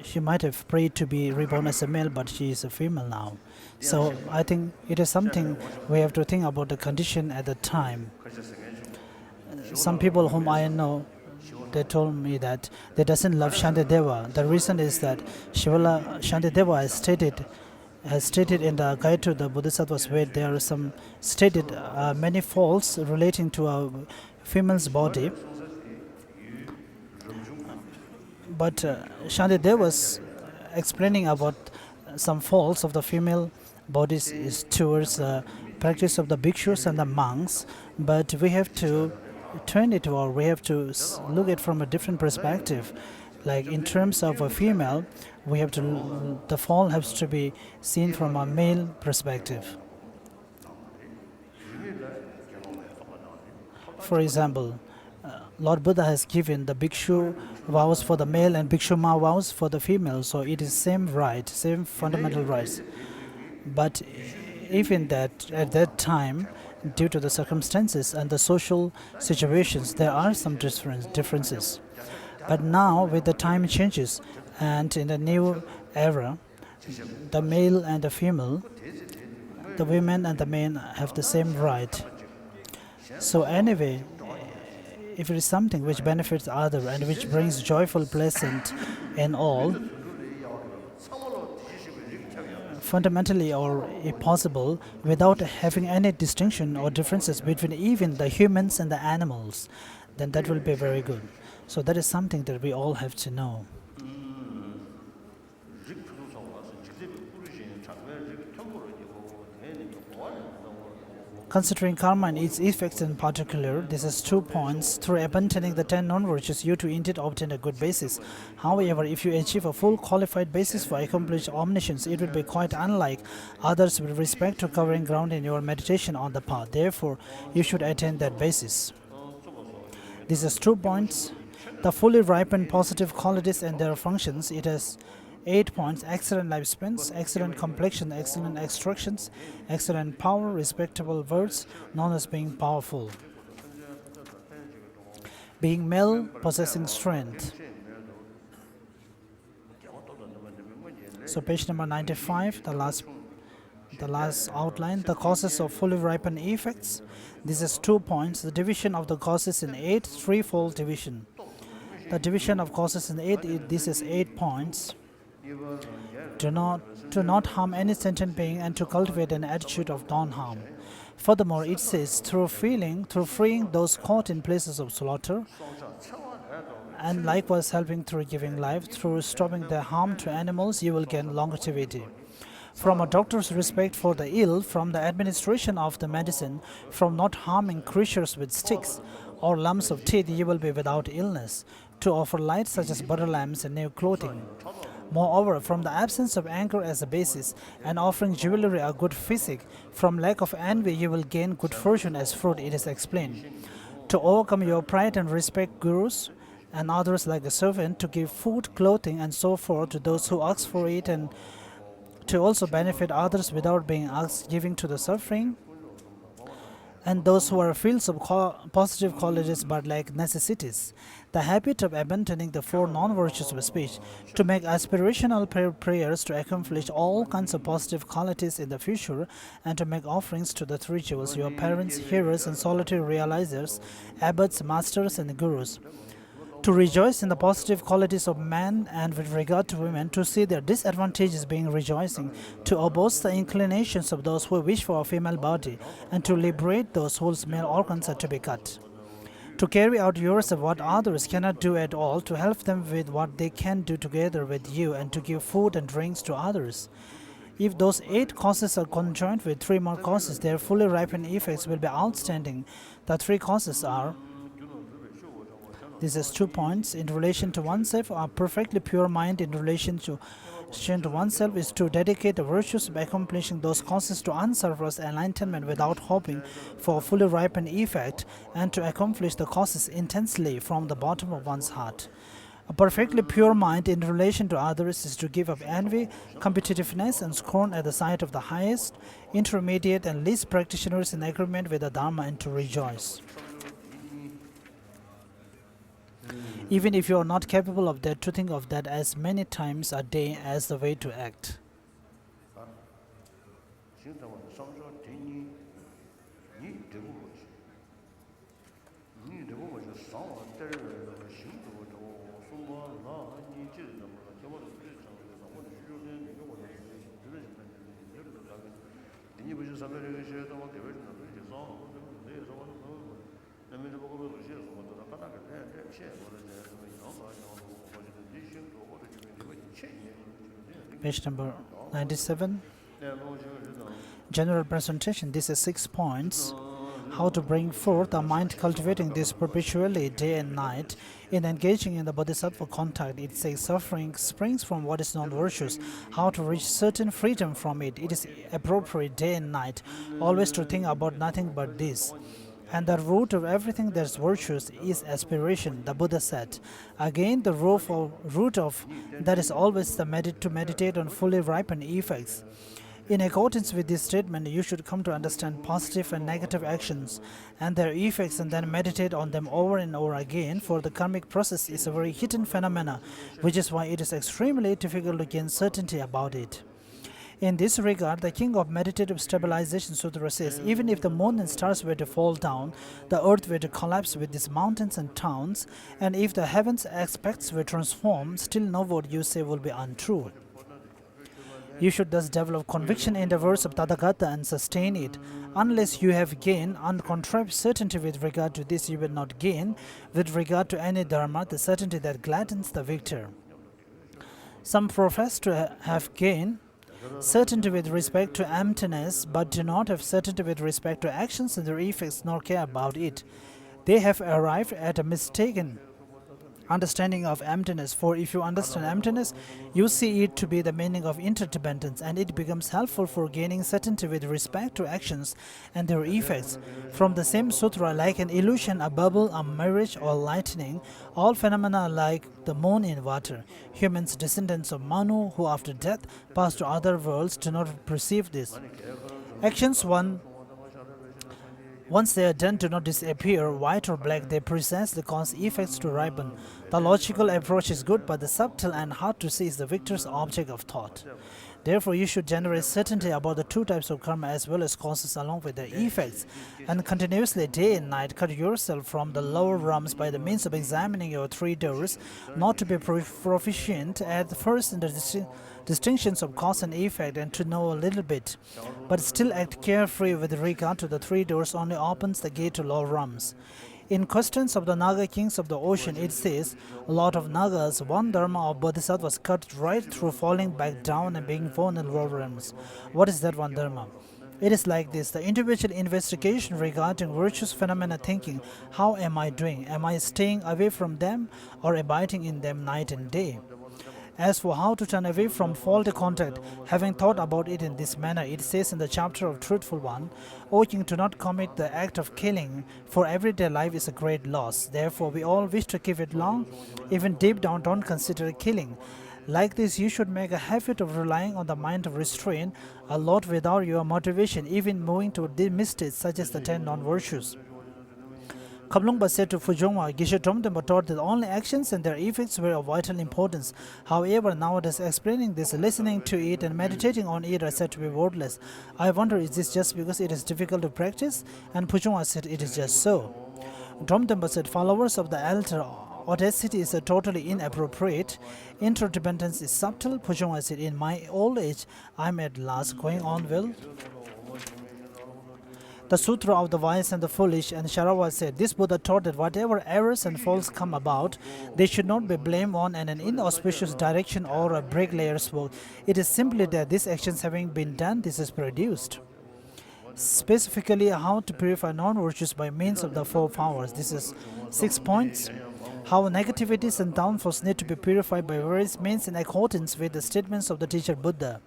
she might have prayed to be reborn as a male, but she is a female now. So I think it is something we have to think about the condition at the time. Some people whom I know, they told me that they doesn't love Shantideva. The reason is that Shantideva has stated in the guide to the Bodhisattva's way, there are some stated many faults relating to a female's body. But Shantideva was explaining about some faults of the female bodies is towards the practice of the bhikshus and the monks, but we have to turn it, or we have to look at it from a different perspective. Like in terms of a female, we have to the fall has to be seen from a male perspective. For example, Lord Buddha has given the bhikshu vows for the male and bhikshu ma vows for the female, so it is same right, same fundamental rights. But even that at that time, due to the circumstances and the social situations, there are some differences. But now, with the time changes, and in the new era, the male and the female, the women and the men have the same right. So anyway, if it is something which benefits other and which brings joyful, pleasant in all, fundamentally or if possible, without having any distinction or differences between even the humans and the animals, then that will be very good. So that is something that we all have to know. Considering karma and its effects in particular, this is 2 points. Through abandoning the 10 non-virtues, you too indeed obtain a good basis. However, if you achieve a full qualified basis for accomplished omniscience, it will be quite unlike others with respect to covering ground in your meditation on the path. Therefore, you should attain that basis. This is 2 points. The fully ripened positive qualities and their functions, it has 8 points: excellent lifespans, excellent complexion, excellent extractions, excellent power, respectable words, known as being powerful. Being male, possessing strength. So page number 95, the last outline, the causes of fully ripened effects. This is 2 points. The division of the causes in 8, threefold division. The division of causes in 8, this is 8 points. to not harm any sentient being and to cultivate an attitude of non-harm. Furthermore, it says, through freeing those caught in places of slaughter, and likewise helping through giving life, through stopping the harm to animals, you will gain longevity. From a doctor's respect for the ill, from the administration of the medicine, from not harming creatures with sticks or lumps of teeth, you will be without illness, to offer light such as butter lamps and new clothing. Moreover, from the absence of anger as a basis, and offering jewelry a good physique, from lack of envy you will gain good fortune as fruit, it is explained. To overcome your pride and respect gurus and others like a servant, to give food, clothing, and so forth to those who ask for it, and to also benefit others without being asked, giving to the suffering, and those who are fields of positive qualities but lack necessities. The habit of abandoning the four non-virtues of speech, to make aspirational prayers to accomplish all kinds of positive qualities in the future, and to make offerings to the three jewels, your parents, hearers, and solitary realizers, abbots, masters, and gurus. To rejoice in the positive qualities of man, and with regard to women, to see their disadvantages being rejoicing, to oppose the inclinations of those who wish for a female body, and to liberate those whose male organs are to be cut. To carry out yours of what others cannot do at all, to help them with what they can do together with you, and to give food and drinks to others. If those 8 causes are conjoined with 3 more causes, their fully ripened effects will be outstanding. The 3 causes are: this is 2 points. In relation to oneself, a perfectly pure mind in relation to oneself is to dedicate the virtues of accomplishing those causes to unselfish enlightenment without hoping for a fully ripened effect, and to accomplish the causes intensely from the bottom of one's heart. A perfectly pure mind in relation to others is to give up envy, competitiveness, and scorn at the sight of the highest, intermediate, and least practitioners in agreement with the Dharma, and to rejoice. Even if you are not capable of that, to think of that as many times a day as the way to act. Page number 97. General presentation. This is 6 points. How to bring forth a mind cultivating this perpetually day and night. In engaging in the bodhisattva contact, it says suffering springs from what is non-virtuous. How to reach certain freedom from it. It is appropriate day and night, always to think about nothing but this. And the root of everything that is virtuous is aspiration, the Buddha said. Again, the root of that is always to meditate on fully ripened effects. In accordance with this statement, you should come to understand positive and negative actions and their effects, and then meditate on them over and over again, for the karmic process is a very hidden phenomena, which is why it is extremely difficult to gain certainty about it. In this regard, the king of meditative stabilization sutra says, even if the moon and stars were to fall down, the earth were to collapse with its mountains and towns, and if the heavens' aspects were transformed, still no word you say will be untrue. You should thus develop conviction in the words of Tathagata and sustain it. Unless you have gained uncontrived certainty with regard to this, you will not gain, with regard to any dharma, the certainty that gladdens the victor. Some profess to have gained certainty with respect to emptiness, but do not have certainty with respect to actions and their effects, nor care about it. They have arrived at a mistaken understanding of emptiness, for if you understand emptiness, you see it to be the meaning of interdependence, and it becomes helpful for gaining certainty with respect to actions and their effects. From the same sutra, like an illusion, a bubble, a mirage, or lightning, all phenomena are like the moon in water. Humans, descendants of Manu, who after death pass to other worlds, do not perceive this. Actions once they are done, do not disappear, white or black, they precisely cause effects to ripen. The logical approach is good, but the subtle and hard to see is the victor's object of thought. Therefore, you should generate certainty about the two types of karma as well as causes along with their effects, and continuously day and night cut yourself from the lower realms by the means of examining your three doors, not to be proficient at first in the distinctions of cause and effect and to know a little bit, but still act carefree with regard to the three doors only opens the gate to lower realms. In Questions of the Naga Kings of the Ocean, it says, a lot of Nagas, one dharma of bodhisattvas cut right through falling back down and being born in lower realms. What is that one dharma? It is like this: the individual investigation regarding virtuous phenomena, thinking, how am I doing? Am I staying away from them or abiding in them night and day? As for how to turn away from faulty contact, having thought about it in this manner, it says in the chapter of Truthful One, O king, do not commit the act of killing, for everyday life is a great loss. Therefore, we all wish to keep it long. Even deep down, don't consider killing. Like this, you should make a habit of relying on the mind of restraint a lot without your motivation, even moving to mistakes such as the 10 non-virtues. Kablungpa said to Fujongwa, Geshe Tromdenpa taught that only actions and their effects were of vital importance. However, nowadays explaining this, listening to it and meditating on it are said to be worthless. I wonder, is this just because it is difficult to practice? And Fujongwa said it is just so. Tromdenpa said, followers of the elder, audacity is totally inappropriate. Interdependence is subtle. Fujongwa said, in my old age, I am at last going on well. The Sutra of the Wise and the Foolish, and Sharawa said, this Buddha taught that whatever errors and faults come about, they should not be blamed on an inauspicious direction or a bricklayer's work. It is simply that these actions having been done, this is produced. Specifically, how to purify non-virtues by means of the 4 powers. This is 6 points. How negativities and downfalls need to be purified by various means in accordance with the statements of the teacher Buddha.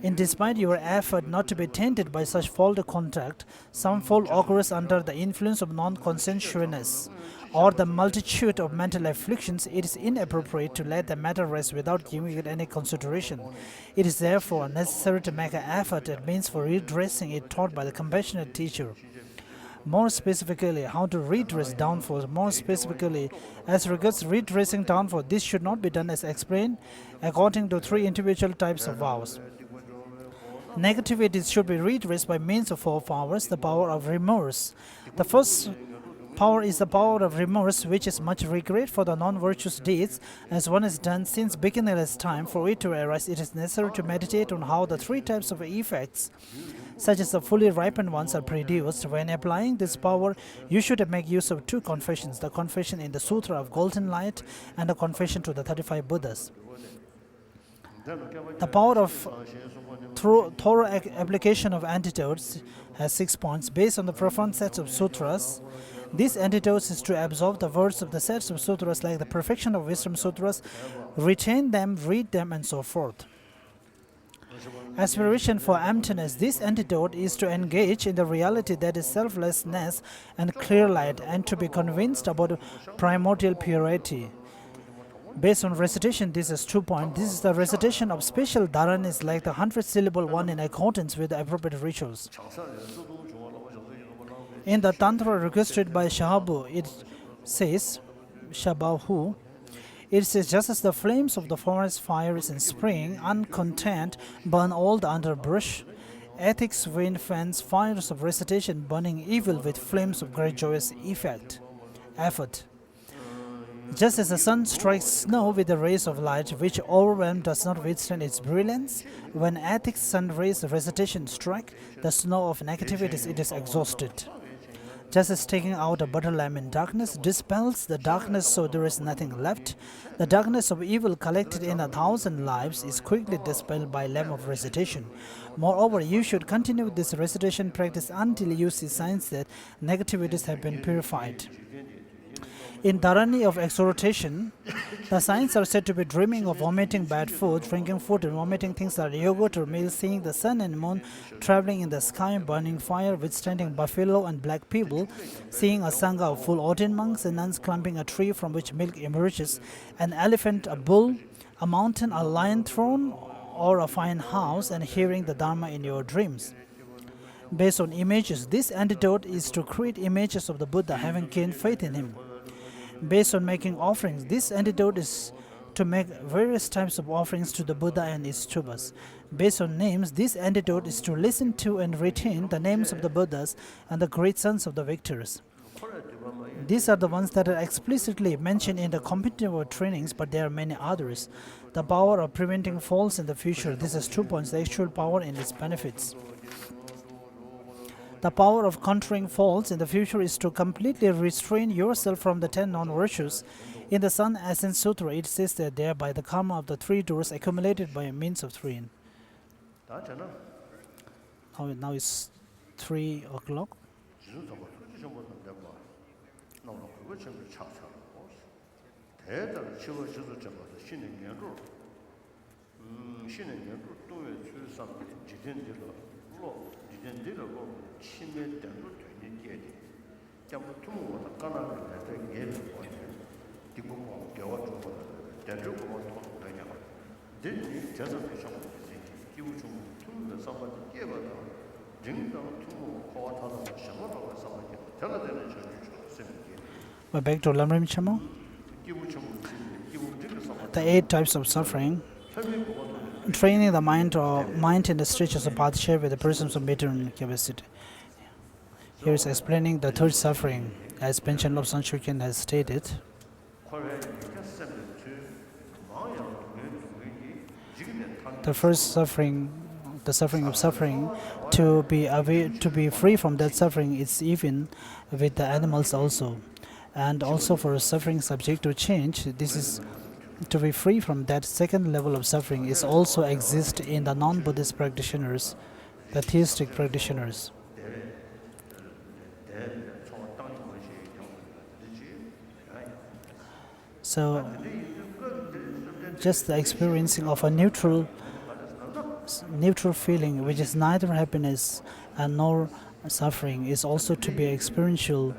In despite your effort not to be tainted by such faulty contact, some fault occurs under the influence of non-conscientiousness or the multitude of mental afflictions. It is inappropriate to let the matter rest without giving it any consideration. It is therefore necessary to make an effort at means for redressing it taught by the compassionate teacher. More specifically, how to redress downfalls. More specifically, as regards redressing downfall, this should not be done as explained according to 3 individual types of vows. Negativities should be redressed by means of 4 powers, the power of remorse. The first power is the power of remorse, which is much regret for the non-virtuous deeds, as one has done since beginner's time. For it to arise, it is necessary to meditate on how the 3 types of effects, such as the fully ripened ones, are produced. When applying this power, you should make use of 2 confessions, the confession in the Sutra of Golden Light and the confession to the 35 Buddhas. The power of thorough application of antidotes has 6 points based on the profound sets of sutras. These antidotes is to absorb the words of the sets of sutras like the Perfection of Wisdom sutras, retain them, read them, and so forth. Aspiration for emptiness. This antidote is to engage in the reality that is selflessness and clear light, and to be convinced about primordial purity. Based on recitation, this is 2 points. This is the recitation of special dharanis like the 100-syllable one in accordance with the appropriate rituals. In the Tantra requested by Shahabu, it says, Shabahu, it says, just as the flames of the forest fires in spring, uncontent, burn all the underbrush, ethics, wind, fans, fires of recitation burning evil with flames of great joyous effort. Just as the sun strikes snow with the rays of light, which overwhelmed does not withstand its brilliance, when ethics sun rays of recitation strike the snow of negativities, it is exhausted. Just as taking out a butter lamp in darkness dispels the darkness so there is nothing left, the darkness of evil collected in 1,000 lives is quickly dispelled by lamp of recitation. Moreover, you should continue this recitation practice until you see signs that negativities have been purified. In Dharani of exhortation, the signs are said to be dreaming of vomiting bad food, drinking food and vomiting things like yogurt or meal, seeing the sun and moon, traveling in the sky, burning fire, withstanding buffalo and black people, seeing a sangha of full ordained monks and nuns climbing a tree from which milk emerges, an elephant, a bull, a mountain, a lion throne, or a fine house, and hearing the Dharma in your dreams. Based on images, this antidote is to create images of the Buddha having gained faith in him. Based on making offerings, this antidote is to make various types of offerings to the Buddha and its stupas. Based on names, this antidote is to listen to and retain the names of the Buddhas and the great sons of the victors. These are the ones that are explicitly mentioned in the competitive trainings, but there are many others. The power of preventing falls in the future. This is 2 points, the actual power and its benefits. The power of countering falls in the future is to completely restrain yourself from the 10 non-virtues. In the Sun Essence Sutra, it says that thereby the karma of the 3 doors accumulated by means of 3. Now it's 3 o'clock. We're back to Lamrim Chamo. The 8 types of suffering. Training the mind in the stages of path shared with the persons of material capacity. Here is explaining the 3rd suffering, as Panchen Lobsang Shukyen has stated. The first suffering, the suffering of suffering, to be free from that suffering is even with the animals also. And also for a suffering subject to change, this is to be free from that second level of suffering is also exist in the non-Buddhist practitioners, the theistic practitioners. So just the experiencing of a neutral feeling, which is neither happiness and nor suffering, is also to be experiential.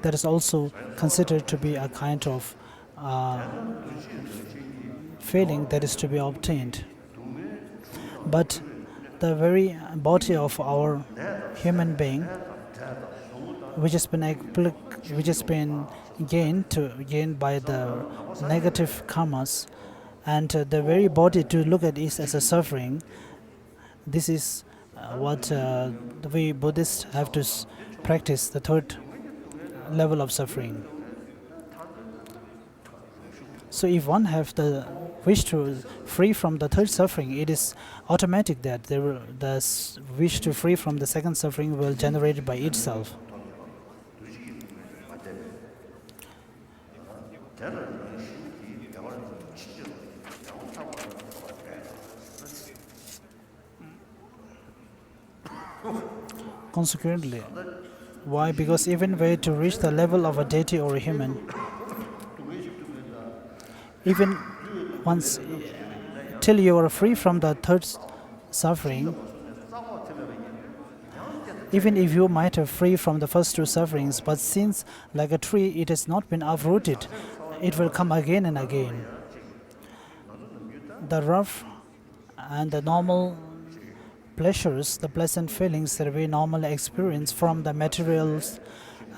That is also considered to be a kind of feeling that is to be obtained. But the very body of our human being, which has been gained by the negative karmas, and the very body to look at is as a suffering. This is what we Buddhists have to practice, the 3rd level of suffering. So if one have the wish to free from the 3rd suffering, it is automatic that the wish to free from the 2nd suffering will generate it by itself. Consequently, why? Because even way to reach the level of a deity or a human, even once till you are free from the 3rd suffering, even if you might have free from the first 2 sufferings, but since like a tree it has not been uprooted, it will come again and again. The rough and the normal pleasures, the pleasant feelings that we normally experience from the materials,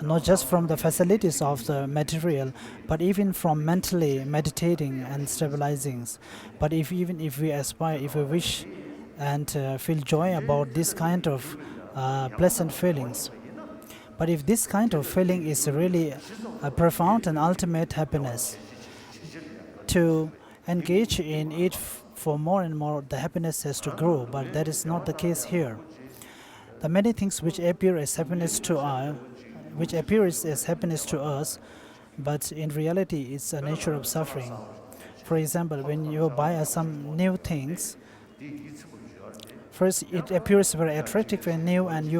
not just from the facilities of the material, but even from mentally meditating and stabilizing. But even if we aspire, if we wish and feel joy about this kind of pleasant feelings, but if this kind of feeling is really a profound and ultimate happiness, to engage in it for more and more, the happiness has to grow, but that is not the case here. The many things which appear as happiness to us, but in reality it's a nature of suffering. For example, when you buy some new things, first it appears very attractive and new, and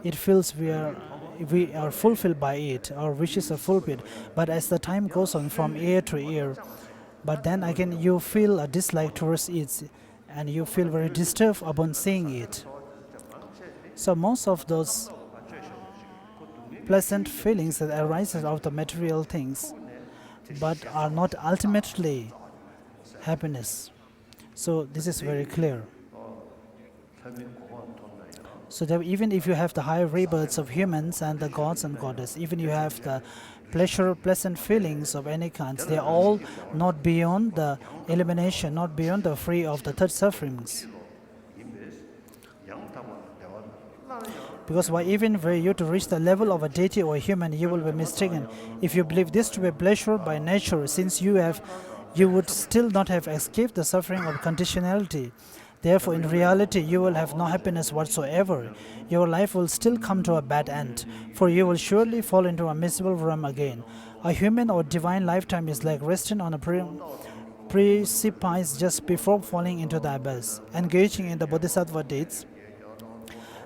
it feels we are fulfilled by it, our wishes are fulfilled. But as the time goes on from year to year, but then again you feel a dislike towards it, and you feel very disturbed upon seeing it. So most of those pleasant feelings that arise out of the material things, but are not ultimately happiness. So this is very clear. So that even if you have the higher rebirths of humans and the gods and goddess, even you have the pleasure, pleasant feelings of any kind, they are all not beyond the elimination, not beyond the free of the third sufferings. Because even were you to reach the level of a deity or a human, you will be mistaken. If you believe this to be pleasure by nature, since you would still not have escaped the suffering of conditionality. Therefore, in reality, you will have no happiness whatsoever. Your life will still come to a bad end, for you will surely fall into a miserable realm again. A human or divine lifetime is like resting on a precipice just before falling into the abyss. Engaging in the bodhisattva deeds,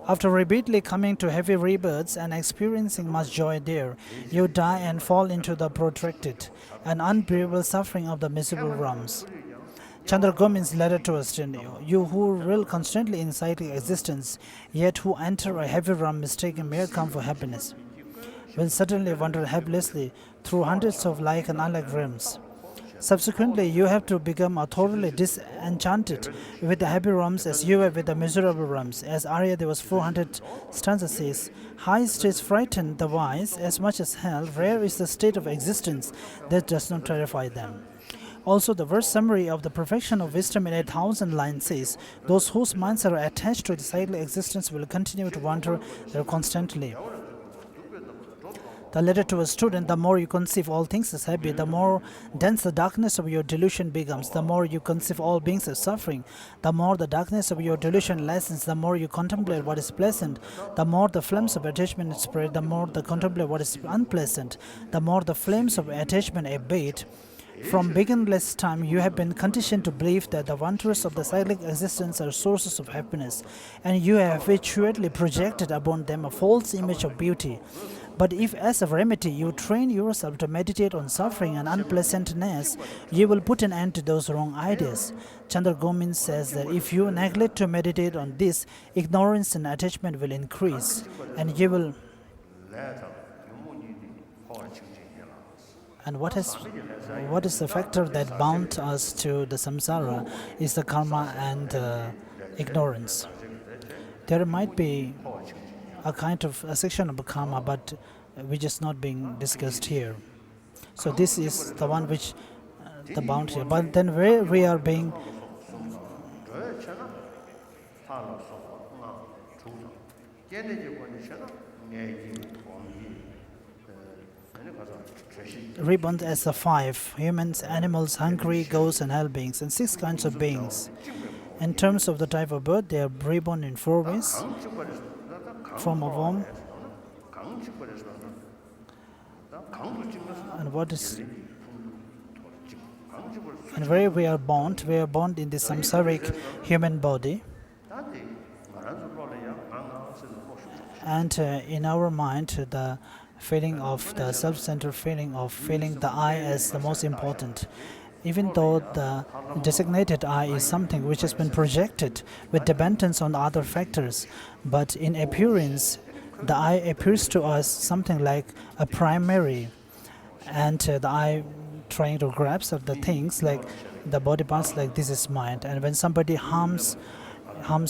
after repeatedly coming to heavy rebirths and experiencing much joy there, you die and fall into the protracted and unbearable suffering of the miserable realms. Chandra Gomin's letter to us, you who reel constantly in cyclic existence, yet who enter a heavy realm mistaking mere calm for happiness, will certainly wander helplessly through hundreds of like and unlike realms. Subsequently, you have to become thoroughly disenchanted with the happy realms as you were with the miserable realms. As Arya Deva's 400 stanza says, high states frighten the wise as much as hell. Rare is the state of existence that does not terrify them. Also, the verse summary of the perfection of wisdom in 8,000 lines says, those whose minds are attached to the cyclic existence will continue to wander there constantly. The letter to a student, the more you conceive all things as happy, the more dense the darkness of your delusion becomes. The more you conceive all beings as suffering, the more the darkness of your delusion lessens. The more you contemplate what is pleasant, the more the flames of attachment spread. The more you contemplate what is unpleasant, the more the flames of attachment abate. From beginningless time, you have been conditioned to believe that the wonders of the cyclic existence are sources of happiness, and you have habitually projected upon them a false image of beauty. But if, as a remedy, you train yourself to meditate on suffering and unpleasantness, you will put an end to those wrong ideas. Chandra Gomin says that if you neglect to meditate on this, ignorance and attachment will increase, and you will. And what is the factor that bound us to the samsara is the karma and ignorance. There might be a section of karma, but which is not being discussed here. So this is the one which the bound here. But then where we are being reborn as the 5 humans, animals, hungry, ghosts, and hell beings, and 6 kinds of beings. In terms of the type of birth, they are reborn in 4 ways. From a womb, and where we are born in the samsaric human body, and in our mind, the feeling of the self-centered feeling of feeling the I as the most important. Even though the designated I is something which has been projected with dependence on other factors, but in appearance, the I appears to us something like a primary, and the I trying to grasp of the things like the body parts, like this is mine. And when somebody harms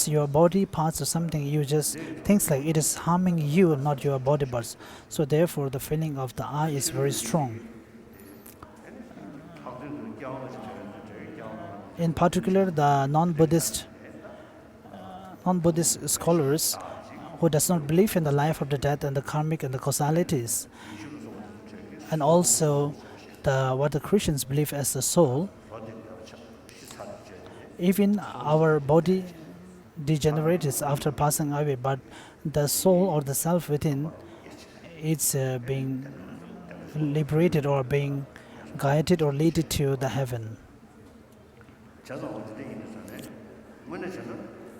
your body parts or something, you just think like it is harming you, not your body parts. So therefore, the feeling of the I is very strong. In particular, the non-Buddhist scholars who does not believe in the life of the death and the karmic and the causalities, and also what the Christians believe as the soul, even our body degenerates after passing away, but the soul or the self within, it's being liberated or being guided or led to the heaven.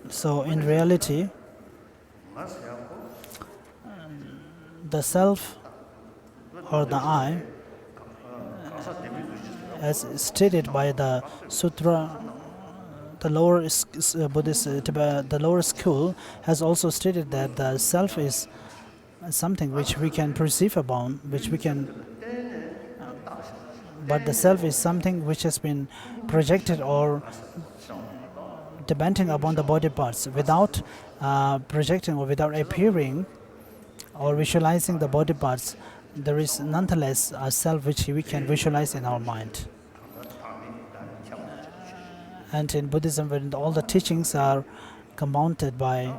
So in reality, the self or the I, as stated by the sutra, the lower Buddhist, the lower school has also stated that the self is something which we can perceive upon, but the self is something which has been projected or depending upon the body parts without projecting or without appearing or visualizing the body parts. there is nonetheless a self which we can visualize in our mind. And in Buddhism, when all the teachings are compounded by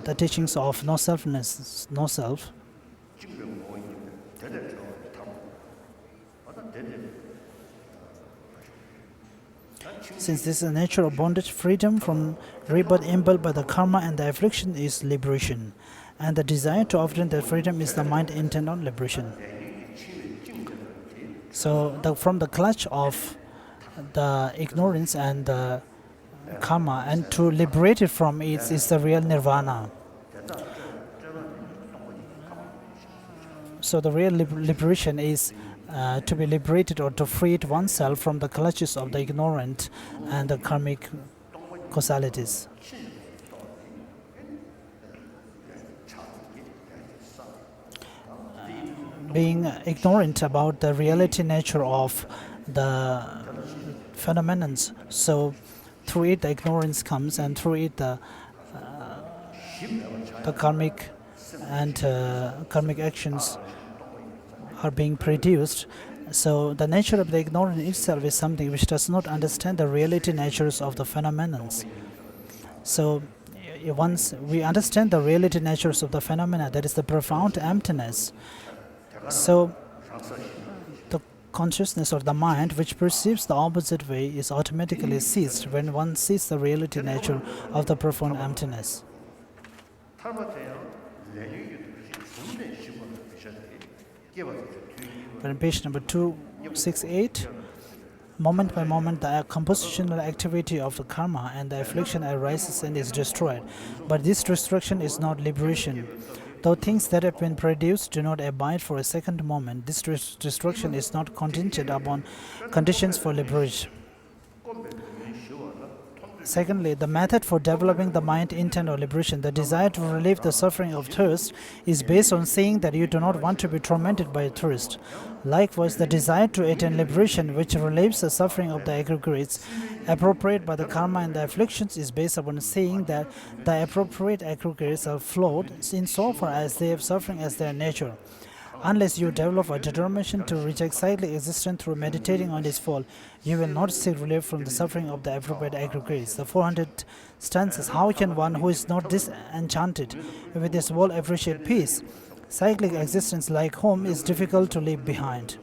the teachings of no selfness, no self, since this is the nature of bondage, freedom from rebirth impelled by the karma and the affliction is liberation. And the desire to obtain that freedom is the mind intent on liberation. So from the clutch of the ignorance and the karma, and to liberate it from it is the real nirvana. So the real liberation is to be liberated or to free oneself from the clutches of the ignorant and the karmic causalities. Being ignorant about the reality nature of the phenomena, so through it the ignorance comes, and through it the karmic and karmic actions are being produced. So the nature of the ignorance itself is something which does not understand the reality natures of the phenomena. So once we understand the reality natures of the phenomena, that is the profound emptiness. So the consciousness or the mind which perceives the opposite way is automatically ceased when one sees the reality nature of the profound emptiness. But in page number 268, moment by moment the compositional activity of the karma and the affliction arises and is destroyed. But this destruction is not liberation. Though things that have been produced do not abide for a second moment, this destruction is not contingent upon conditions for liberation. Secondly, the method for developing the mind intent or liberation, the desire to relieve the suffering of thirst, is based on saying that you do not want to be tormented by thirst. Likewise, the desire to attain liberation, which relieves the suffering of the aggregates appropriate by the karma and the afflictions, is based upon saying that the appropriate aggregates are flawed insofar as they have suffering as their nature. Unless you develop a determination to reject cyclic existence through meditating on its fall, you will not seek relief from the suffering of the appropriate aggregates. The 400 stanzas. How can one who is not disenchanted with this world appreciate peace? Cyclic existence, like home, is difficult to leave behind.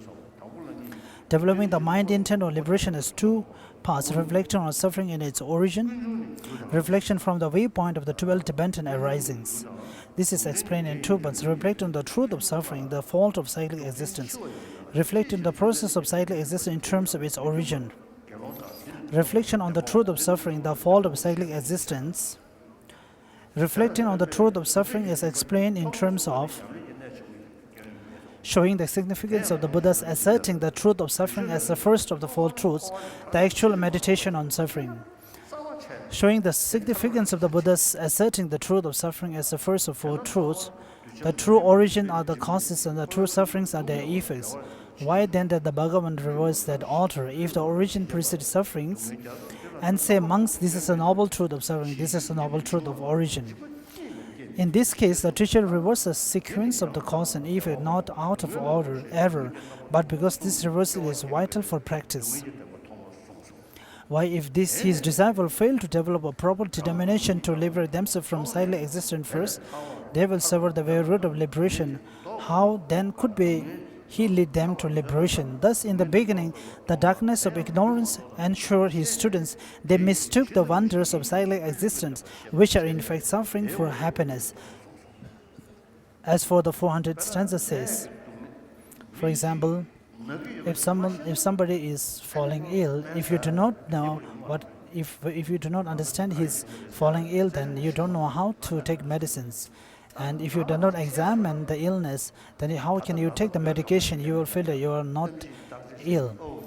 Developing the mind intent or liberation has two parts: reflection on suffering in its origin, reflection from the viewpoint of the 12 Tibetan arisings. This is explained in two parts: reflect on the truth of suffering, the fault of cyclic existence. Reflect on the process of cyclic existence in terms of its origin. Reflection on the truth of suffering, the fault of cyclic existence. Reflecting on the truth of suffering is explained in terms of showing the significance of the Buddha's asserting the truth of suffering as the first of the four truths, the actual meditation on suffering. Showing the significance of the Buddha's asserting the truth of suffering as the first of four truths, the true origin are the causes and the true sufferings are their effects. Why then did the Bhagavan reverse that order? If the origin precedes sufferings, and say, monks, this is a noble truth of suffering, this is a noble truth of origin. In this case, the teacher reverses the sequence of the cause and effect not out of error, but because this reversal is vital for practice. Why, if his disciple fail to develop a proper determination to liberate themselves from cyclic existence first, they will suffer the very root of liberation. How then could he lead them to liberation? Thus, in the beginning, the darkness of ignorance ensured his students they mistook the wonders of cyclic existence, which are in fact suffering, for happiness. As for the 400 stanza says, for example, if somebody is falling ill, if you do not know if you do not understand his falling ill, then you don't know how to take medicines. And if you do not examine the illness, then how can you take the medication? You will feel that you are not ill.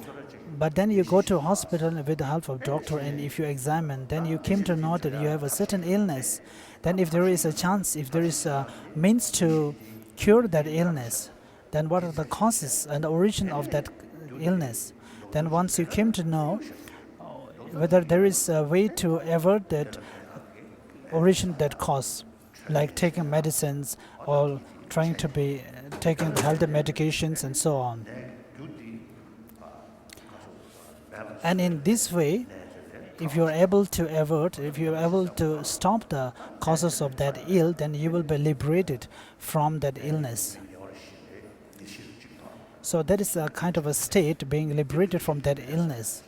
But then you go to a hospital with the help of doctor, and if you examine, then you came to know that you have a certain illness. Then if there is a chance, if there is a means to cure that illness, then what are the causes and the origin of that illness? Then once you came to know whether there is a way to avert that origin, that cause, like taking medicines or trying to be taking the healthy medications and so on. And in this way, if you're able to avert, if you're able to stop the causes of that ill, then you will be liberated from that illness. So that is a kind of a state, being liberated from that illness.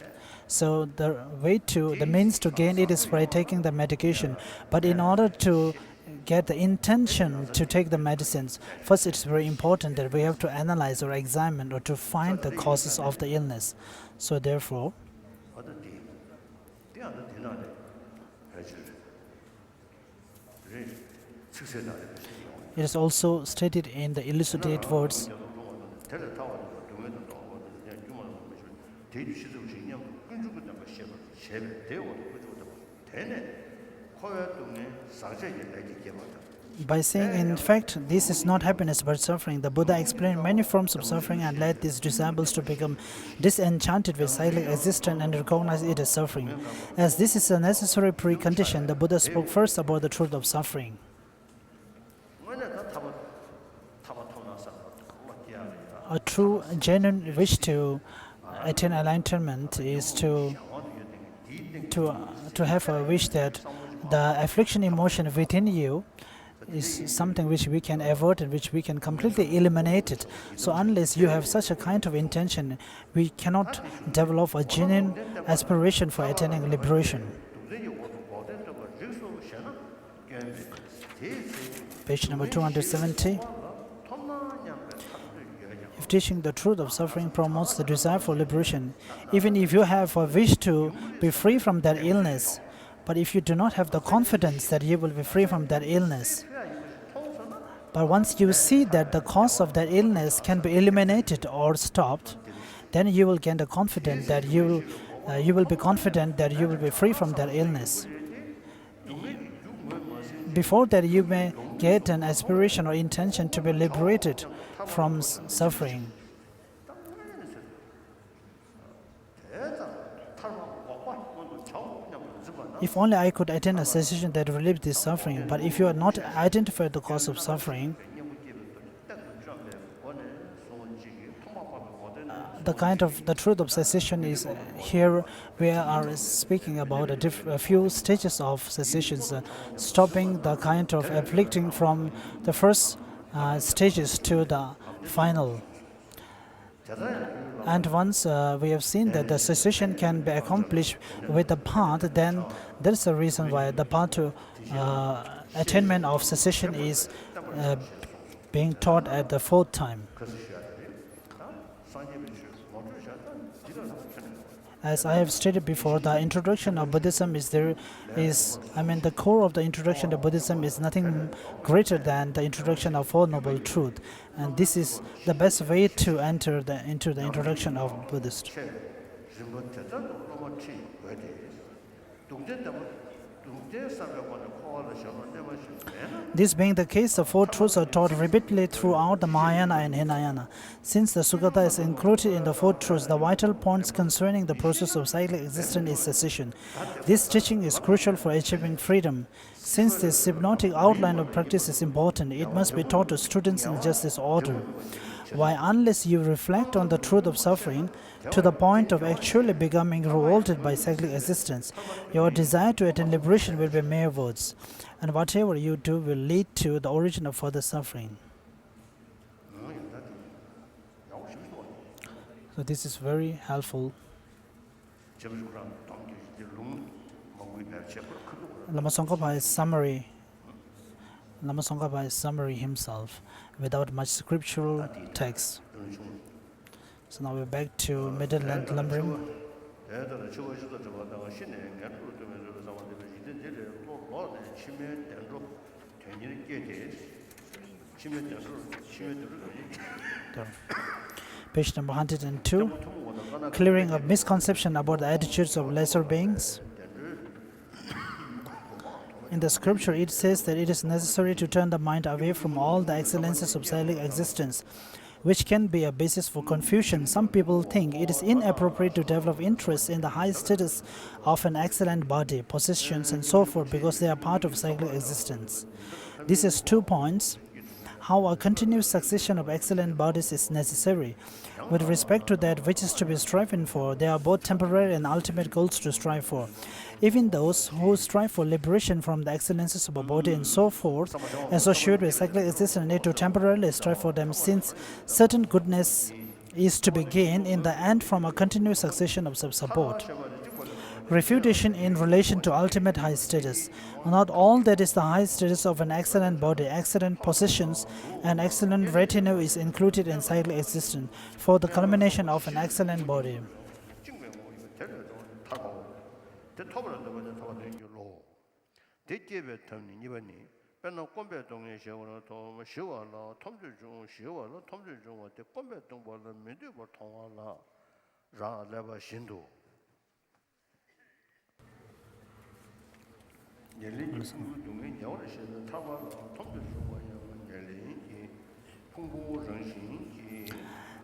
So the means to gain it is by taking the medication. But in order to get the intention to take the medicines, first it's very important that we have to analyze or examine or to find the causes of the illness. So therefore, it is also stated in the elucidate words, by saying, in fact, this is not happiness but suffering. The Buddha explained many forms of suffering and led these disciples to become disenchanted with cyclic existence and recognize it as suffering. As this is a necessary precondition, the Buddha spoke first about the truth of suffering. A true, genuine wish to attain enlightenment is to have a wish that the affliction emotion within you is something which we can avert and which we can completely eliminate it. So unless you have such a kind of intention, we cannot develop a genuine aspiration for attaining liberation. Page number 270. If teaching the truth of suffering promotes the desire for liberation, even if you have a wish to be free from that illness, but if you do not have the confidence that you will be free from that illness, but once you see that the cause of that illness can be eliminated or stopped, then you will gain the confidence that you will be confident that you will be free from that illness. Before that, you may get an aspiration or intention to be liberated from suffering. If only I could attain a cessation that relieves this suffering, but if you are not identified the cause of suffering, the truth of cessation is here we are speaking about a few stages of cessations, stopping the kind of afflicting from the first stages to the final. And once we have seen that the cessation can be accomplished with the path, then there is a reason why the path to attainment of cessation is being taught at the fourth time. As I have stated before, the introduction of Buddhism the core of the introduction to Buddhism is nothing greater than the introduction of Four Noble Truths. And this is the best way to enter into the introduction of Buddhist. This being the case, the four truths are taught repeatedly throughout the Mahayana and Hinayana. Since the Sugata is included in the four truths, the vital points concerning the process of cyclic existence is cessation. This teaching is crucial for achieving freedom. Since this hypnotic outline of practice is important, it must be taught to students in just this order. Why, unless you reflect on the truth of suffering to the point of actually becoming revolted by cyclic existence, your desire to attain liberation will be mere words, and whatever you do will lead to the origin of further suffering. So this is very helpful. Lama Tsongkhapa is summary himself without much scriptural text. So now we're back to middle and lumbering. Page number 102. Clearing of misconception about the attitudes of lesser beings. In the scripture, it says that it is necessary to turn the mind away from all the excellences of cyclic existence, which can be a basis for confusion. Some people think it is inappropriate to develop interest in the high status of an excellent body, possessions, and so forth because they are part of cyclic existence. This is 2 points. how a continuous succession of excellent bodies is necessary. With respect to that which is to be striven for, they are both temporary and ultimate goals to strive for. Even those who strive for liberation from the excellences of a body and so forth, associated with cyclic existence, need to temporarily strive for them, since certain goodness is to be gained in the end from a continuous succession of support. Refutation in relation to ultimate high status. Not all that is the high status of an excellent body, excellent positions, and excellent retinue is included in cyclic existence for the culmination of an excellent body.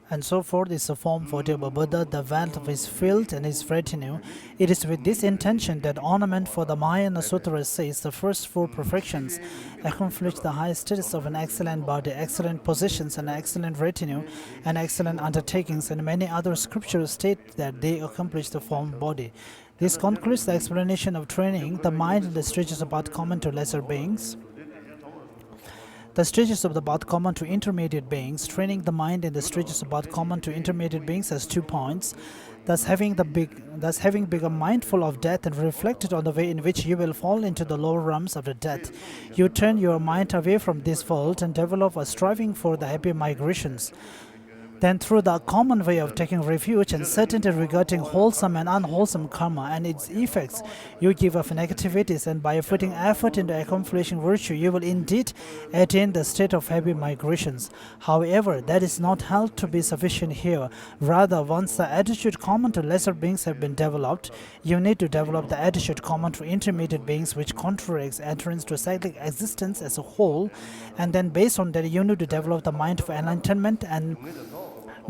And so forth is the form for the Buddha, the wealth of his field and his retinue. It is with this intention that ornament for the Mahayana Sutra says the first four perfections accomplish the highest status of an excellent body, excellent positions, and excellent retinue, and excellent undertakings, and many other scriptures state that they accomplish the form body. This concludes the explanation of training the mind in the stages of path common to lesser beings. The stages of the path common to intermediate beings, training the mind in the stages of path common to intermediate beings has 2 points. Thus having become mindful of death and reflected on the way in which you will fall into the lower realms of the death, you turn your mind away from this world and develop a striving for the happy migrations. Then through the common way of taking refuge and certainty regarding wholesome and unwholesome karma and its effects, you give up negativities, and by putting effort into accomplishing virtue, you will indeed attain the state of happy migrations. However, that is not held to be sufficient here. Rather, once the attitude common to lesser beings have been developed, you need to develop the attitude common to intermediate beings, which contradicts entrance to cyclic existence as a whole, and then based on that, you need to develop the mind of enlightenment and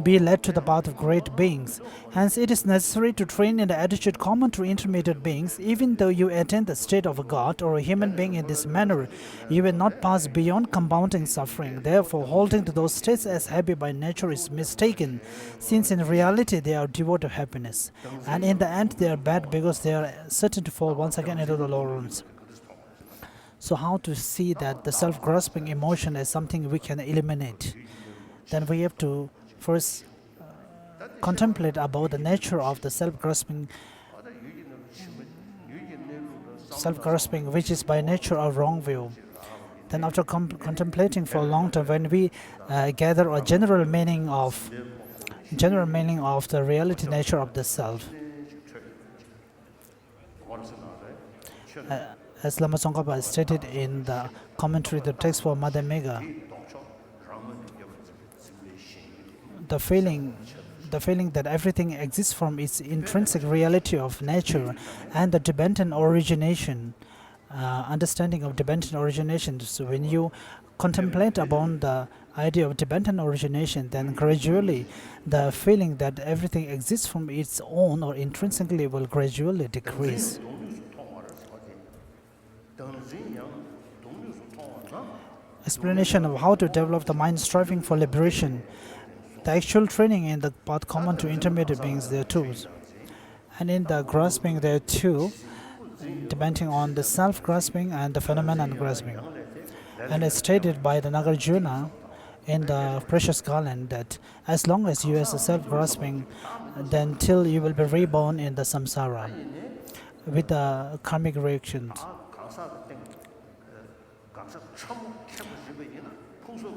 be led to the path of great beings. Hence, it is necessary to train in the attitude common to intermediate beings. Even though you attain the state of a god or a human being in this manner, you will not pass beyond compounding suffering. Therefore, holding to those states as happy by nature is mistaken, since in reality they are devoid of happiness. And in the end, they are bad because they are certain to fall once again into the lower realms. So how to see that the self-grasping emotion is something we can eliminate? Then we have to first contemplate about the nature of the self-grasping, which is by nature a wrong view. Then after contemplating for a long time, when we gather a general meaning of the reality nature of the self, as Lama Tsongkhapa stated in the commentary, the text for Mother Mega, the feeling that everything exists from its intrinsic reality of nature and the dependent origination, understanding of dependent origination. So when you contemplate upon the idea of dependent origination, then gradually the feeling that everything exists from its own or intrinsically will gradually decrease. Explanation of how to develop the mind striving for liberation. The actual training in the path common to intermediate beings, there are 2. And in the grasping, there are 2, depending on the self-grasping and the phenomenon grasping. And it's stated by the Nagarjuna in the Precious Garland that as long as you have a self-grasping, then till you will be reborn in the samsara with the karmic reactions.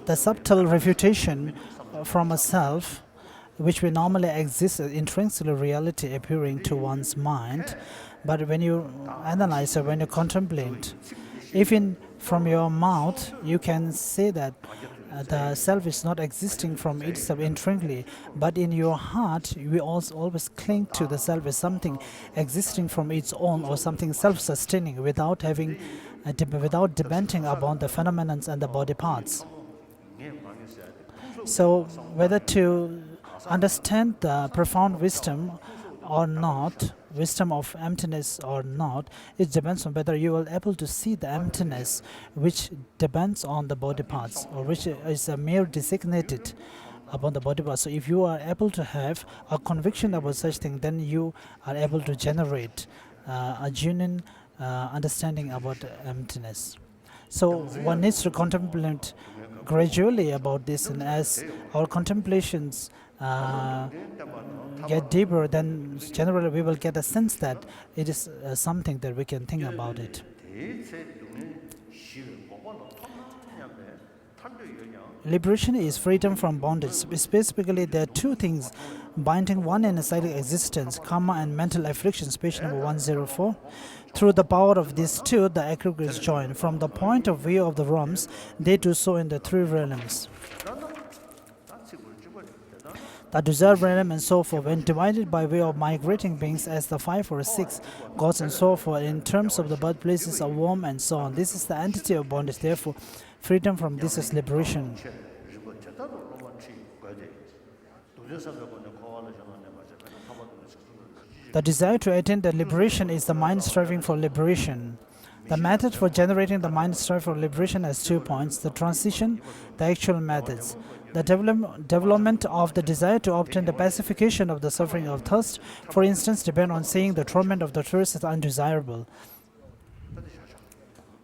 The subtle refutation from a self, which will normally exist as intrinsic reality appearing to one's mind, but when you analyze or when you contemplate, even from your mouth, you can say that the self is not existing from itself intrinsically, but in your heart, you also always cling to the self as something existing from its own or something self-sustaining without depending upon the phenomena and the body parts. So whether to understand the profound wisdom or not, wisdom of emptiness or not, it depends on whether you are able to see the emptiness, which depends on the body parts, or which is a mere designated upon the body parts. So if you are able to have a conviction about such thing, then you are able to generate a genuine understanding about emptiness. So one needs to contemplate gradually about this, and as our contemplations get deeper, then generally we will get a sense that it is something that we can think about it. Liberation is freedom from bondage. Specifically, there are two things binding one in a cyclic existence, karma and mental afflictions, page number 104. Through the power of these two, the aggregates join. From the point of view of the realms, they do so in the three realms. The desire realm and so forth, when divided by way of migrating beings as the 5 or 6 gods and so forth, in terms of the birthplaces of worm and so on. This is the entity of bondage. Therefore, freedom from this is liberation. The desire to attain the liberation is the mind striving for liberation. The method for generating the mind strive for liberation has 2 points: the transition, the actual methods. The development of the desire to obtain the pacification of the suffering of thirst, for instance, depend on seeing the torment of the thirst as undesirable.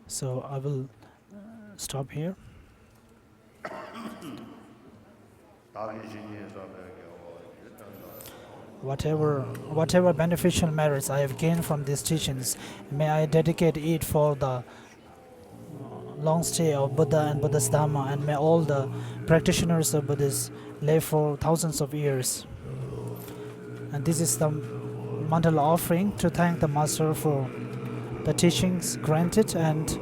So I will stop here. Whatever beneficial merits I have gained from these teachings, may I dedicate it for the long stay of Buddha and Buddha's Dhamma, and may all the practitioners of Buddhism live for thousands of years. And this is the mandala offering to thank the Master for the teachings granted, and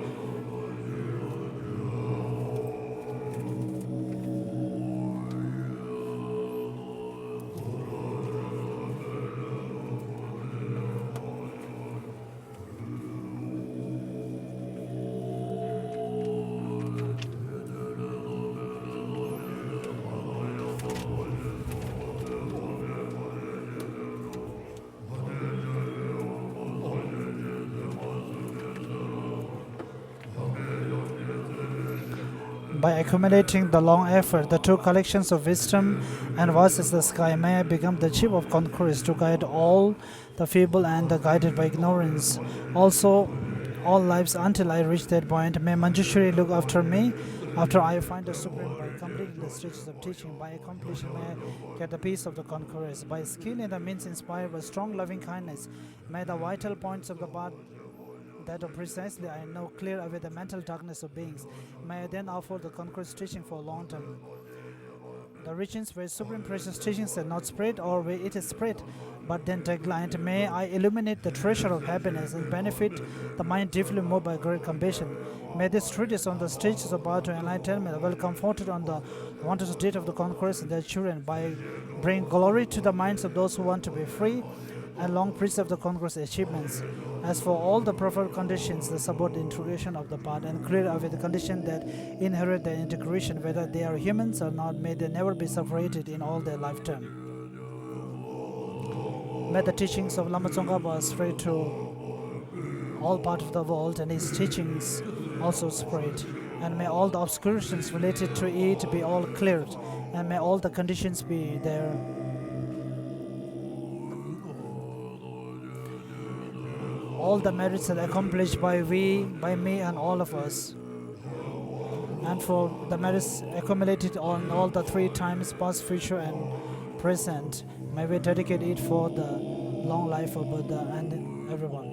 by accumulating the long effort, the two collections of wisdom and vast as the sky, may I become the chief of conquerors to guide all the feeble and the guided by ignorance. Also, all lives until I reach that point. May Manjushri look after me after I find the Supreme by completing the stages of teaching. By accomplishing, may I get the peace of the conquerors. By skill in the means inspired by strong loving kindness, may the vital points of the path that precisely I know clear away the mental darkness of beings. May I then offer the conqueror's teaching for a long time. The regions where supreme precious teachings are not spread, or where it is spread but then declined, may I illuminate the treasure of happiness and benefit the mind deeply moved by great compassion. May this treatise on the stages of power to enlightenment well comforted on the wondrous state of the conquerors and their children, by bring glory to the minds of those who want to be free, and long preserve the conqueror's achievements. As for all the preferred conditions that support the integration of the path and clear away the condition that inherit the integration, whether they are humans or not, may they never be separated in all their lifetime. May the teachings of Lama Tsongkhapa spread to all parts of the world, and his teachings also spread. And may all the obscurations related to it be all cleared, and may all the conditions be there. All the merits are accomplished by me and all of us. And for the merits accumulated on all the 3 times, past, future, and present, may we dedicate it for the long life of Buddha and everyone.